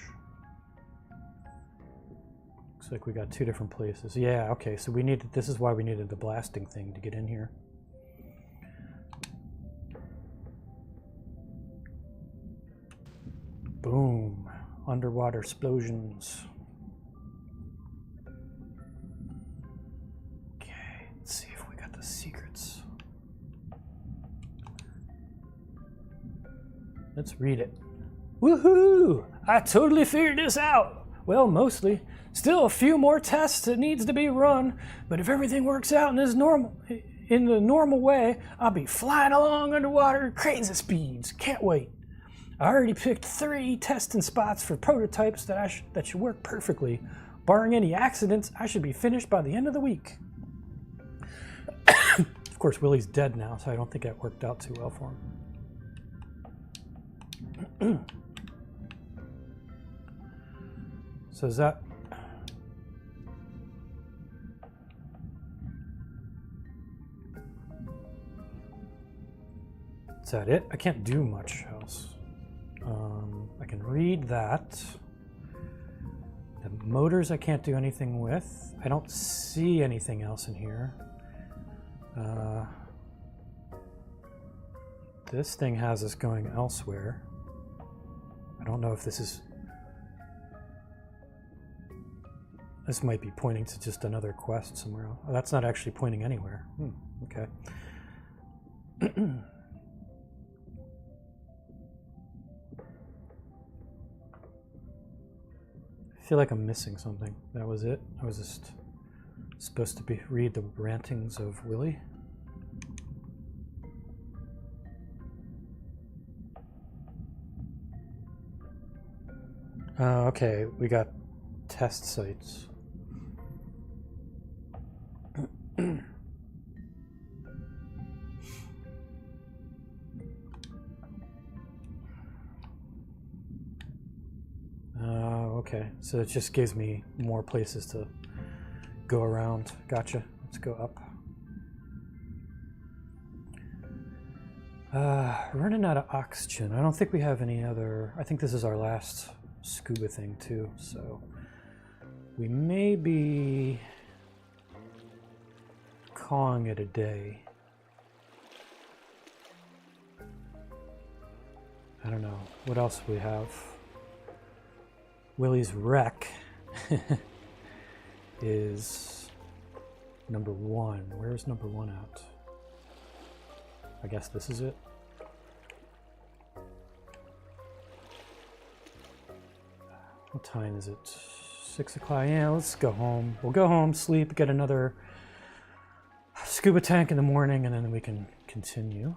Looks like we got 2 different places. Yeah, okay, so we needed, this is why we needed the blasting thing to get in here. Boom. Underwater explosions. Okay, let's see if we got the secrets. Let's read it. Woohoo! I totally figured this out. Well, mostly. Still a few more tests that needs to be run, but if everything works out in the normal way, I'll be flying along underwater at crazy speeds. Can't wait. I already picked 3 testing spots for prototypes that should work perfectly. Barring any accidents, I should be finished by the end of the week. Of course, Willie's dead now, so I don't think that worked out too well for him. So is that... Is that it? I can't do much else. I can read that. The motors I can't do anything with. I don't see anything else in here. This thing has us going elsewhere. I don't know if this is... This might be pointing to just another quest somewhere else. Oh, that's not actually pointing anywhere. Okay. I feel like I'm missing something. That was it? I was just supposed to read the rantings of Willie. Okay, we got test sites. Okay, so it just gives me more places to go around. Gotcha. Let's go up. Running out of oxygen. I don't think we have any other. I think this is our last scuba thing too, so we may be calling it a day. I don't know. What else do we have? Willie's Wreck is number 1. Where's number 1 at? I guess this is it. What time is it? 6 o'clock. Yeah, let's go home. We'll go home, sleep, get another scuba tank in the morning, and then we can continue.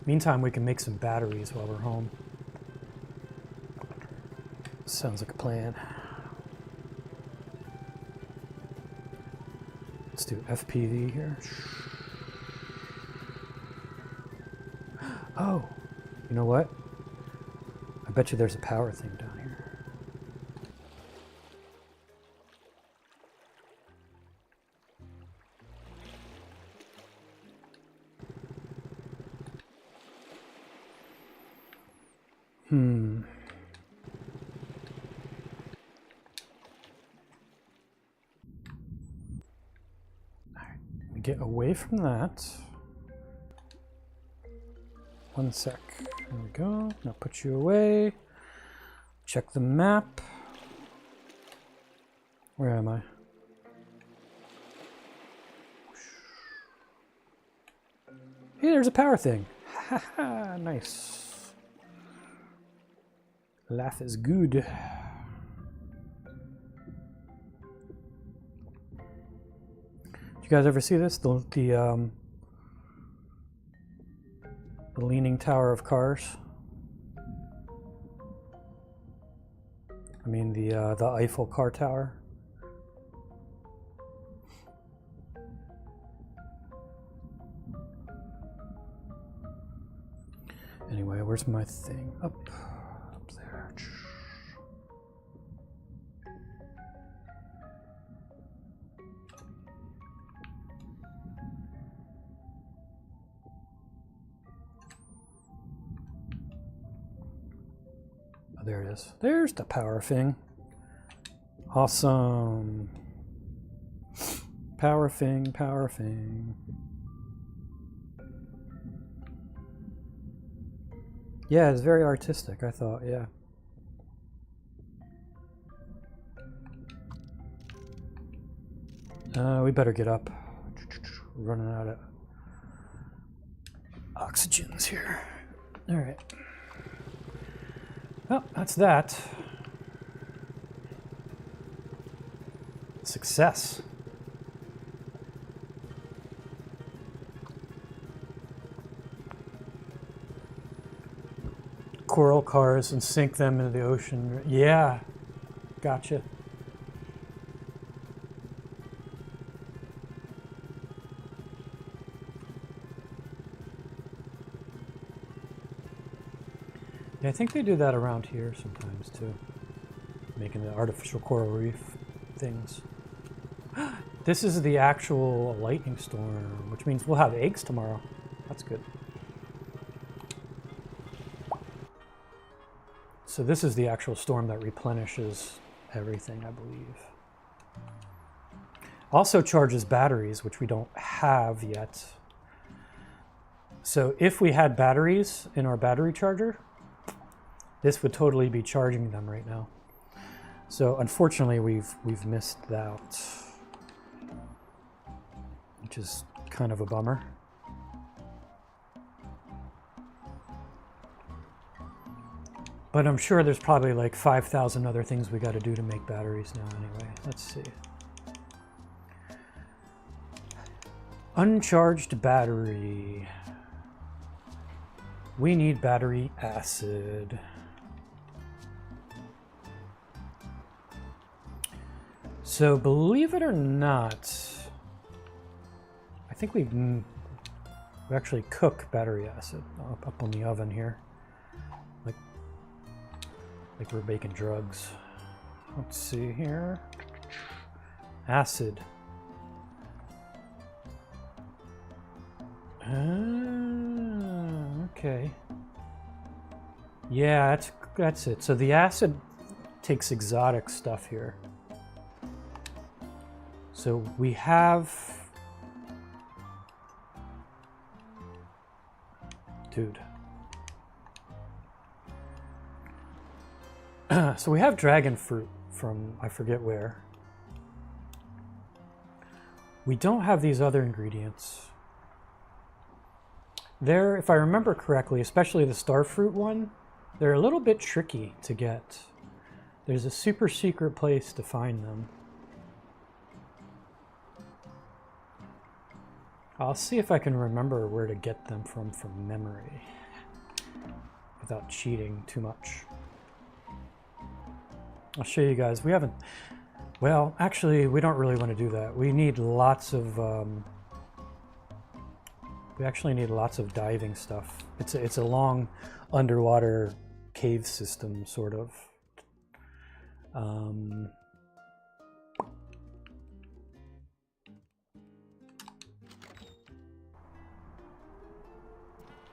Meantime, we can make some batteries while we're home. Sounds like a plan. Let's do FPV here. Oh, you know what? I bet you there's a power thing down here. Get away from that. One sec. There we go. Now put you away. Check the map. Where am I? Hey, there's a power thing. Haha, nice. Laugh is good. You guys ever see this? The Leaning Tower of Cars. I mean the Eiffel car tower. Anyway, where's my thing? Up there. There it is. There's the power thing. Awesome. Power thing, power thing. Yeah, it's very artistic, I thought, yeah. We better get up. We're running out of oxygens here. All right. Well, that's that. Success. Coral cars and sink them into the ocean. Yeah, gotcha. Yeah, I think they do that around here sometimes too, making the artificial coral reef things. This is the actual lightning storm, which means we'll have eggs tomorrow. That's good. So this is the actual storm that replenishes everything, I believe. Also charges batteries, which we don't have yet. So if we had batteries in our battery charger, this would totally be charging them right now. So unfortunately, we've missed out, which is kind of a bummer. But I'm sure there's probably like 5,000 other things we got to do to make batteries now anyway. Let's see. Uncharged battery. We need battery acid. So believe it or not, I think we actually cook battery acid up on the oven here. Like we're baking drugs. Let's see here. Acid. Okay. Yeah, that's it. So the acid takes exotic stuff here. So we have... Dude. So we have dragon fruit from I forget where. We don't have these other ingredients. They're, if I remember correctly, especially the starfruit one, they're a little bit tricky to get. There's a super secret place to find them. I'll see if I can remember where to get them from memory without cheating too much. I'll show you guys. We haven't... Well, actually, we don't really want to do that. We need lots of... we actually need lots of diving stuff. It's a long underwater cave system, sort of.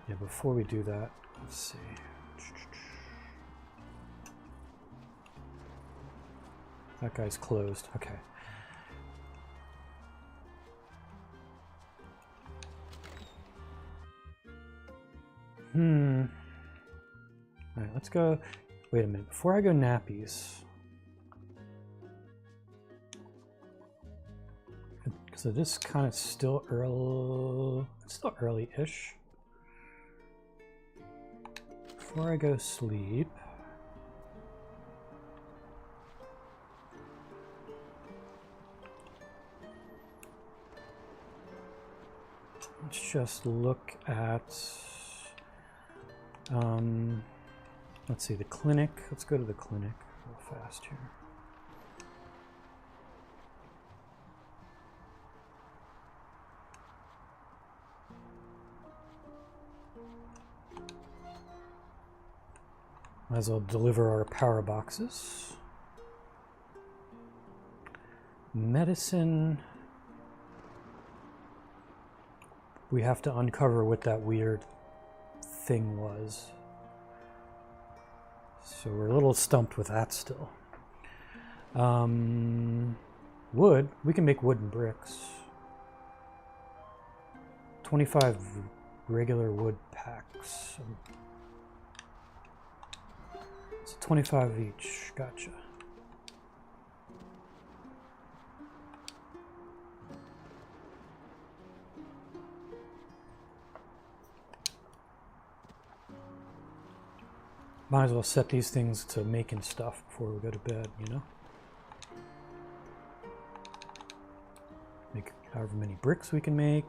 Yeah, before we do that, let's see. That guy's closed. Okay. All right, let's go. Wait a minute. Before I go nappies, because it is kind of still early. It's still early-ish. Before I go sleep, let's just look at, let's see, the clinic. Let's go to the clinic real fast here. Might as well deliver our power boxes. Medicine. We have to uncover what that weird thing was. So we're a little stumped with that still. Wood. We can make wooden bricks. 25 regular wood packs. It's 25 each. Gotcha. Might as well set these things to making stuff before we go to bed, you know? Make however many bricks we can make.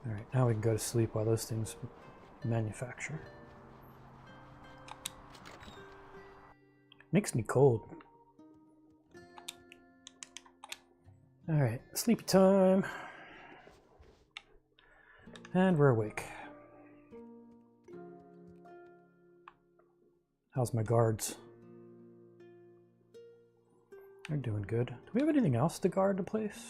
All right, now we can go to sleep while those things manufacture. Makes me cold. All right, sleepy time. And we're awake. How's my guards? They're doing good. Do we have anything else to guard the place?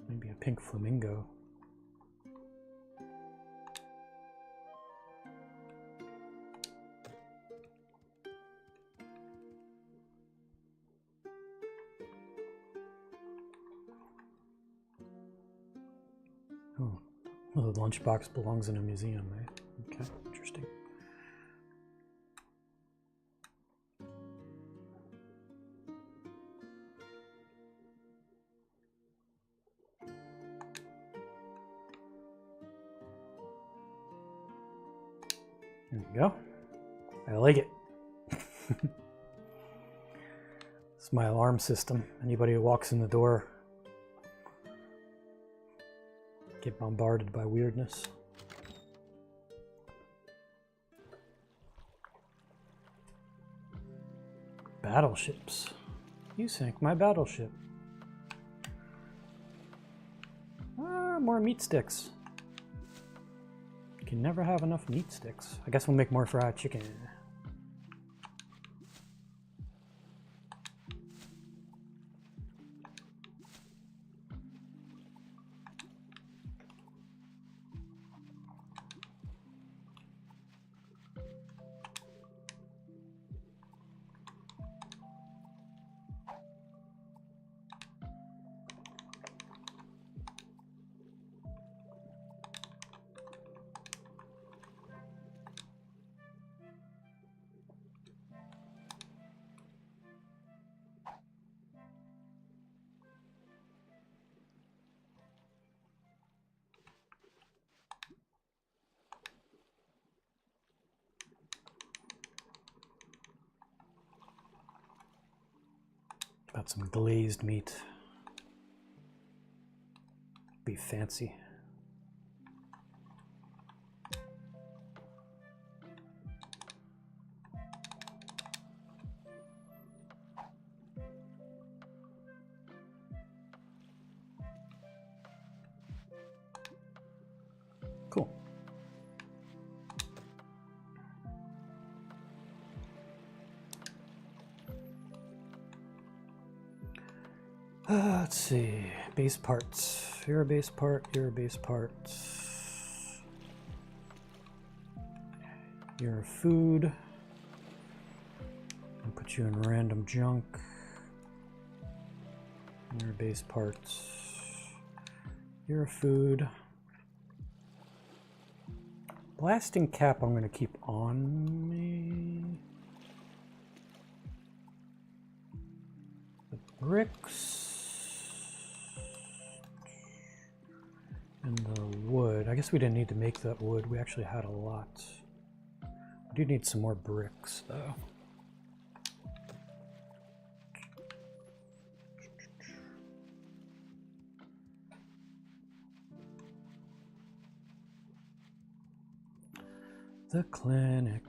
Maybe a pink flamingo. Oh, well, the lunchbox belongs in a museum, right? Okay, interesting. There we go. I like it. It's my alarm system. Anybody who walks in the door get bombarded by weirdness. Battleships. You sank my battleship. Ah, more meat sticks. You can never have enough meat sticks. I guess we'll make more fried chicken. Got some glazed meat. Be fancy. Cool. Let's see. Base parts. You're a base part. You're a base part. You're a food. I'll put you in random junk. You're a base part. You're a food. Blasting cap I'm going to keep on me. The bricks. And the wood. I guess we didn't need to make that wood. We actually had a lot. We do need some more bricks, though. The clinic.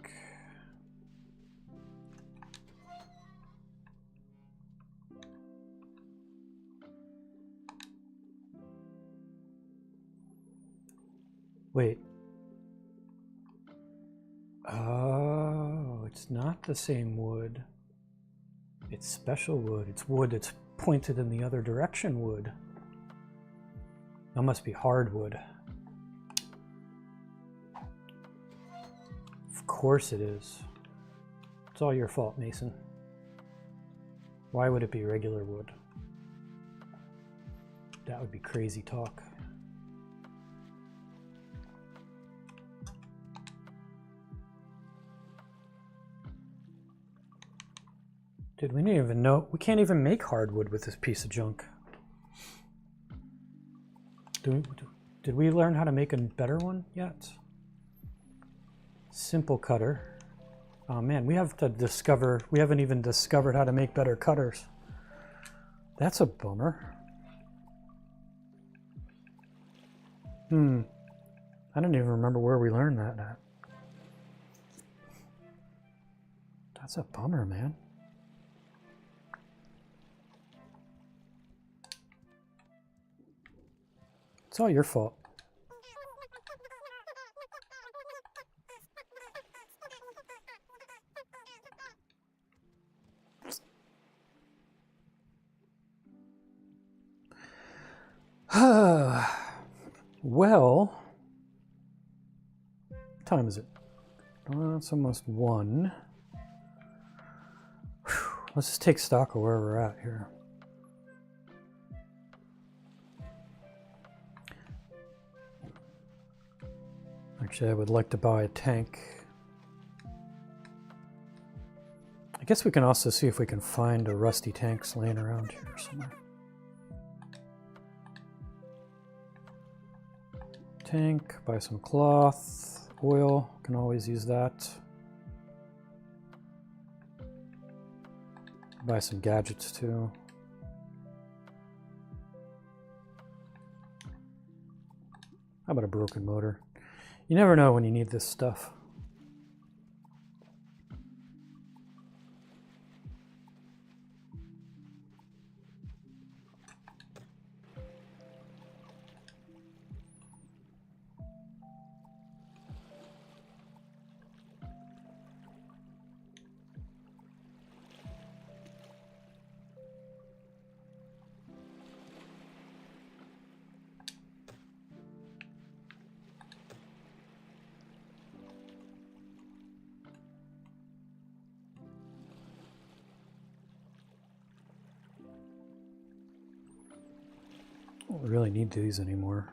Wait. Oh, it's not the same wood. It's special wood. It's wood that's pointed in the other direction wood. That must be hardwood. Of course it is. It's all your fault, Mason. Why would it be regular wood? That would be crazy talk. Dude, we didn't even know. We can't even make hardwood with this piece of junk. Did we learn how to make a better one yet? Simple cutter. Oh man, we have to discover. We haven't even discovered how to make better cutters. That's a bummer. I don't even remember where we learned that at. That's a bummer, man. It's all your fault. Well, what time is it? It's almost 1. Whew. Let's just take stock of where we're at here. Actually, I would like to buy a tank. I guess we can also see if we can find a rusty tanks laying around here somewhere. Tank, buy some cloth, oil, can always use that. Buy some gadgets too. How about a broken motor? You never know when you need this stuff. Don't really need these anymore.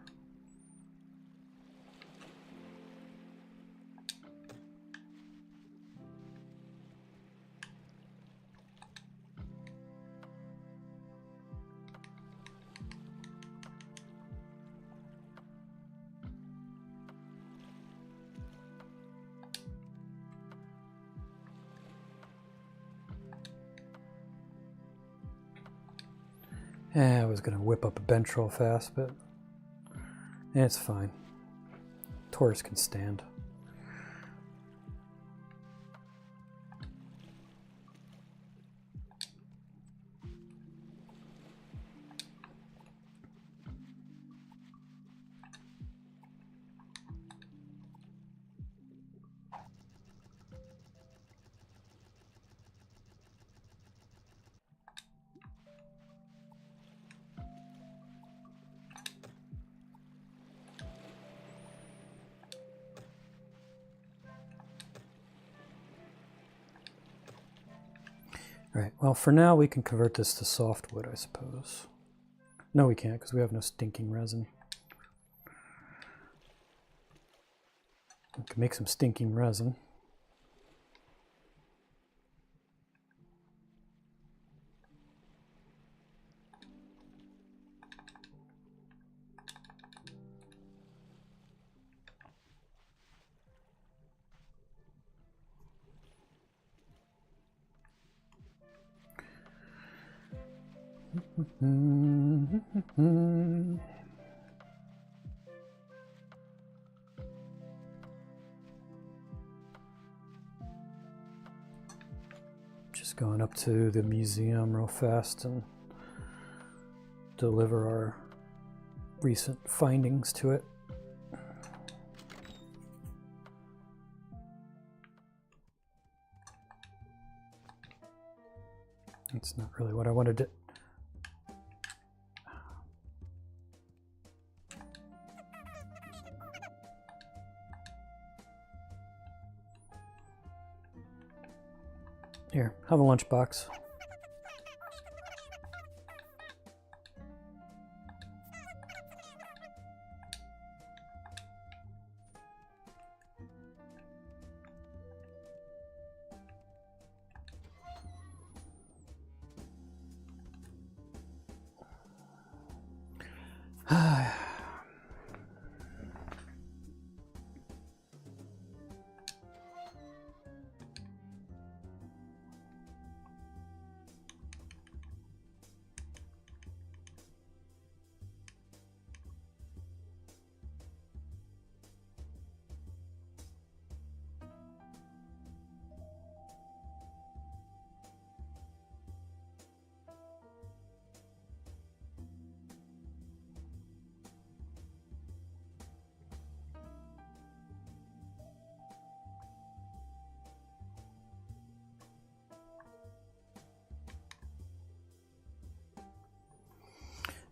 I was going to whip up a bench real fast, but it's fine. Taurus can stand. Right, well, for now we can convert this to softwood, I suppose. No, we can't, because we have no stinking resin. We can make some stinking resin. Just going up to the museum real fast and deliver our recent findings to it. That's not really what I wanted to. Here, have a lunchbox.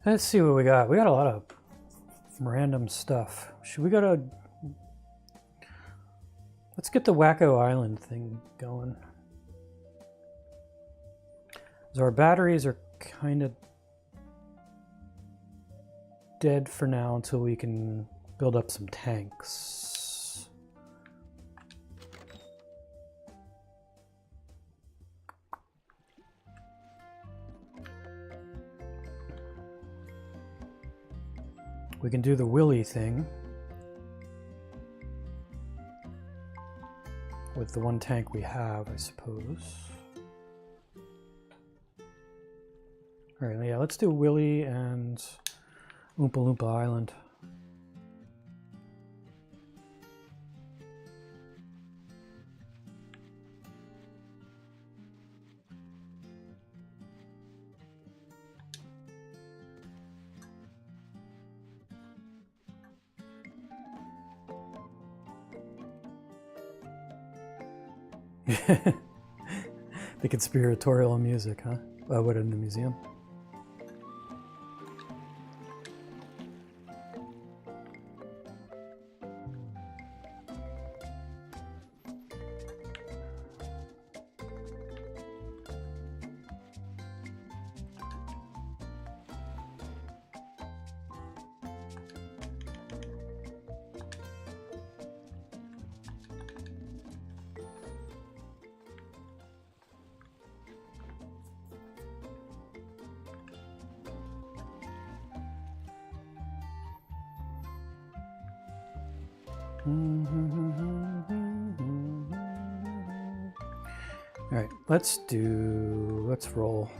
Let's see what we got. We got a lot of random stuff. Should we go to... Let's get the Wacko Island thing going. So our batteries are kind of dead for now until we can build up some tanks. We can do the Willy thing with the one tank we have, I suppose. All right, yeah, let's do Willy and Oompa Loompa Island. The conspiratorial music, huh? What, in the museum? All right, let's roll.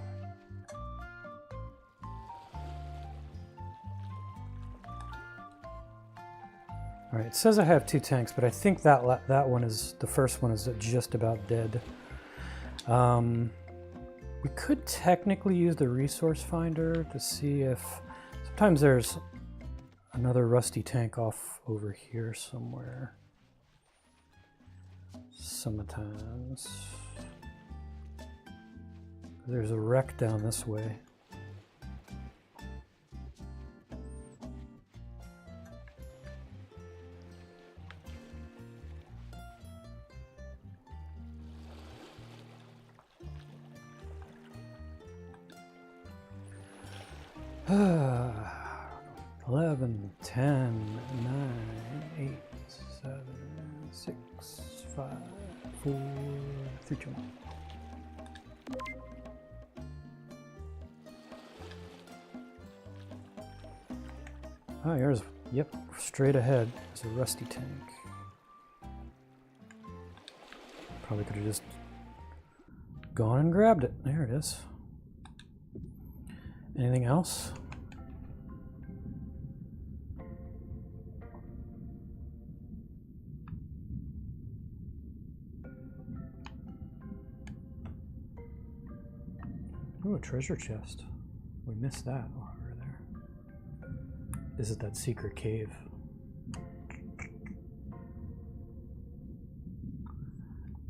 All right, it says I have 2 tanks, but I think that one is, the first one is just about dead. We could technically use the resource finder to see if, sometimes there's another rusty tank off over here somewhere. Sometimes. There's a wreck down this way. Ah, 11, 10, 9, 8, 7, 6, 5, 4, 3, 2, 1. Oh, here's, yep, straight ahead is a rusty tank. Probably could have just gone and grabbed it. There it is. Anything else? Ooh, a treasure chest. We missed that over there. This is that secret cave.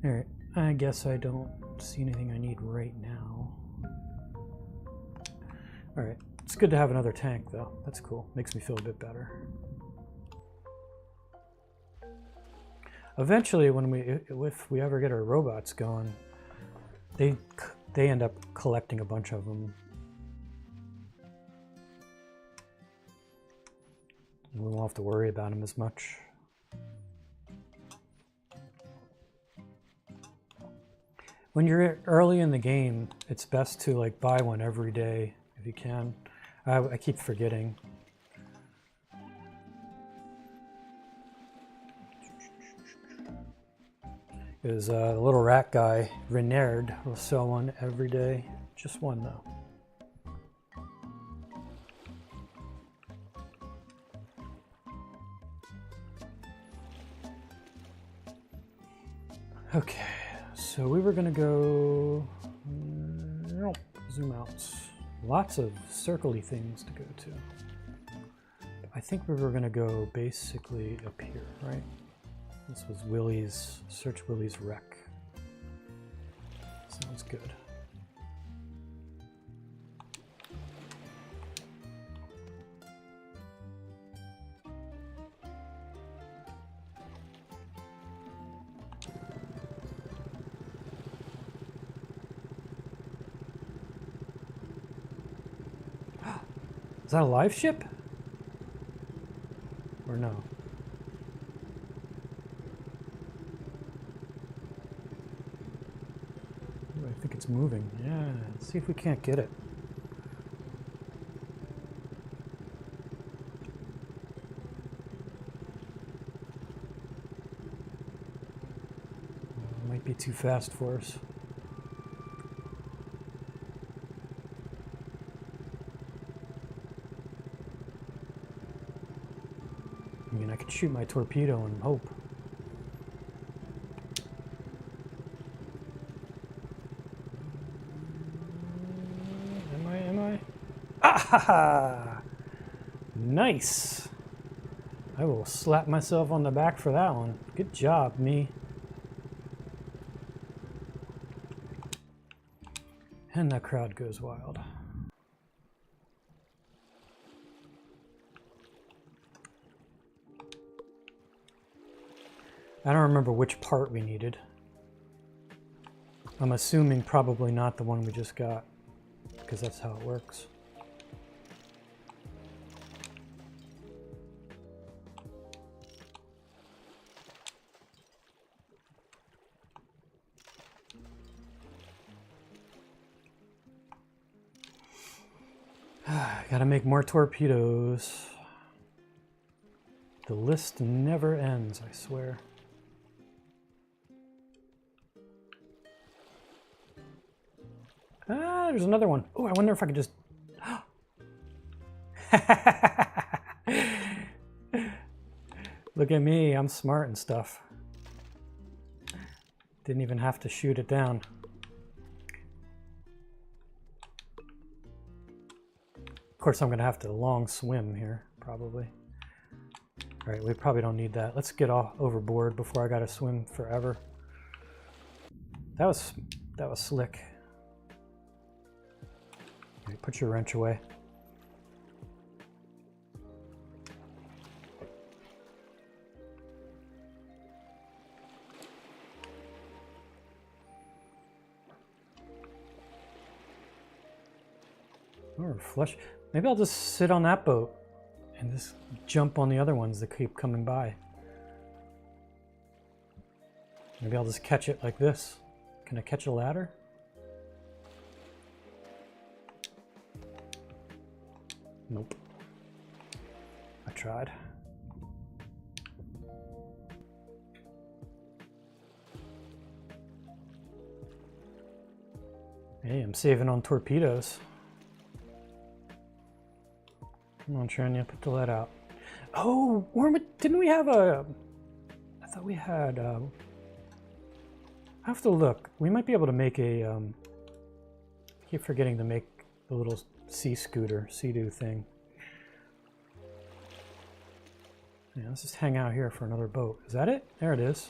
Alright, I guess I don't see anything I need right now. Alright, it's good to have another tank though. That's cool. Makes me feel a bit better. Eventually, if we ever get our robots going, they end up collecting a bunch of them. We won't have to worry about them as much. When you're early in the game, it's best to like buy one every day if you can. I keep forgetting. Is the little rat guy, Renard, will sell one every day. Just one though. Okay, so we were gonna go, zoom out. Lots of circly things to go to. I think we were gonna go basically up here, right? This was Willie's, search Willie's wreck. Sounds good. Is that a live ship? Or no? Ooh, I think it's moving. Yeah, let's see if we can't get it. Might be too fast for us. I mean, I could shoot my torpedo and hope. Am I? Ah ha ha! Nice! I will slap myself on the back for that one. Good job, me. And that crowd goes wild. I don't remember which part we needed. I'm assuming probably not the one we just got, because that's how it works. Gotta make more torpedoes. The list never ends, I swear. Ah, there's another one. Oh, I wonder if I could just... Look at me, I'm smart and stuff. Didn't even have to shoot it down. Of course, I'm going to have to long swim here, probably. All right, we probably don't need that. Let's get off overboard before I got to swim forever. That was slick. Okay, put your wrench away. Or flush. Maybe I'll just sit on that boat and just jump on the other ones that keep coming by. Maybe I'll just catch it like this. Can I catch a ladder? Nope. I tried. Hey, I'm saving on torpedoes. Come on, Trenya, put the lead out. Oh, didn't we have a... I thought we had... I have to look. We might be able to make a... I keep forgetting to make the little sea scooter, sea-doo thing. Yeah, let's just hang out here for another boat. Is that it? There it is.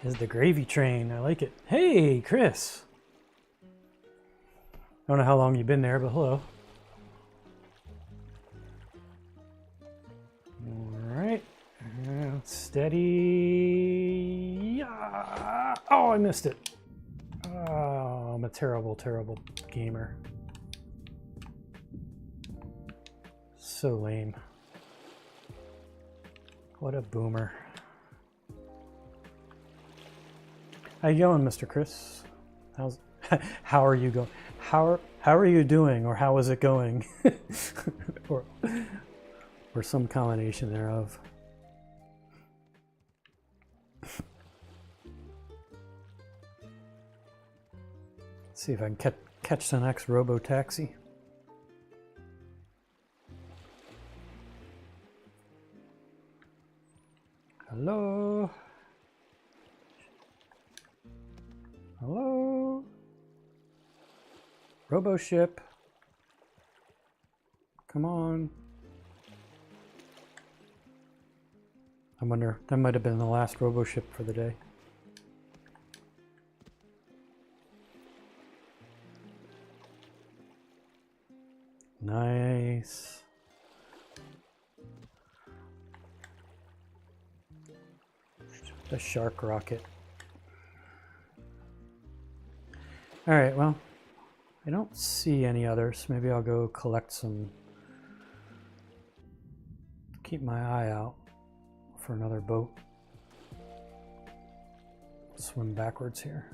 This is the gravy train. I like it. Hey, Chris! I don't know how long you've been there, but hello. Alright. Steady. Yeah. Oh, I missed it. Oh, I'm a terrible, terrible gamer. So lame. What a boomer. How you going, Mr. Chris? How are you going? How are you doing, or how is it going? or some combination thereof. Let's see if I can catch the next robo-taxi. Hello? Hello? Robo-ship. Come on. I wonder, that might have been the last robo-ship for the day. Nice. The shark rocket. All right, well, I don't see any others. Maybe I'll go collect some. Keep my eye out for another boat. Swim backwards here.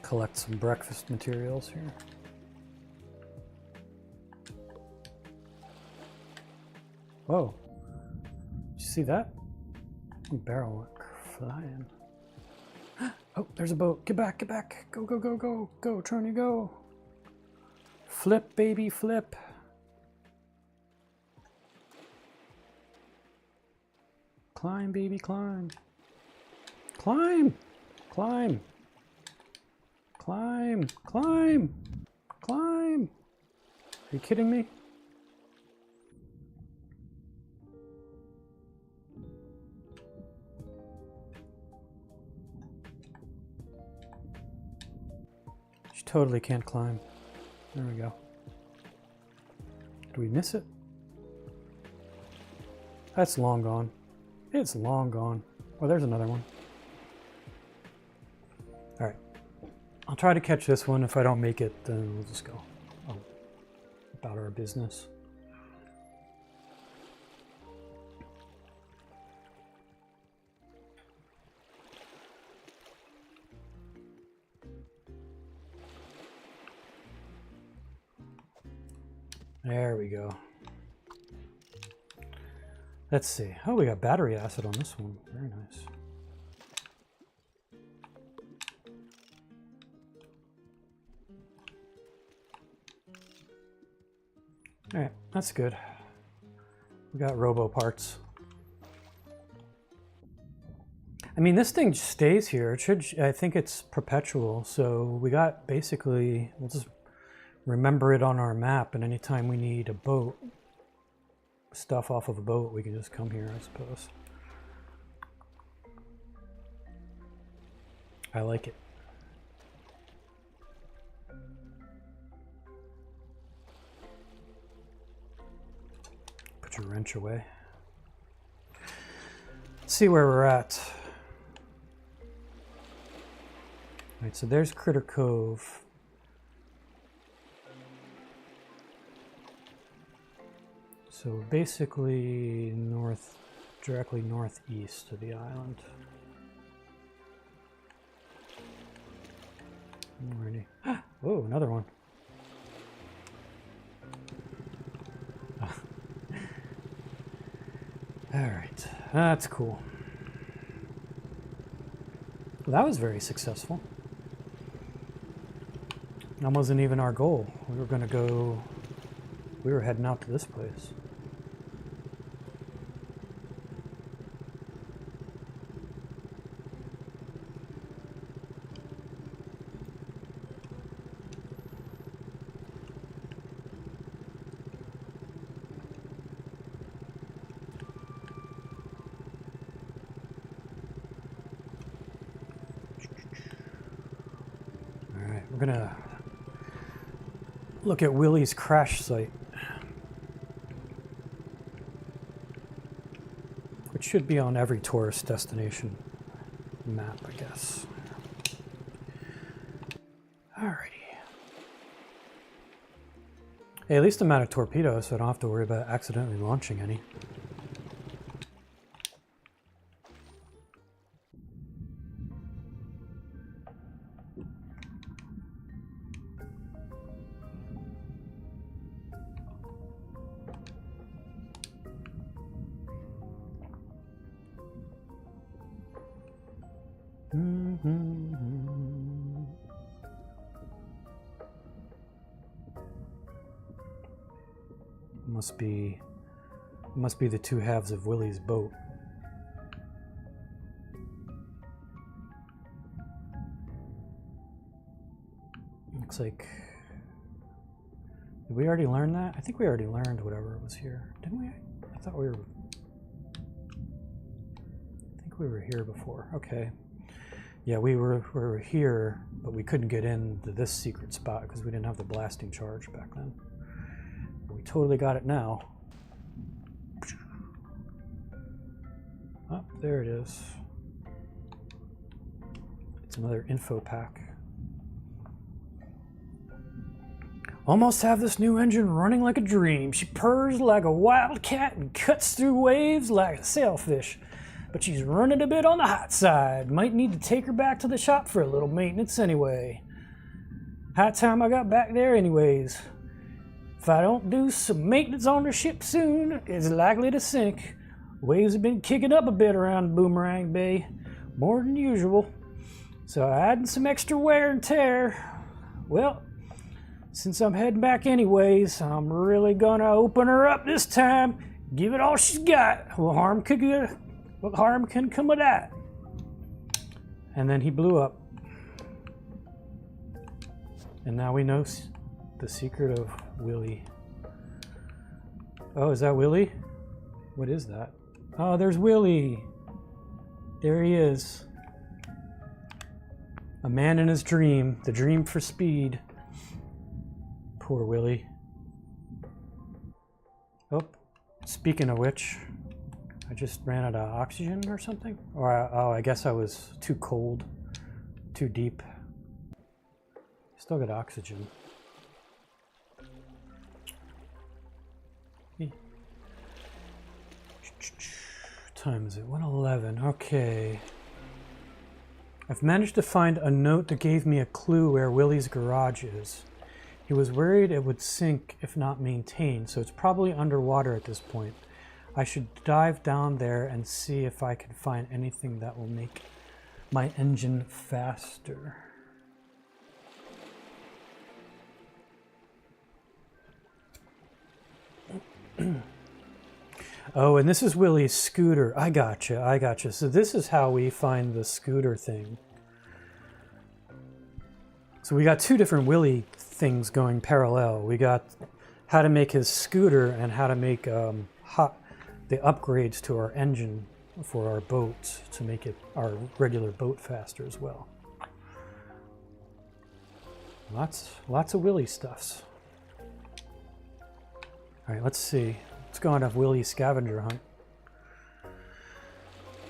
Collect some breakfast materials here. Whoa, did you see that? Barrel went flying. Oh, there's a boat. Get back, get back. Go, go, go, go, go, Trony, go. Flip, baby, flip. Climb, baby, climb. Climb, climb. Climb, climb, climb. Are you kidding me? She totally can't climb. There we go. Did we miss it? That's long gone. It's long gone. Oh, there's another one. All right. I'll try to catch this one. If I don't make it, then we'll just go about our business. There we go. Let's see. Oh, we got battery acid on this one. Very nice. All right, that's good. We got robo parts. I mean, this thing stays here. It should, I think it's perpetual. So we got basically, we'll just remember it on our map, and anytime we need a boat, stuff off of a boat, we can just come here, I suppose. I like it. Put your wrench away. Let's see where we're at. All right, so there's Critter Cove. So basically north, directly northeast of the island. Already. Whoa, another one. All right, that's cool. Well, that was very successful. That wasn't even our goal. We were gonna go, we were heading out to this place. All right, we're gonna look at Willie's crash site, which should be on every tourist destination map, I guess. Alrighty. Hey, at least I'm out of torpedoes, so I don't have to worry about accidentally launching any. Must be the two halves of Willie's boat. Looks like, did we already learn that? I think we already learned whatever was here, didn't we? I thought we were, I think we were here before. Okay. Yeah, we were here, but we couldn't get into this secret spot because we didn't have the blasting charge back then. We totally got it now. Oh, there it is. It's another info pack. Almost have this new engine running like a dream. She purrs like a wildcat and cuts through waves like a sailfish. But she's running a bit on the hot side. Might need to take her back to the shop for a little maintenance anyway. High time I got back there anyways. If I don't do some maintenance on the ship soon, it's likely to sink. Waves have been kicking up a bit around Boomerang Bay, more than usual. So adding some extra wear and tear. Well, since I'm heading back anyways, I'm really gonna open her up this time. Give it all she's got. What harm can come of that? And then he blew up. And now we know the secret of Willie. Oh, is that Willie? What is that? Oh, there's Willie. There he is. A man in his dream. The dream for speed. Poor Willie. Oh, speaking of which, I just ran out of oxygen or something? Or, oh, I guess I was too cold, too deep. Still got oxygen. Time is it? 1:11. Okay. I've managed to find a note that gave me a clue where Willie's garage is. He was worried it would sink if not maintained, so it's probably underwater at this point. I should dive down there and see if I can find anything that will make my engine faster. Oh, and this is Willie's scooter. I gotcha. So this is how we find the scooter thing. So we got two different Willie things going parallel. We got how to make his scooter and how to make the upgrades to our engine for our boat to make it our regular boat faster as well. Lots of Willie stuffs. All right, let's see. Let's go on a Willie scavenger hunt.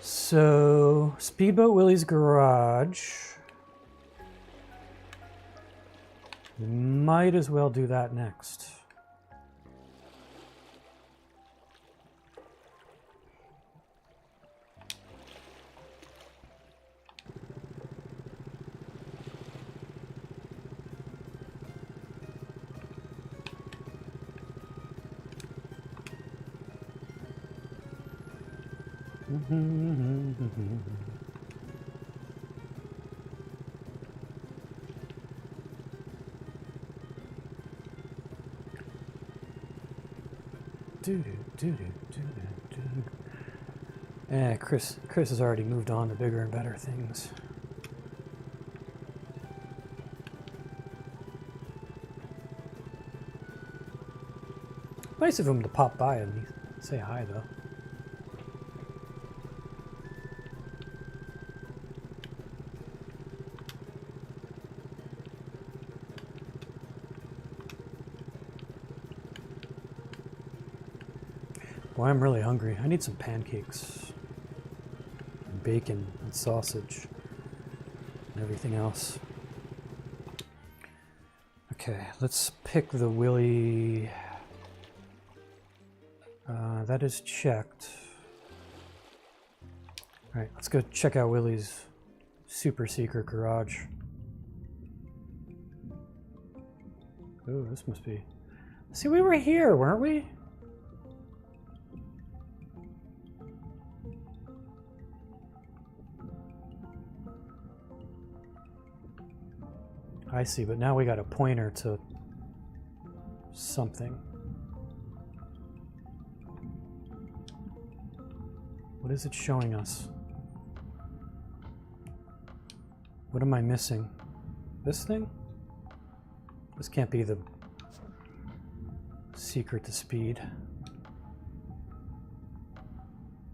So, Speedboat Willie's garage. We might as well do that next. Chris has already moved on to bigger and better things. Nice of him to pop by and say hi, though. Boy, I'm really hungry. I need some pancakes, and bacon, and sausage, and everything else. Okay, let's pick the Willie. That is checked. All right, let's go check out Willie's super secret garage. Oh, this must be... See, we were here, weren't we? I see, but now we got a pointer to something. What is it showing us? What am I missing? This thing? This can't be the secret to speed.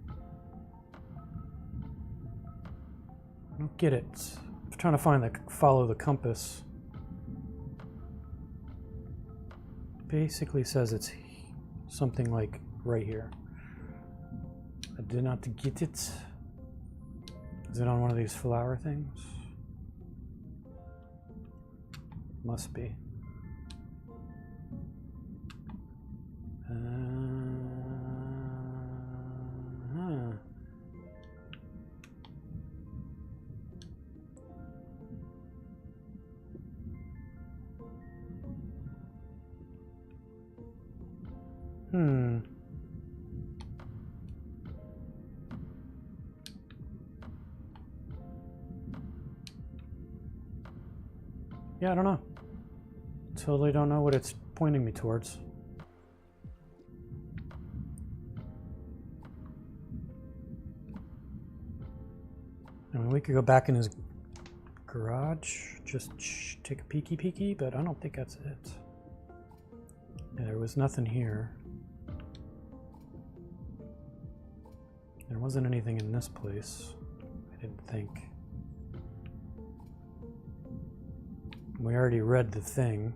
I don't get it. I'm trying to find follow the compass. Basically says it's something like right here. I did not get it. Is it on one of these flower things? Must be. Yeah, I don't know. Totally don't know what it's pointing me towards. I mean, we could go back in his garage, just take a peeky, but I don't think that's it. Yeah, there was nothing here. There wasn't anything in this place, I didn't think. We already read the thing.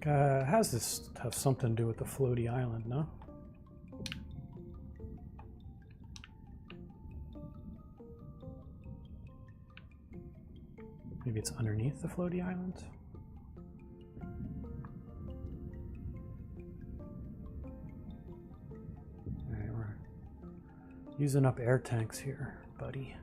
Has this have something to do with the floaty island, no? Maybe it's underneath the floaty island? Alright, we're using up air tanks here. buddy.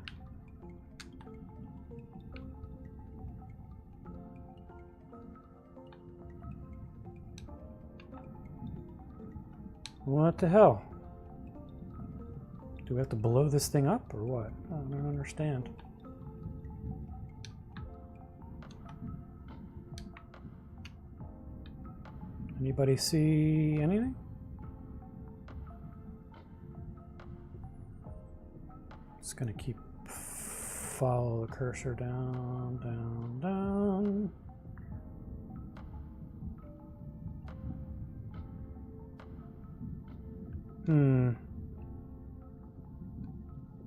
What the hell? Do we have to blow this thing up or what? I don't understand. Anybody see anything? Just gonna keep follow the cursor down, down, down.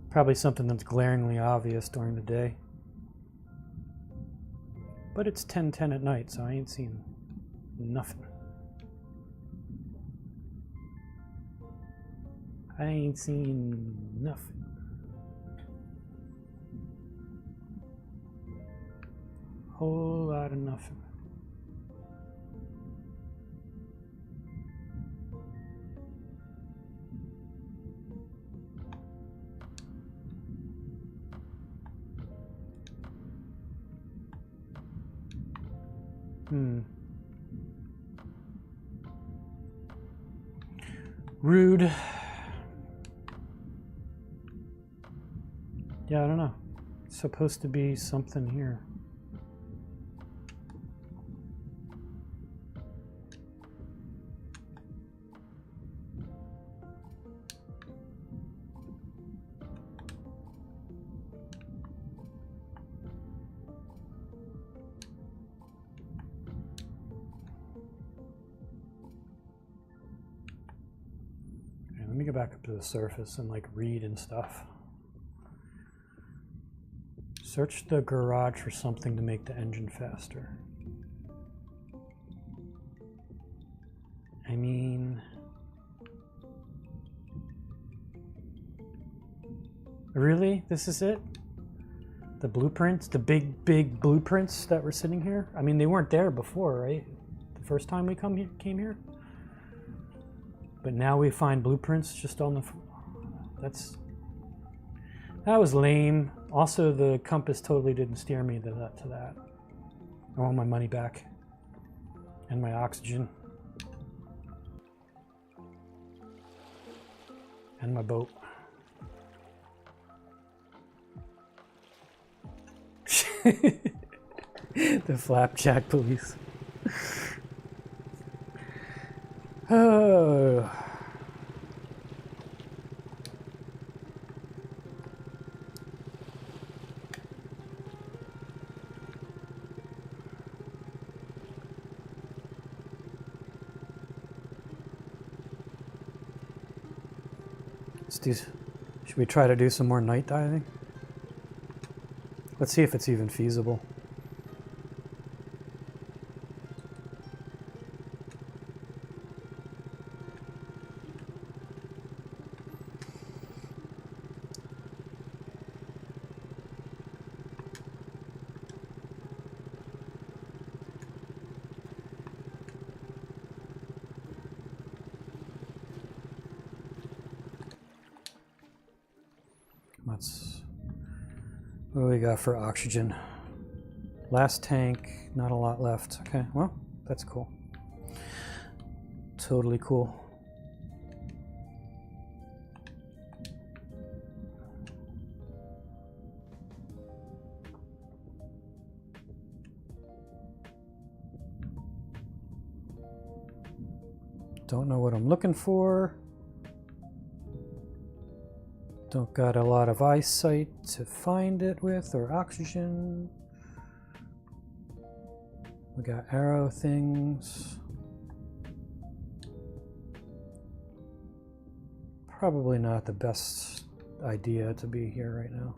Probably something that's glaringly obvious during the day. But it's 10:10 at night, so I ain't seen nothing. I ain't seen nothing. Whole lot of nothing. Rude. Yeah, I don't know. It's supposed to be something here. Let me go back up to the surface and like read and stuff. Search the garage for something to make the engine faster. I mean, really? This is it? The blueprints, the big blueprints that were sitting here? I mean, they weren't there before, right? The first time we came here? But now we find blueprints just on the... That was lame. Also, the compass totally didn't steer me to that. I want my money back. And my oxygen. And my boat. The flapjack police. Oh. Should we try to do some more night diving? Let's see if it's even feasible. What do we got for oxygen? Last tank, not a lot left. Okay, well, that's cool. Totally cool. Don't know what I'm looking for. Don't got a lot of eyesight to find it with, or oxygen. We got arrow things. Probably not the best idea to be here right now.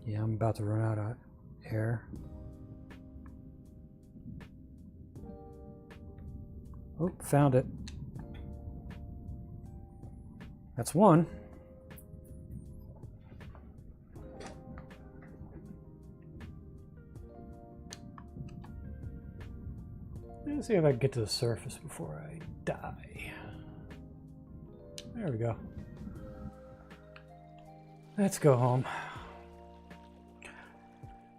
Yeah, I'm about to run out of air. Oh, found it. That's one. Let's see if I can get to the surface before I die. There we go. Let's go home.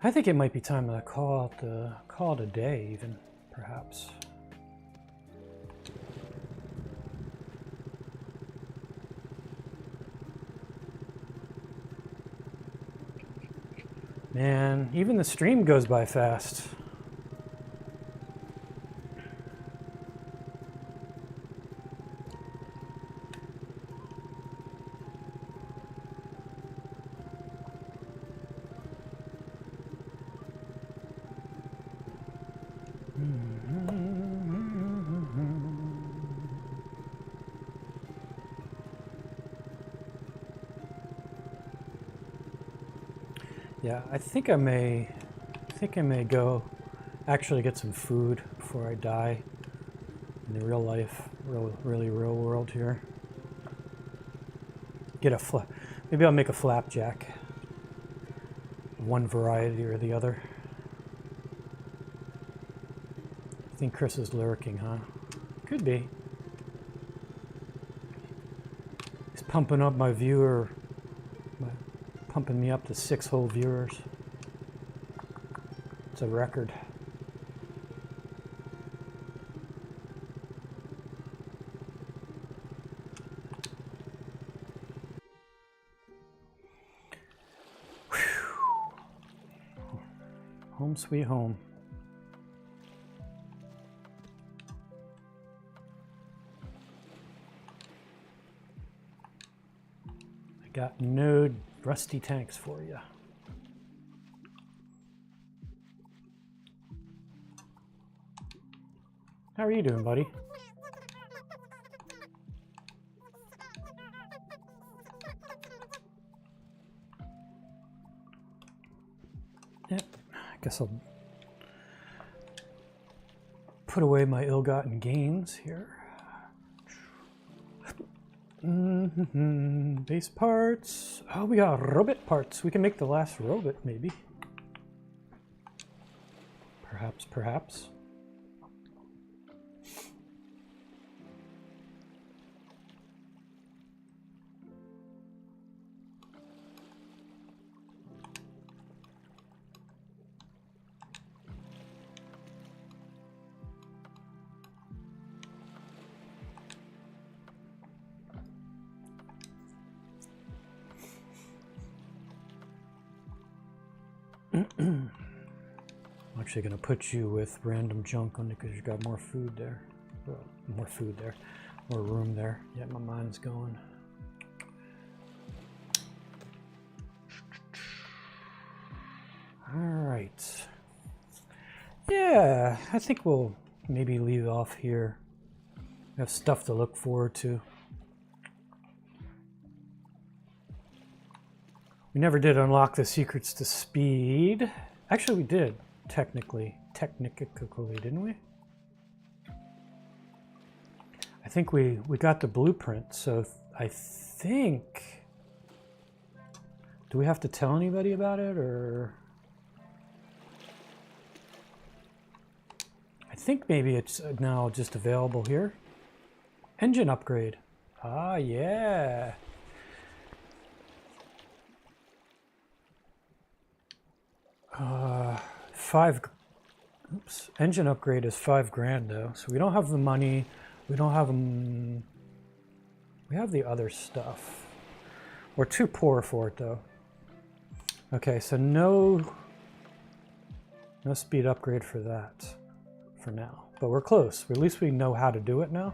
I think it might be time to call it a day, even, perhaps. Man, even the stream goes by fast. Yeah, I think I may go actually get some food before I die in the real life, really real world here. Maybe I'll make a flapjack. One variety or the other. I think Chris is lurking, huh? Could be. He's pumping up my viewer. Pumping me up to 6 whole viewers. It's a record. Whew. Home sweet home. I got no rusty tanks for you. How are you doing, buddy? Yep, I guess I'll put away my ill-gotten gains here. Base parts. Oh, we got robot parts. We can make the last robot, maybe. Perhaps. I'm actually going to put you with random junk on it because you got more food there. Well, more room there. Yeah, my mind's going. All right. Yeah, I think we'll maybe leave off here. We have stuff to look forward to. We never did unlock the secrets to speed. Actually, we did, technically, didn't we? I think we got the blueprint, so I think... Do we have to tell anybody about it, or... I think maybe it's now just available here. Engine upgrade. Ah, yeah. Engine upgrade is $5,000 though, so we don't have the money. We don't have we have the other stuff. We're too poor for it though. Okay, so no speed upgrade for that for now, but we're close. At least we know how to do it now.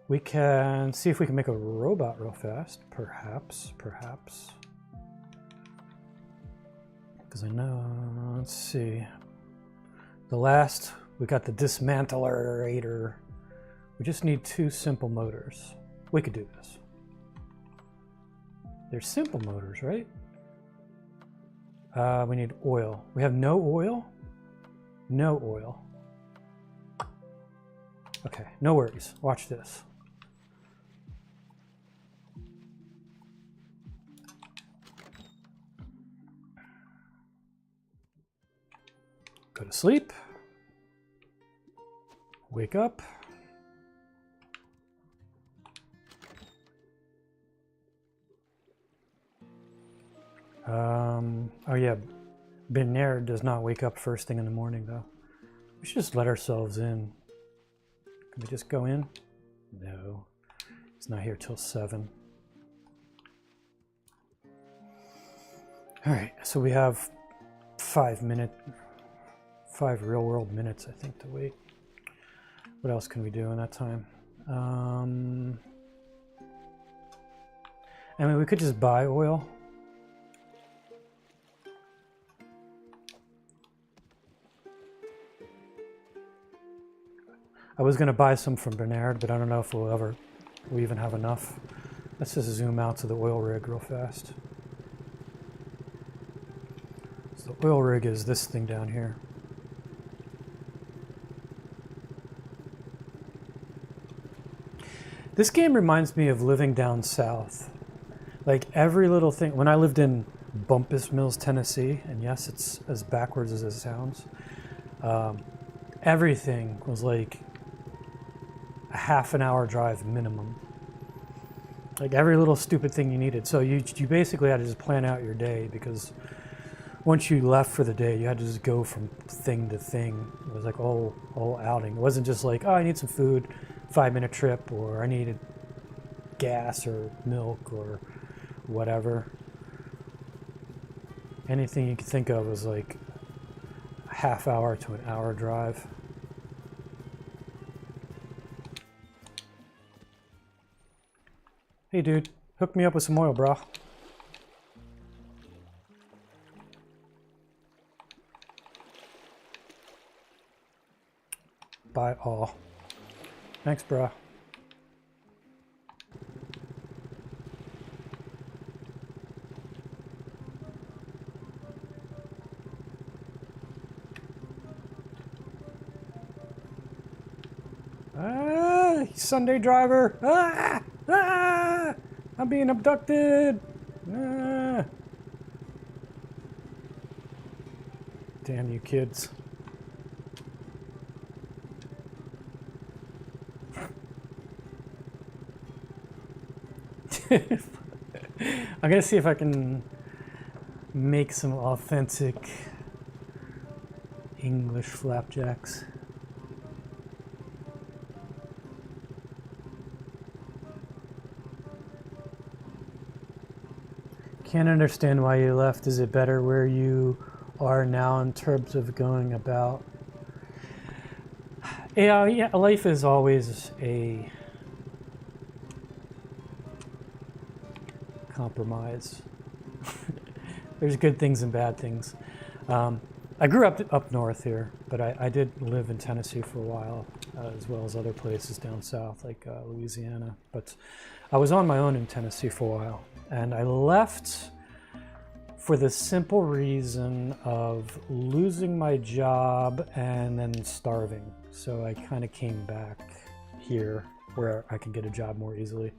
We can see if we can make a robot real fast, perhaps. Because I know, let's see. We got the dismantler. We just need 2 simple motors. We could do this. They're simple motors, right? We need oil. We have no oil? No oil. Okay, no worries. Watch this. Go to sleep. Wake up. Oh yeah, Bernard does not wake up first thing in the morning though. We should just let ourselves in. Can we just go in? No, he's not here till 7. All right, so we have 5 real world minutes, I think, to wait. What else can we do in that time? I mean, we could just buy oil. I was going to buy some from Bernard, but I don't know if we'll even have enough. Let's just zoom out to the oil rig real fast. So the oil rig is this thing down here. This game reminds me of living down south. Like every little thing, when I lived in Bumpus Mills, Tennessee, and yes, it's as backwards as it sounds, everything was like a half an hour drive minimum. Like every little stupid thing you needed. So you basically had to just plan out your day, because once you left for the day, you had to just go from thing to thing. It was like all outing. It wasn't just like, oh, I need some food, 5-minute trip, or I needed gas or milk or whatever. Anything you could think of was like a half hour to an hour drive. Hey dude, hook me up with some oil, bro. Buy all. Thanks, bro. Ah, Sunday driver. Ah, ah, I'm being abducted. Ah. Damn you kids. I'm gonna see if I can make some authentic English flapjacks. Can't understand why you left. Is it better where you are now in terms of going about? Yeah, life is always a compromise. There's good things and bad things. I grew up north here, but I did live in Tennessee for a while, as well as other places down south, like Louisiana. But I was on my own in Tennessee for a while, and I left for the simple reason of losing my job and then starving. So I kind of came back here where I can get a job more easily.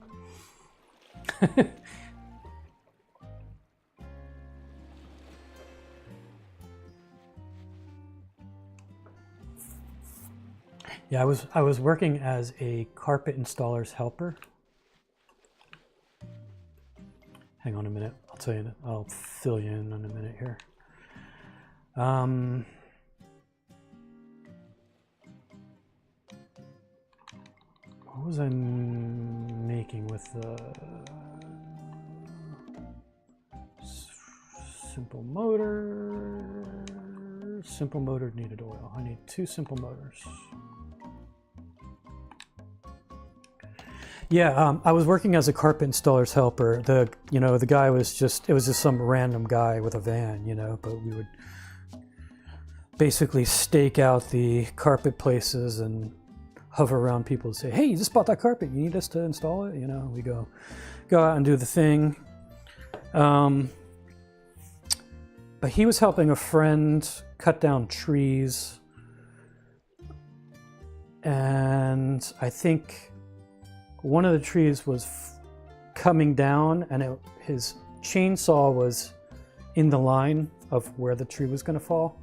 Yeah, I was working as a carpet installer's helper. Hang on a minute. I'll tell you. I'll fill you in a minute here. What was I making with the simple motor? Simple motor needed oil. I need 2 simple motors. Yeah, I was working as a carpet installer's helper. The guy was just some random guy with a van, but we would basically stake out the carpet places and hover around people and say, hey, you just bought that carpet, you need us to install it? We go out and do the thing. But he was helping a friend cut down trees. And I think one of the trees was coming down, and his chainsaw was in the line of where the tree was going to fall.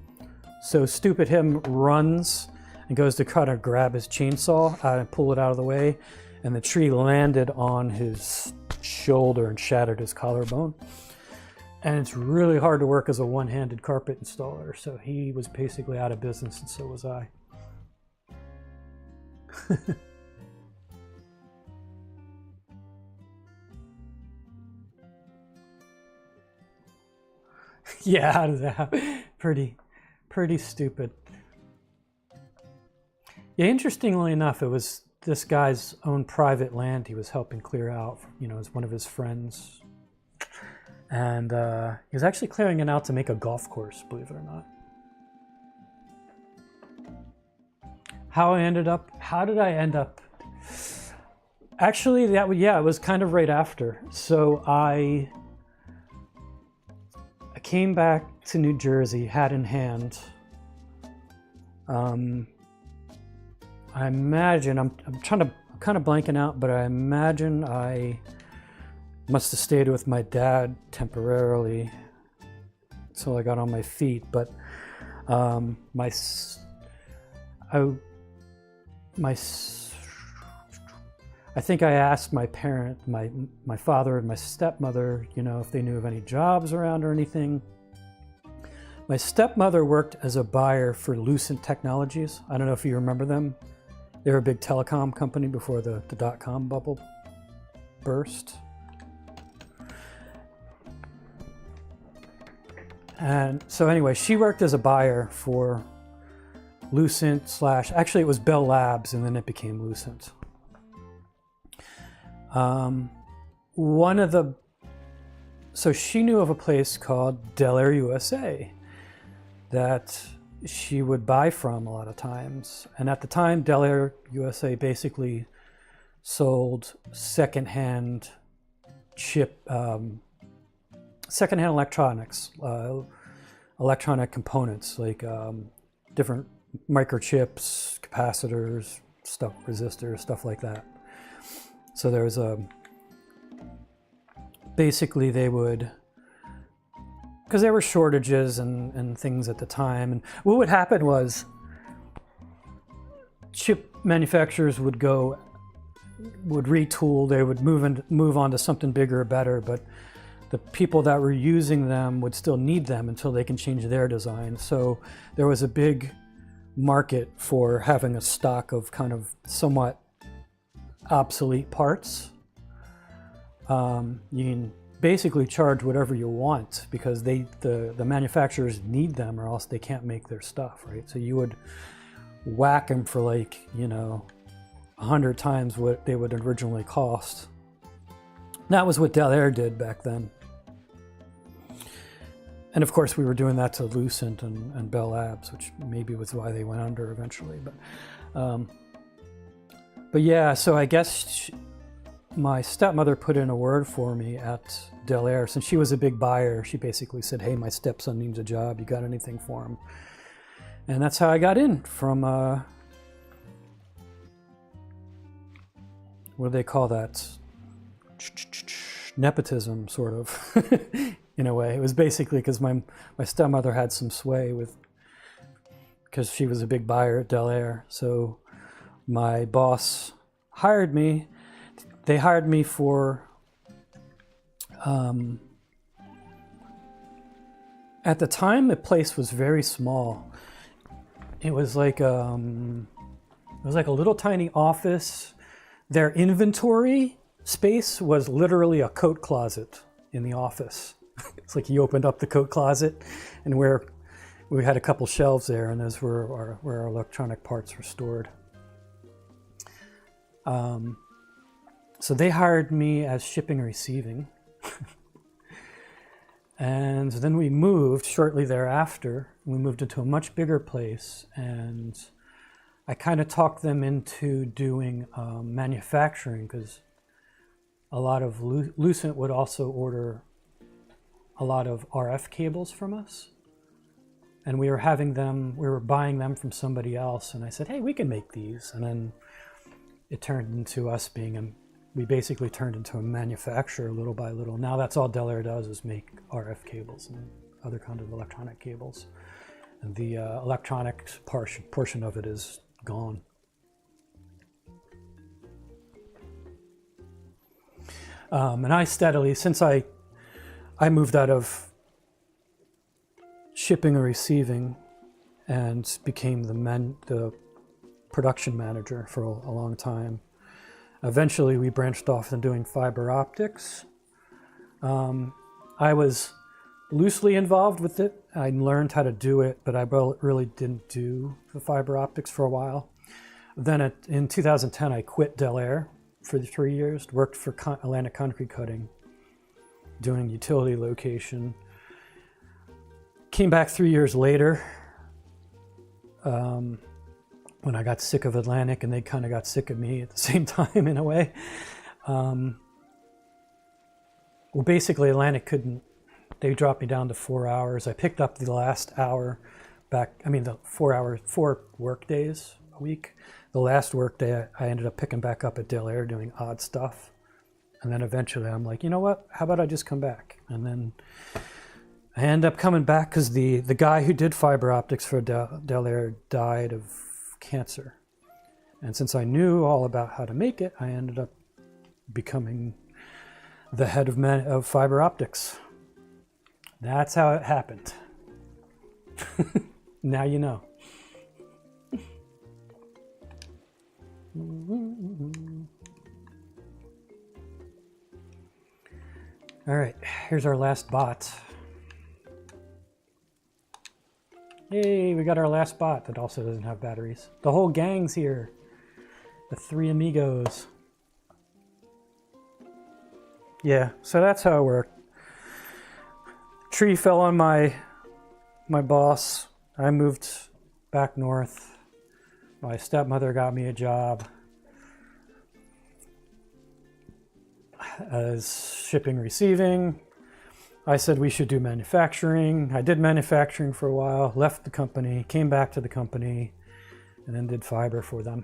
So stupid him runs and goes to kind of grab his chainsaw and pull it out of the way, and the tree landed on his shoulder and shattered his collarbone. And it's really hard to work as a one-handed carpet installer. So he was basically out of business, and so was I. Yeah, pretty stupid. Yeah, interestingly enough, it was this guy's own private land he was helping clear out, you know, as one of his friends. And he was actually clearing it out to make a golf course, believe it or not. How did I end up? Actually, it was kind of right after. So I came back to New Jersey, hat in hand. I imagine, I'm kind of blanking out, but I imagine I must have stayed with my dad temporarily until I got on my feet. But I think I asked my parent, my father and my stepmother, you know, if they knew of any jobs around or anything. My stepmother worked as a buyer for Lucent Technologies. I don't know if you remember them. They were a big telecom company before the dot-com bubble burst. And so anyway, she worked as a buyer for Lucent / actually it was Bell Labs, and then it became Lucent. So she knew of a place called Del Air USA that she would buy from a lot of times. And at the time, Del Air USA basically sold secondhand electronics, electronic components like different microchips, capacitors, resistors, stuff like that. So there was basically they would, because there were shortages and things at the time, and what would happen was chip manufacturers would retool, they would move on to something bigger or better, but the people that were using them would still need them until they can change their design. So there was a big market for having a stock of kind of somewhat obsolete parts. You can basically charge whatever you want because the manufacturers need them, or else they can't make their stuff, right? So you would whack them for 100 times what they would originally cost. That was what Del Air did back then. And of course we were doing that to Lucent and Bell Labs, which maybe was why they went under eventually. But yeah, so I guess my stepmother put in a word for me at Del Air. Since she was a big buyer, she basically said, hey, my stepson needs a job. You got anything for him? And that's how I got in from, what do they call that? Nepotism, sort of, in a way. It was basically because my stepmother had some sway because she was a big buyer at Del Air. So my boss hired me. They hired me for, at the time the place was very small. It was like a little tiny office. Their inventory space was literally a coat closet in the office. It's like you opened up the coat closet, and where we had a couple shelves there, and those were where our electronic parts were stored. So they hired me as shipping and receiving. And then we moved shortly thereafter. We moved into a much bigger place, and I kind of talked them into doing manufacturing, because a lot of Lucent would also order a lot of RF cables from us. And we were buying them from somebody else. And I said, hey, we can make these. And then it turned into us we basically turned into a manufacturer little by little. Now that's all Del Air does, is make RF cables and other kinds of electronic cables. And the electronics portion of it is gone. And I steadily, since I moved out of shipping and receiving and became the production manager for a long time. Eventually, we branched off into doing fiber optics. I was loosely involved with it. I learned how to do it, but I really didn't do the fiber optics for a while. Then in 2010, I quit Del Air for 3 years, worked for Atlantic Concrete Cutting, doing utility location. Came back 3 years later when I got sick of Atlantic, and they kind of got sick of me at the same time in a way. Well, basically Atlantic they dropped me down to 4 hours. I picked up the last hour back, the 4 work days a week. The last work day I ended up picking back up at Del Air doing odd stuff. And then eventually I'm like, you know what, how about I just come back? And then I ended up coming back because the guy who did fiber optics for Del Air died of cancer. And since I knew all about how to make it, I ended up becoming the head of fiber optics. That's how it happened. Now you know. All right, here's our last bot. Yay, we got our last bot that also doesn't have batteries. The whole gang's here. The 3 amigos. Yeah, so that's how it worked. Tree fell on my boss. I moved back north. My stepmother got me a job as shipping receiving. I said we should do manufacturing. I did manufacturing for a while, left the company, came back to the company, and then did fiber for them.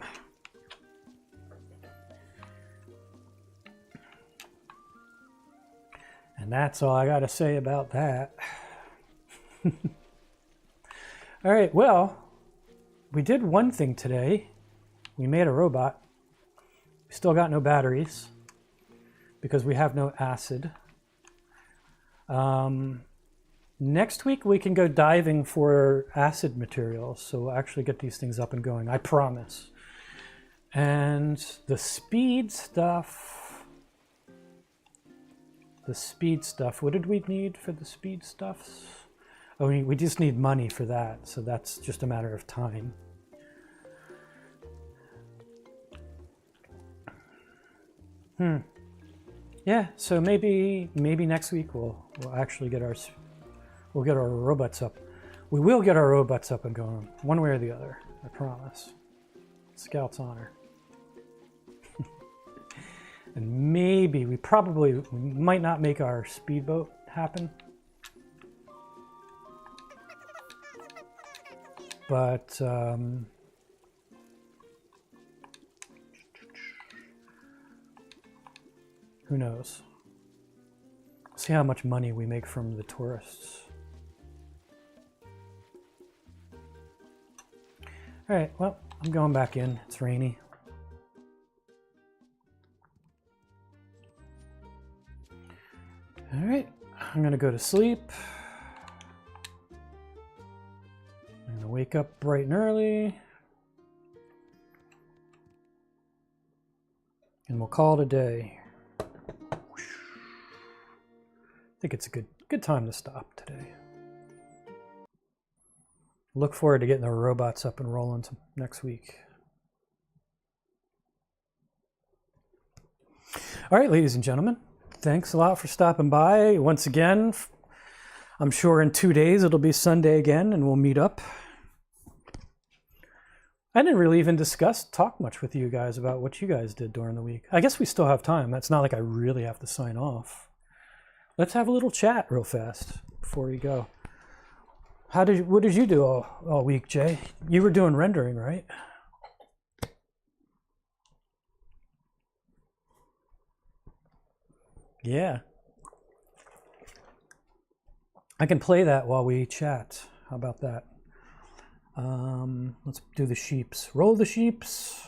And that's all I got to say about that. All right, well, we did one thing today. We made a robot. We still got no batteries because we have no acid. Next week we can go diving for acid materials, so we'll actually get these things up and going, I promise. And the speed stuff, what did we need for the speed stuffs? Oh, we just need money for that, so that's just a matter of time. Yeah, so maybe next week we'll actually get our robots up. We will get our robots up and going, one way or the other, I promise. Scout's honor. And maybe we might not make our speedboat happen. But who knows? See how much money we make from the tourists. All right, well, I'm going back in. It's rainy. All right, I'm gonna go to sleep. I'm gonna wake up bright and early. And we'll call it a day. I think it's a good time to stop today. Look forward to getting the robots up and rolling next week. All right, ladies and gentlemen, thanks a lot for stopping by. Once again, I'm sure in 2 days it'll be Sunday again and we'll meet up. I didn't really even talk much with you guys about what you guys did during the week. I guess we still have time. It's not like I really have to sign off. Let's have a little chat real fast before we go. What did you do all week, Jay? You were doing rendering, right? Yeah. I can play that while we chat. How about that? Let's do the sheeps. Roll the sheeps.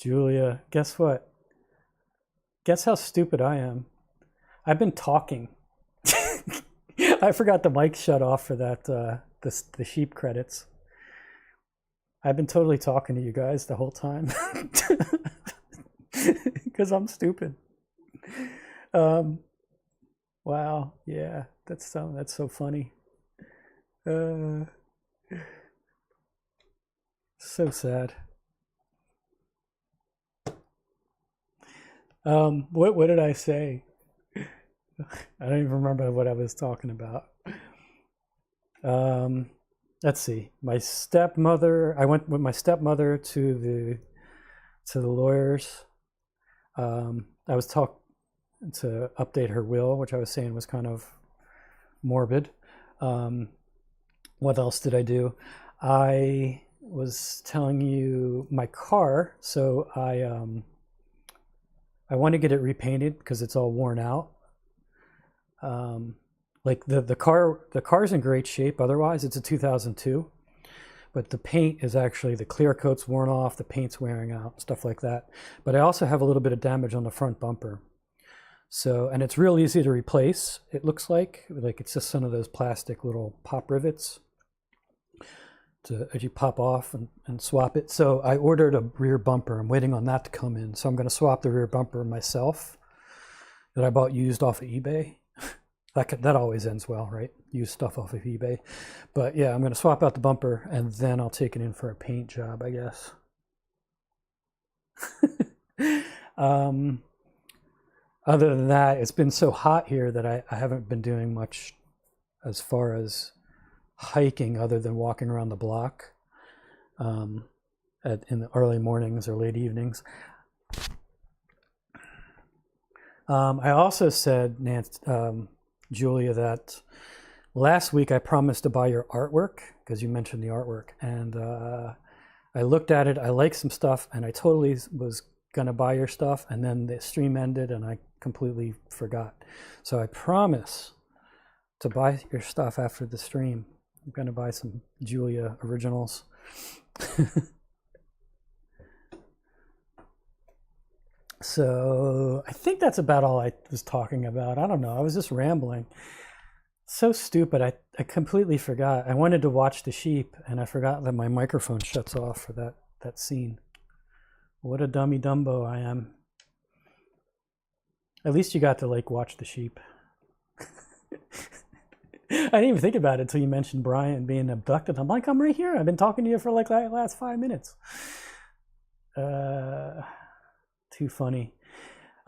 Julia, guess what? Guess how stupid I am. I've been talking. I forgot the mic shut off for that, the sheep credits. I've been totally talking to you guys the whole time. Because I'm stupid. Wow, yeah, that's so funny. So sad. What did I say? I don't even remember what I was talking about. Let's see. My stepmother. I went with my stepmother to the lawyers. I was talking to update her will, which I was saying was kind of morbid. What else did I do? I was telling you my car. So I want to get it repainted because it's all worn out. Like the car's in great shape. Otherwise, it's a 2002, but the paint is actually, the clear coat's worn off, the paint's wearing out, stuff like that. But I also have a little bit of damage on the front bumper. So, and it's real easy to replace. It looks like it's just some of those plastic little pop rivets as you pop off and swap it. So I ordered a rear bumper. I'm waiting on that to come in. So I'm going to swap the rear bumper myself that I bought used off of eBay. That always ends well, right? Use stuff off of eBay. But yeah, I'm going to swap out the bumper and then I'll take it in for a paint job, I guess. Other than that, it's been so hot here that I haven't been doing much as far as hiking other than walking around the block in the early mornings or late evenings. I also said, Julia, that last week I promised to buy your artwork because you mentioned the artwork, and I looked at it. I liked some stuff, and I totally was gonna buy your stuff, and then the stream ended, and I completely forgot. So I promise to buy your stuff after the stream. I'm gonna buy some Julia originals. So I think that's about all I was talking about. I don't know. I was just rambling. So stupid. I completely forgot. I wanted to watch the sheep and I forgot that my microphone shuts off for that scene. What a dummy Dumbo I am. At least you got to watch the sheep. I didn't even think about it until you mentioned Brian being abducted. I'm like, I'm right here. I've been talking to you for the last 5 minutes. Too funny.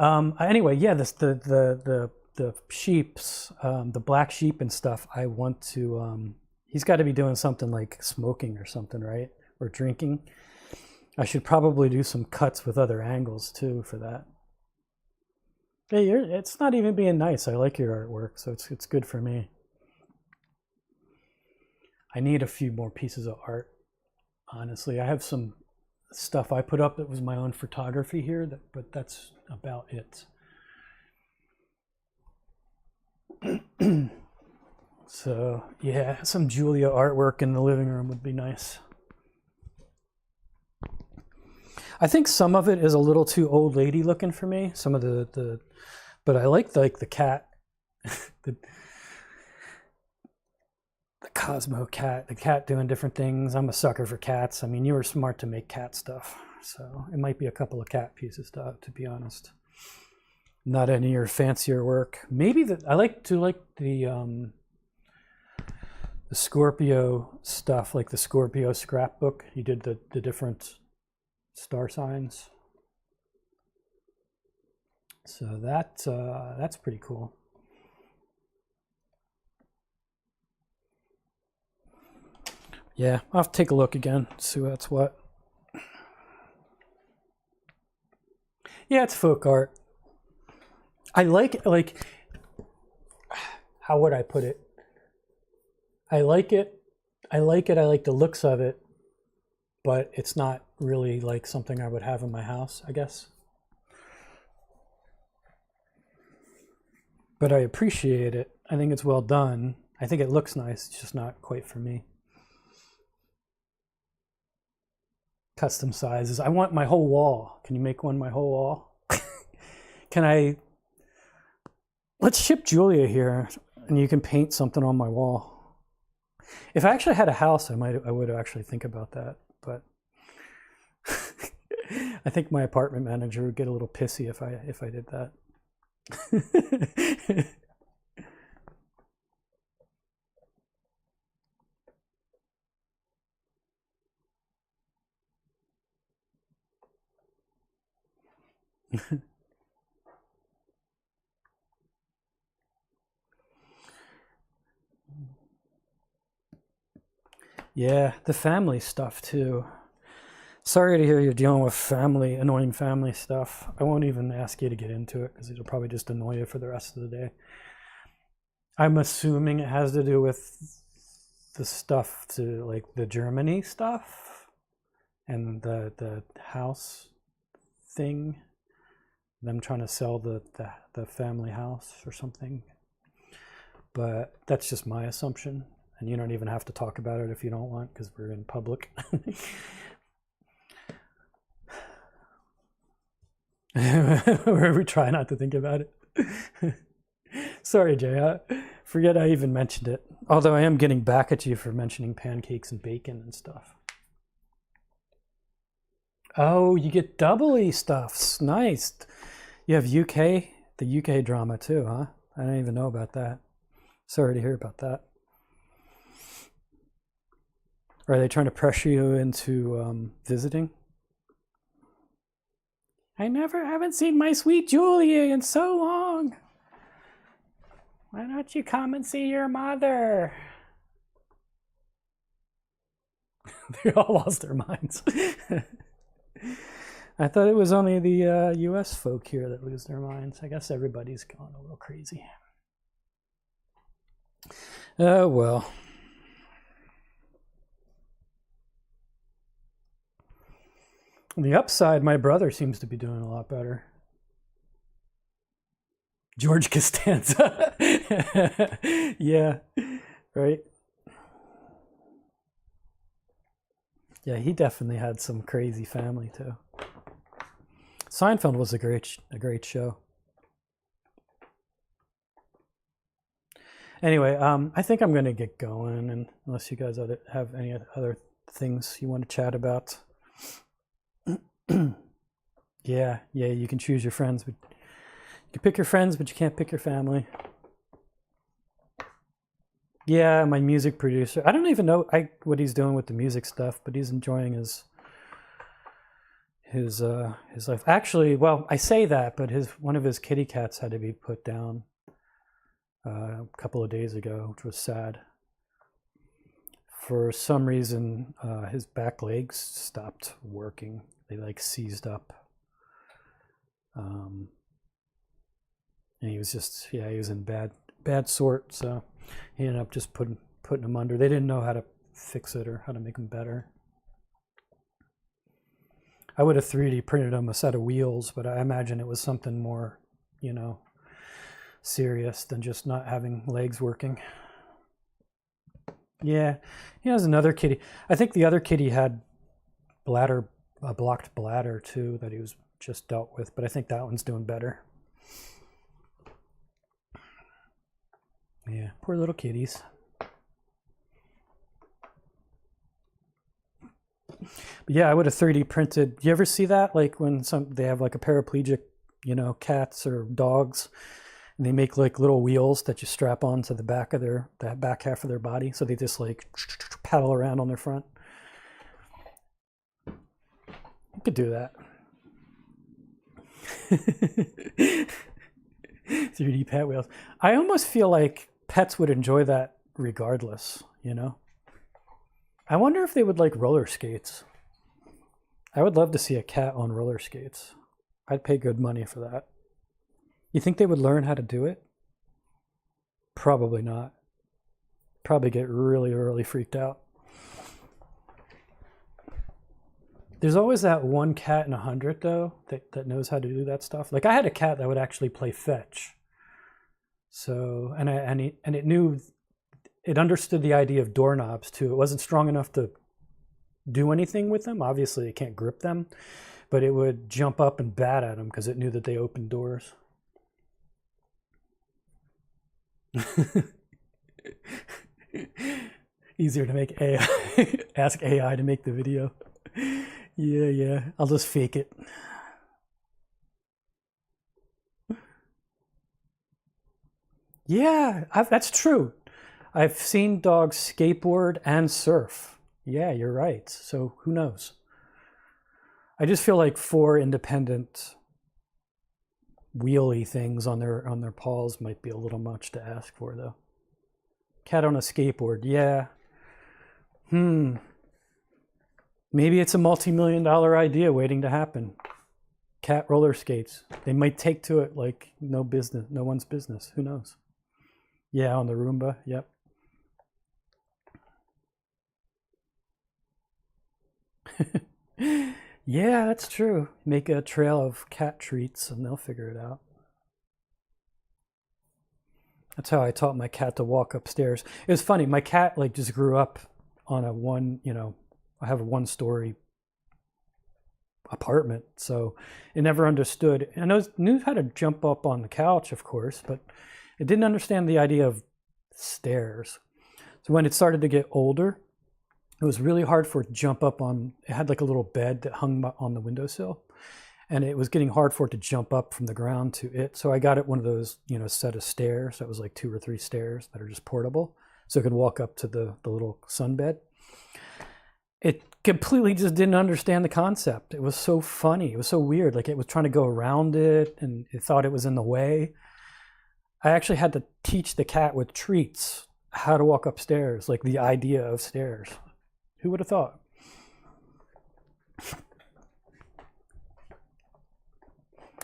Anyway, yeah, the sheeps, the black sheep and stuff. I want to. He's got to be doing something like smoking or something, right? Or drinking. I should probably do some cuts with other angles too for that. Hey, it's not even being nice. I like your artwork, so it's good for me. I need a few more pieces of art. Honestly, I have some stuff I put up that was my own photography here, but that's about it. So yeah, some Julia artwork in the living room would be nice. I think some of it is a little too old lady looking for me. Some of but I like the cat, the Cosmo cat, the cat doing different things. I'm a sucker for cats. I mean, you were smart to make cat stuff, so it might be a couple of cat pieces to be honest. Not any of your fancier work. Maybe I like the Scorpio stuff, like the Scorpio scrapbook. You did the different star signs. So that's pretty cool. Yeah, I'll have to take a look again, see what's what. Yeah, it's folk art. I like how would I put it? I like it. I like the looks of it, but it's not really like something I would have in my house, I guess. But I appreciate it. I think it's well done. I think it looks nice. It's just not quite for me. custom sizes. I want my whole wall. Can you make one my whole wall? Can I? Let's ship Julia here, and you can paint something on my wall. If I actually had a house, I would actually think about that. But I think my apartment manager would get a little pissy if I did that. Yeah, the family stuff too. Sorry to hear you're dealing with annoying family stuff. I won't even ask you to get into it because it'll probably just annoy you for the rest of the day. I'm assuming it has to do with the stuff to like the Germany stuff and the house thing. Them trying to sell the family house or something. But that's just my assumption. And you don't even have to talk about it if you don't want, because we're in public. Where we try not to think about it. Sorry, Jay. I forget I even mentioned it. Although I am getting back at you for mentioning pancakes and bacon and stuff. Oh, you get doubly stuffs. Nice. You have the UK drama too, huh? I didn't even know about that. Sorry to hear about that. Are they trying to pressure you into visiting? I haven't seen my sweet Julia in so long. Why don't you come and see your mother? They all lost their minds. I thought it was only the US folk here that lose their minds. I guess everybody's gone a little crazy. Oh, well. On the upside, my brother seems to be doing a lot better. George Costanza. Yeah, right. Yeah, he definitely had some crazy family too. Seinfeld was a great show. Anyway, I think I'm going to get going, and unless you guys have any other things you want to chat about. Yeah, you can choose your friends, but you can pick your friends, but you can't pick your family. Yeah, my music producer. I don't even know what he's doing with the music stuff, but he's enjoying his life. Actually, well, I say that, but one of his kitty cats had to be put down a couple of days ago, which was sad. For some reason, his back legs stopped working. They like seized up. And he was in bad sort, so he ended up just putting him under. They didn't know how to fix it or how to make him better. I would have 3D printed him a set of wheels, but I imagine it was something more, serious than just not having legs working. Yeah, he has another kitty. I think the other kitty had a blocked bladder too that he was just dealt with, but I think that one's doing better. Yeah, poor little kitties. But yeah, I would have 3D printed. You ever see that? Like when they have like a paraplegic, cats or dogs, and they make like little wheels that you strap onto the back of that back half of their body, so they just like paddle around on their front. You could do that. 3D pet wheels. I almost feel like pets would enjoy that regardless, I wonder if they would like roller skates. I would love to see a cat on roller skates. I'd pay good money for that. You think they would learn how to do it? Probably not. Probably get really, really freaked out. There's always that one cat in 100 though that knows how to do that stuff. Like I had a cat that would actually play fetch. So it understood the idea of doorknobs too. It wasn't strong enough to do anything with them. Obviously, it can't grip them, but it would jump up and bat at them because it knew that they opened doors. Easier to make AI, ask AI to make the video. Yeah, I'll just fake it. Yeah, that's true. I've seen dogs skateboard and surf. Yeah, you're right. So who knows? I just feel like 4 independent wheelie things on their paws might be a little much to ask for, though. Cat on a skateboard, yeah. Maybe it's a multi-million-dollar idea waiting to happen. Cat roller skates. They might take to it like no one's business. Who knows? Yeah, on the Roomba. Yep. Yeah, that's true. Make a trail of cat treats and they'll figure it out. That's how I taught my cat to walk upstairs. It was funny. My cat like just grew up on a I have a 1-story apartment, so it never understood. And I knew how to jump up on the couch, of course, but it didn't understand the idea of stairs. So when it started to get older, it was really hard for it to jump up on. It had like a little bed that hung on the windowsill, and it was getting hard for it to jump up from the ground to it. So I got it one of those, set of stairs. That was like 2 or 3 stairs that are just portable, so it could walk up to the little sunbed. It completely just didn't understand the concept. It was so funny. It was so weird. Like it was trying to go around it, and it thought it was in the way. I actually had to teach the cat with treats how to walk upstairs, like the idea of stairs. Who would have thought?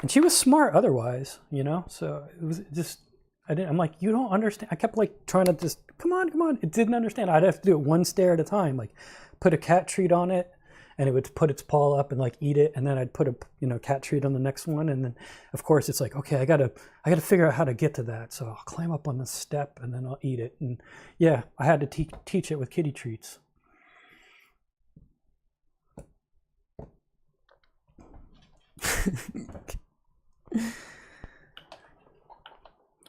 And she was smart otherwise, so it was just, I'm like, you don't understand. I kept like trying to just, come on. It didn't understand. I'd have to do it 1 stair at a time, like put a cat treat on it and it would put its paw up and like eat it. And then I'd put a cat treat on the next one. And then of course it's like, okay, I gotta figure out how to get to that. So I'll climb up on the step and then I'll eat it. And yeah, I had to teach it with kitty treats.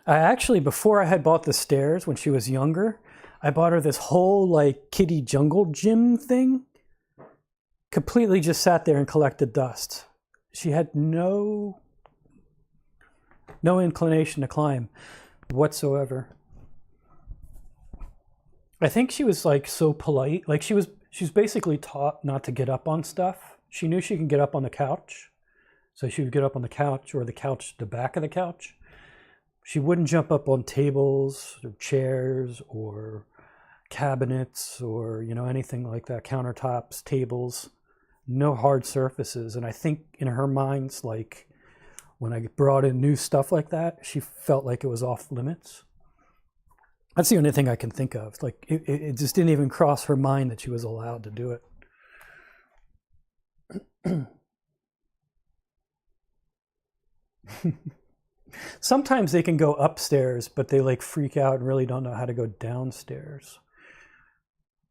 I actually, before I had bought the stairs when she was younger, I bought her this whole like kitty jungle gym thing. Completely just sat there and collected dust. She had no inclination to climb whatsoever. I think she was like so polite. Like she's basically taught not to get up on stuff. She knew she could get up on the couch. So she would get up on the couch or the back of the couch. She wouldn't jump up on tables or chairs or cabinets or, anything like that, countertops, tables, no hard surfaces. And I think in her mind's like, when I brought in new stuff like that, she felt like it was off limits. That's the only thing I can think of. Like it just didn't even cross her mind that she was allowed to do it. Sometimes they can go upstairs, but they like freak out and really don't know how to go downstairs,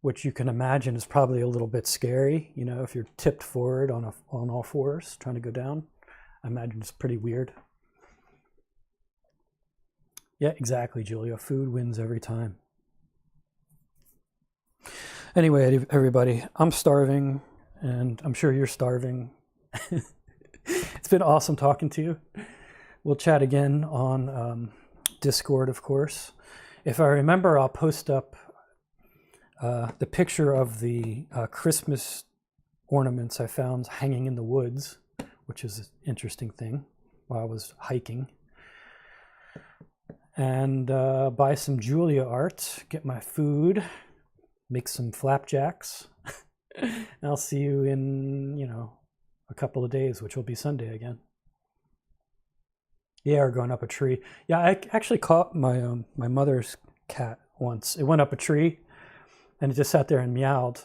which you can imagine is probably a little bit scary. If you're tipped forward on all fours trying to go down, I imagine it's pretty weird. Yeah, exactly, Julia. Food wins every time. Anyway, everybody, I'm starving, and I'm sure you're starving. It's been awesome talking to you. We'll chat again on Discord, of course. If I remember, I'll post up the picture of the Christmas ornaments I found hanging in the woods, which is an interesting thing while I was hiking. And buy some Julia art, get my food, make some flapjacks. And I'll see you in, a couple of days, which will be Sunday again. Yeah, or going up a tree. Yeah, I actually caught my my mother's cat once. It went up a tree, and it just sat there and meowed.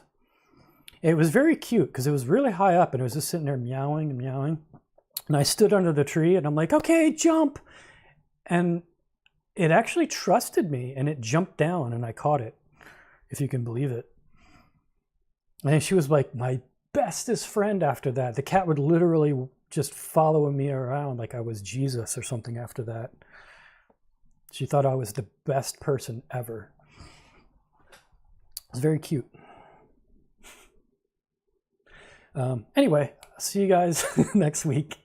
It was very cute because it was really high up, and it was just sitting there meowing and meowing. And I stood under the tree, and I'm like, okay, jump. And it actually trusted me, and it jumped down, and I caught it, if you can believe it. And she was like my bestest friend after that. The cat would literally just follow me around like I was Jesus or something after that. She thought I was the best person ever. It was very cute. Anyway, I'll see you guys next week.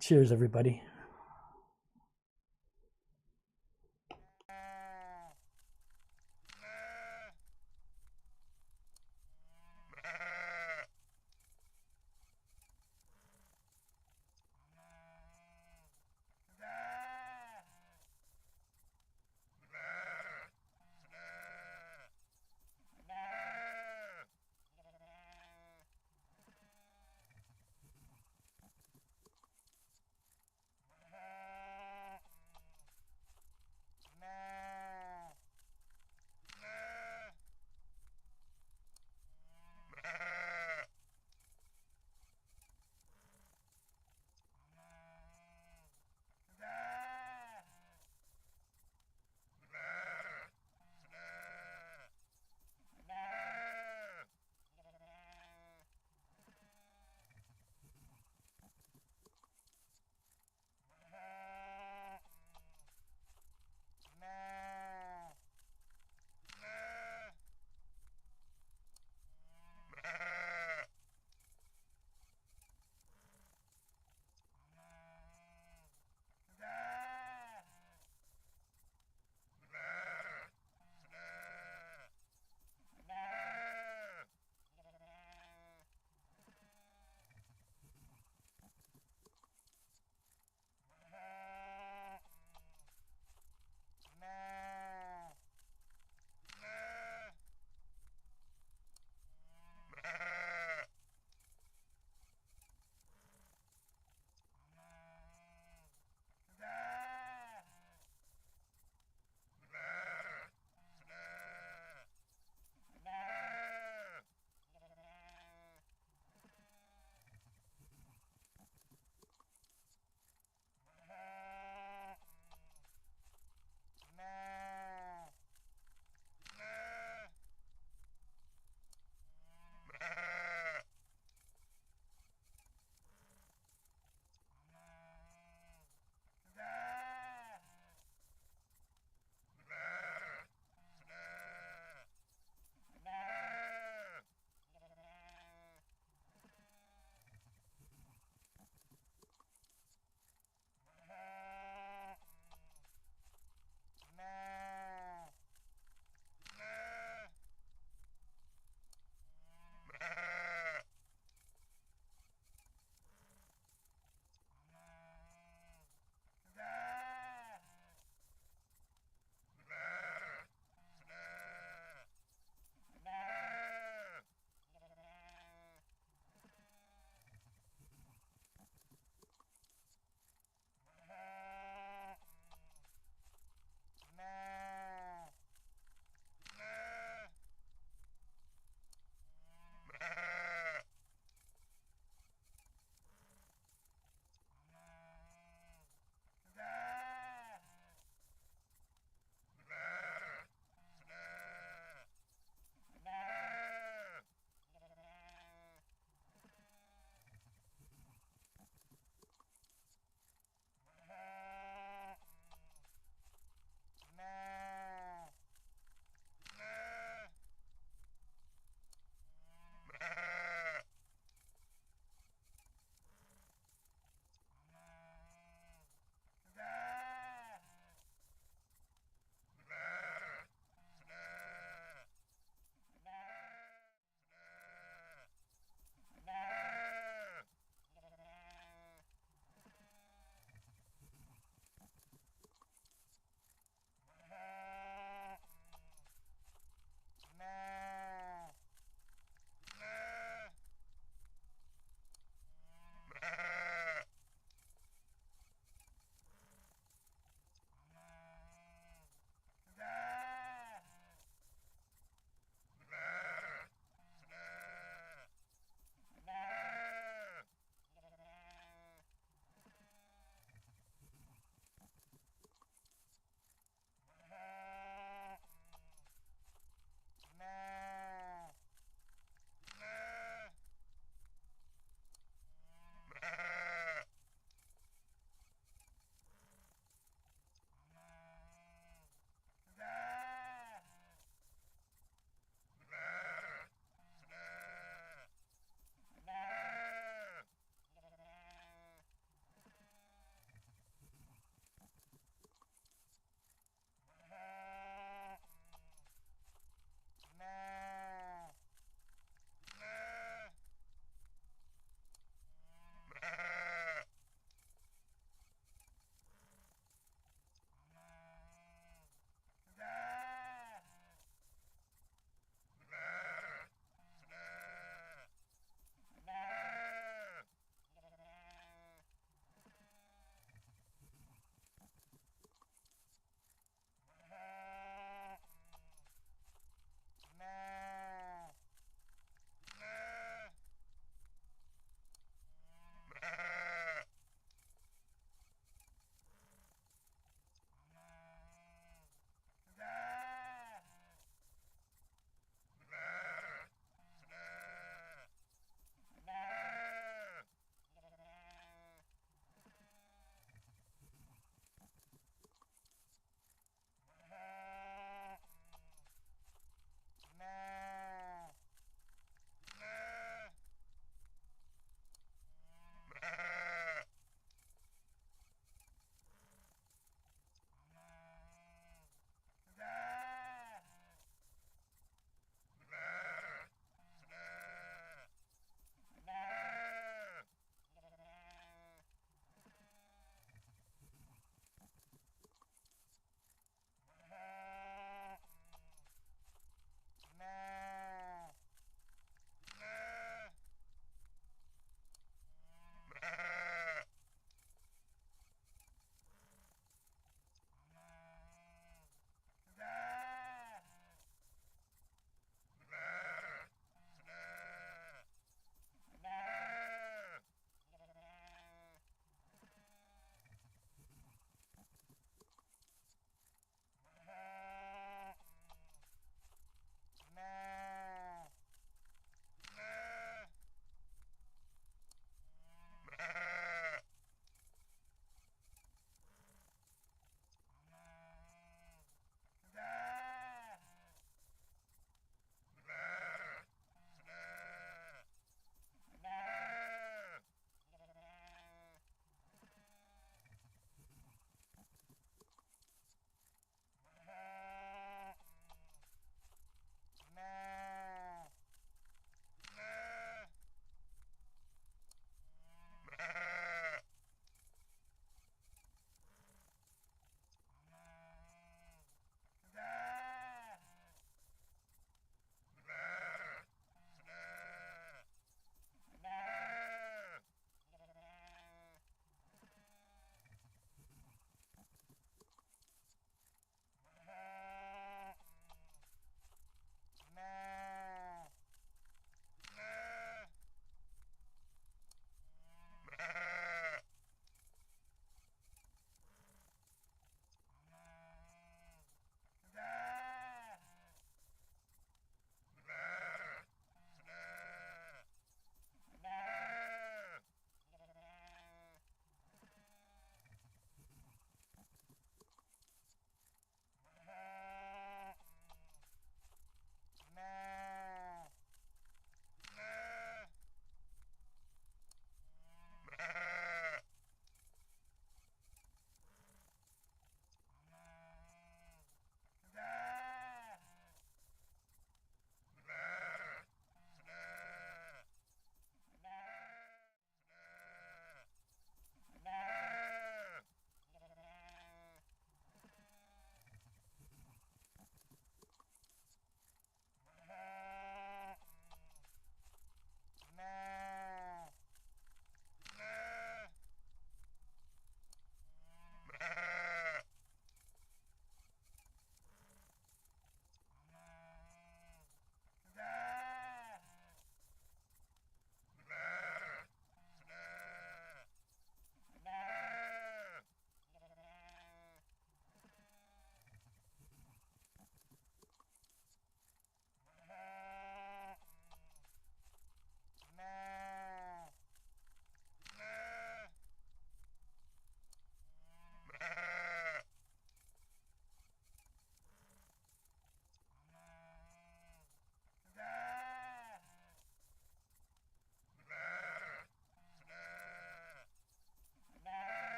Cheers, everybody.